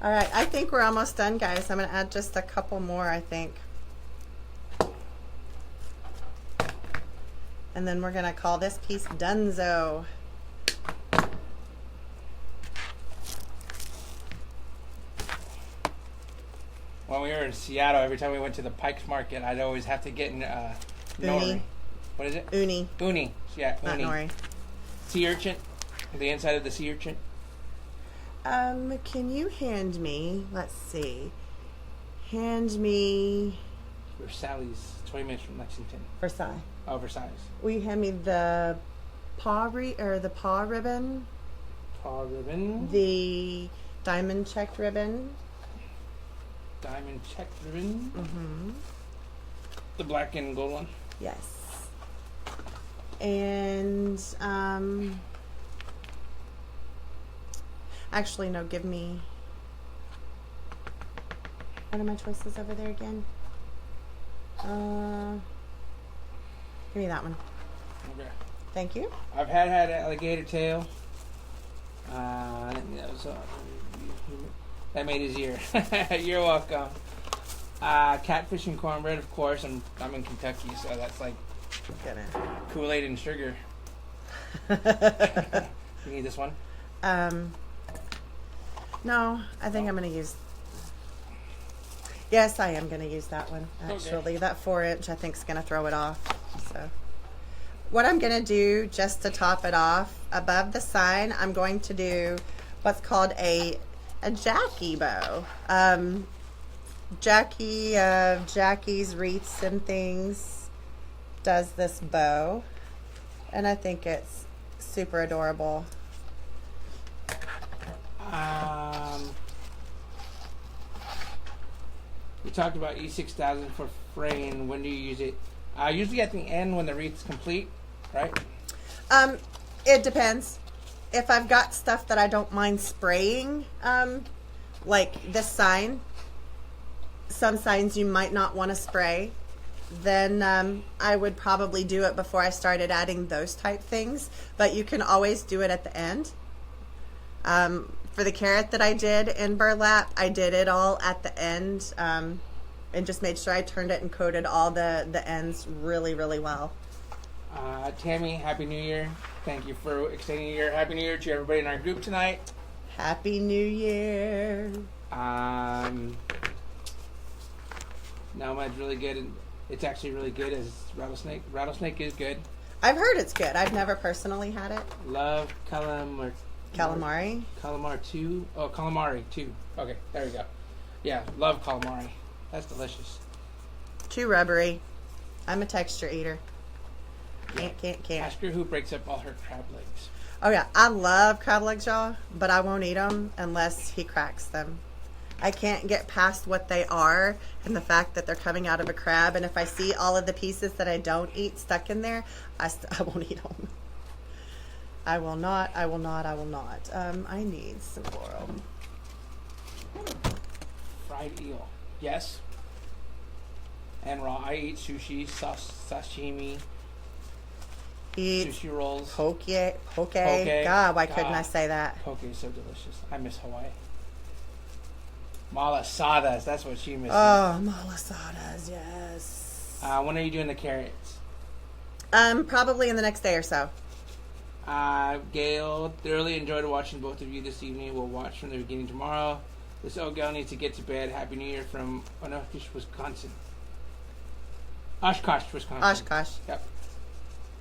All right, I think we're almost done, guys. I'm going to add just a couple more, I think. And then we're going to call this piece Dunzo. When we were in Seattle, every time we went to the Pikes Market, I'd always have to get in nori. What is it? Uni. Uni. Yeah, Not uni. nori. Sea urchin. The inside of the sea urchin. Can you hand me, let's see, hand me... Versailles, 20 minutes from Lexington. Versailles. Oh, Versailles. Will you hand me the paw ribbon? Paw ribbon. The diamond checked ribbon. Diamond checked ribbon. Mm-hmm. The black and gold one. Yes. And, actually, no, give me... What are my choices over there again? Give me that one. Okay. Thank you. I've had alligator tail. That made his ear. You're welcome. Catfish and cornbread, of course. I'm in Kentucky, so that's like Kool-Aid and sugar. You need this one? No, I think I'm going to use... Yes, I am going to use that one, actually. Okay. That 4-inch, I think, is going to throw it off. So, what I'm going to do, just to top it off, above the sign, I'm going to do what's called a Jackie bow. Jackie's Wreaths and Things does this bow, and I think it's super adorable. We talked about E6000 for fraying. When do you use it? Usually at the end when the wreath's complete, right? It depends. If I've got stuff that I don't mind spraying, like this sign, some signs you might not want to spray, then I would probably do it before I started adding those type things. But you can always do it at the end. For the carrot that I did in burlap, I did it all at the end, and just made sure I turned it and coated all the ends really, really well. Tammy, Happy New Year. Thank you for extending your Happy New Year to everybody in our group tonight. Happy New Year. Nomad's really good, and it's actually really good as rattlesnake. Rattlesnake is good. I've heard it's good. I've never personally had it. Love calamari. Calamari 2. Oh, calamari 2. Okay, there we go. Yeah, love calamari. That's delicious. Too rubbery. I'm a texture eater. Can't. Ask her who breaks up all her crab legs. Oh yeah, I love crab legs, y'all, but I won't eat them unless he cracks them. I can't get past what they are and the fact that they're coming out of a crab, and if I see all of the pieces that I don't eat stuck in there, I won't eat them. I will not. I need some coral. Fried eel. Yes. And raw. I eat sushi, sashimi, sushi rolls. Poke. God, why couldn't I say that? Poke is so delicious. I miss Hawaii. Malasadas. That's what she misses. Oh, malasadas, yes. When are you doing the carrots? Probably in the next day or so. Gail, thoroughly enjoyed watching both of you this evening. We'll watch from the beginning tomorrow. This old gal needs to get to bed. Happy New Year from Oshkosh, Wisconsin. Oshkosh, Wisconsin. Oshkosh. Yep.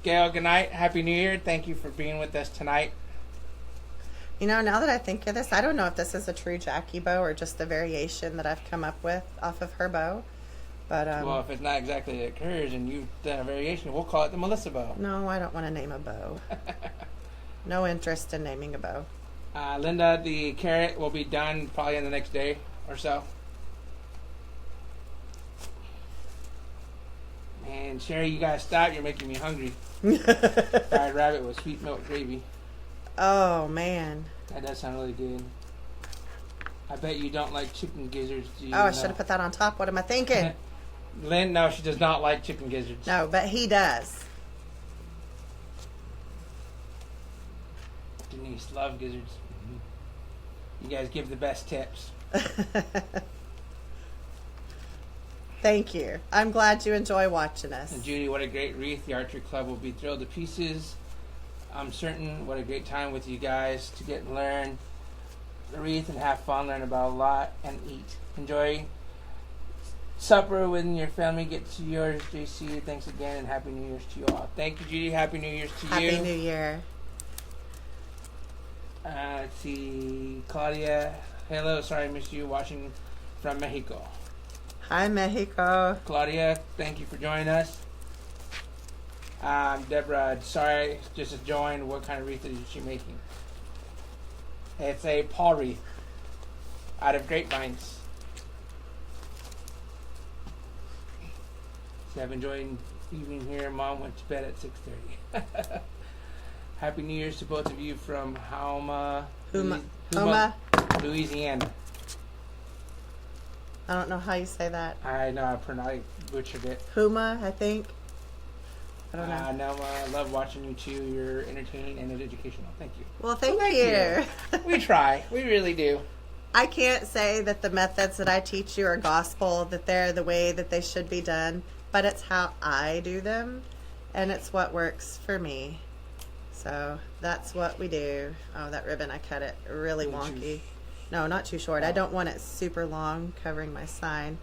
Gail, good night. Happy New Year. Thank you for being with us tonight. You know, now that I think of this, I don't know if this is a true Jackie bow or just a variation that I've come up with off of her bow. But well, if it's not exactly like hers and you've done a variation, we'll call it the Melissa bow. No, I don't want to name a bow. No interest in naming a bow. Linda, the carrot will be done probably in the next day or so. And Sherry, you gotta stop. You're making me hungry. Fried rabbit with sweet milk gravy. Oh, man. That does sound really good. I bet you don't like chicken gizzards. Do you I should have put that on top. What am I thinking? Lynn, no, she does not like chicken gizzards. No, but he does. Denise, love gizzards. You guys give the best tips. Thank you. I'm glad you enjoy watching us. And Judy, what a great wreath. The Archery Club will be thrilled to pieces. I'm certain. What a great time with you guys to get and learn the wreath and have fun, learn about a lot, and eat. Enjoy supper with your family. Get to yours, JC. Thanks again, and Happy New Year's to you all. Thank you, Judy. Happy New Year's to you. Happy New Year. Let's see. Claudia, hello. Sorry I missed you. Watching from Mexico. Hi, Mexico. Claudia, thank you for joining us. Deborah, sorry, just joined. What kind of wreath is she making? It's a paw wreath out of grapevines. So I've enjoyed evening here. Mom went to bed at 6:30. Happy New Year's to both of you from Homa, Louisiana. I don't know how you say that. I know I butchered it. Huma, I think. I don't know. Nelma, I love watching you too. You're entertaining and educational. Thank you. Well, thank you. We try. We really do. I can't say that the methods that I teach you are gospel, that they're the way that they should be done, but it's how I do them, and it's what works for me. So that's what we do. Oh, that ribbon, I cut it really wonky. No, not too short. I don't want it super long, covering my sign.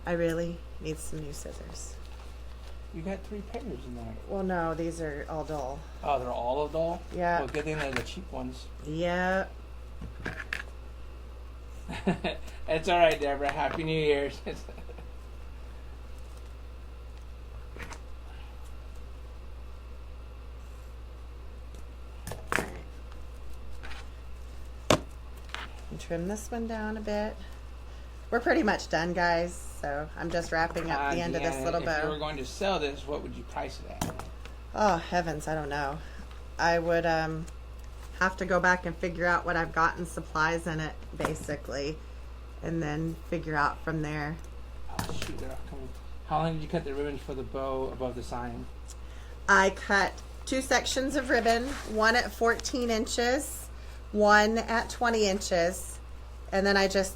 I really need some new scissors. You got 3 pairs in there. Well, no, these are all dull. Oh, they're all dull? Yeah. Well, good thing they're the cheap ones. Yeah. It's all right, Deborah. Happy New Year's. Trim this one down a bit. We're pretty much done, guys, so I'm just wrapping up the end of this little bow. If you were going to sell this, what would you price it at? Oh, heavens, I don't know. I would have to go back and figure out what I've got in supplies in it, basically, and then figure out from there. Oh, shoot, they're all coming. How long did you cut the ribbons for the bow above the sign? I cut 2 sections of ribbon, one at 14 inches, one at 20 inches, and then I just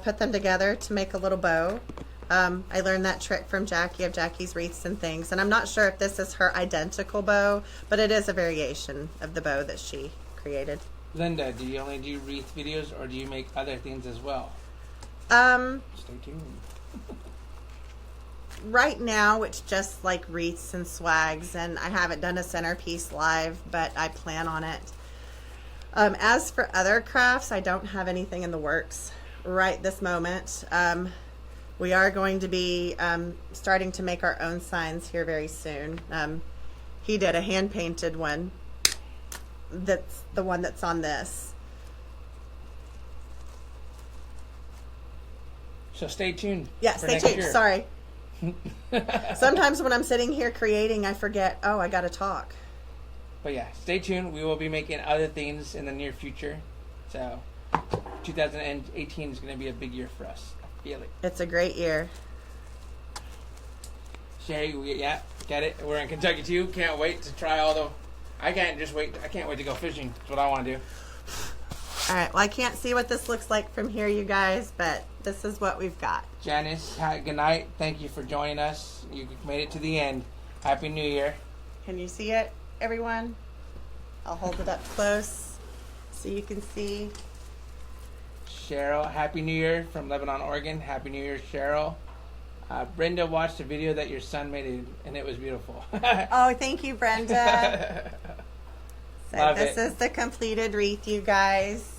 put them together to make a little bow. I learned that trick from Jackie of Jackie's Wreaths and Things, and I'm not sure if this is her identical bow, but it is a variation of the bow that she created. Linda, do you only do wreath videos, or do you make other things as well? Stay tuned. Right now, it's just like wreaths and swags, and I haven't done a centerpiece live, but I plan on it. As for other crafts, I don't have anything in the works right this moment. We are going to be starting to make our own signs here very soon. He did a hand-painted one. That's the one that's on this. So stay tuned. Yeah, stay tuned. Sorry. Sometimes when I'm sitting here creating, I forget, oh, I got to talk. But yeah, stay tuned. We will be making other things in the near future. So 2018 is going to be a big year for us. I feel it. It's a great year. Sherry, yeah, get it. We're in Kentucky too. Can't wait to try all the... I can't wait to go fishing. That's what I want to do. All right. Well, I can't see what this looks like from here, you guys, but this is what we've got. Janice, good night. Thank you for joining us. You made it to the end. Happy New Year. Can you see it, everyone? I'll hold it up close so you can see. Cheryl, Happy New Year from Lebanon, Oregon. Happy New Year, Cheryl. Brenda watched a video that your son made, and it was beautiful. Oh, thank you, Brenda. So Love this it. is the completed wreath, you guys.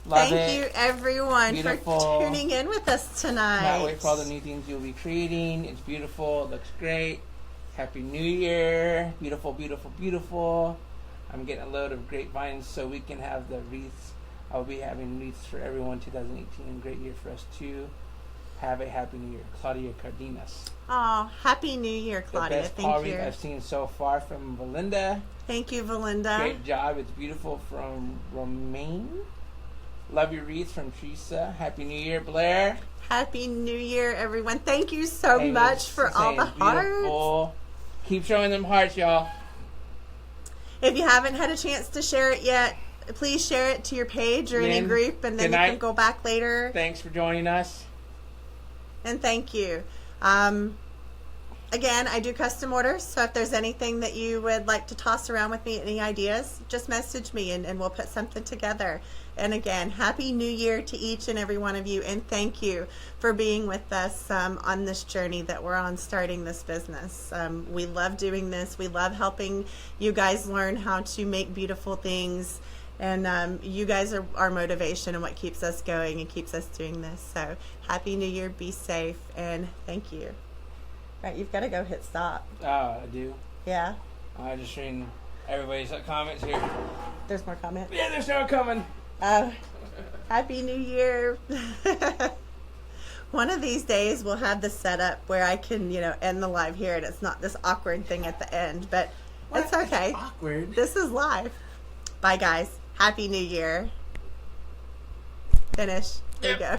Love Thank it. you, everyone, Beautiful. for tuning in with us tonight. Can't wait for all the new things you'll be creating. It's beautiful. It looks great. Happy New Year. Beautiful, beautiful, beautiful. I'm getting a load of grapevines so we can have the wreaths. I'll be having wreaths for everyone 2018. Great year for us too. Have a happy New Year. Claudia Cardenas. Oh, Happy New Year, Claudia. The best paw Thank wreath you. I've seen so far from Belinda. Thank you, Belinda. Great job. It's beautiful from Romaine. Love your wreath from Teresa. Happy New Year, Blair. Happy New Year, everyone. Thank you so Hey, much for all the saying hearts. beautiful. Keep showing them hearts, y'all. If you haven't had a chance to share it yet, please share it to your page or any Lynn, group, and then good you can night. go back later. Thanks for joining us. And thank you. Again, I do custom orders, so if there's anything that you would like to toss around with me, any ideas, just message me and we'll put something together. And again, Happy New Year to each and every one of you, and thank you for being with us on this journey that we're on, starting this business. We love doing this. We love helping you guys learn how to make beautiful things, and you guys are our motivation and what keeps us going and keeps us doing this. So Happy New Year, be safe, and thank you. Right, you've got to go hit stop. Oh, I do. Yeah, I'm just reading everybody's comments here. there's more comments. Yeah, they're still coming. Happy New Year. One of these days we'll have the setup where I can, end the live here and it's not this awkward thing at the end, but it's okay. It's awkward. This is live. Bye, guys. Happy New Year. Finish. There you go.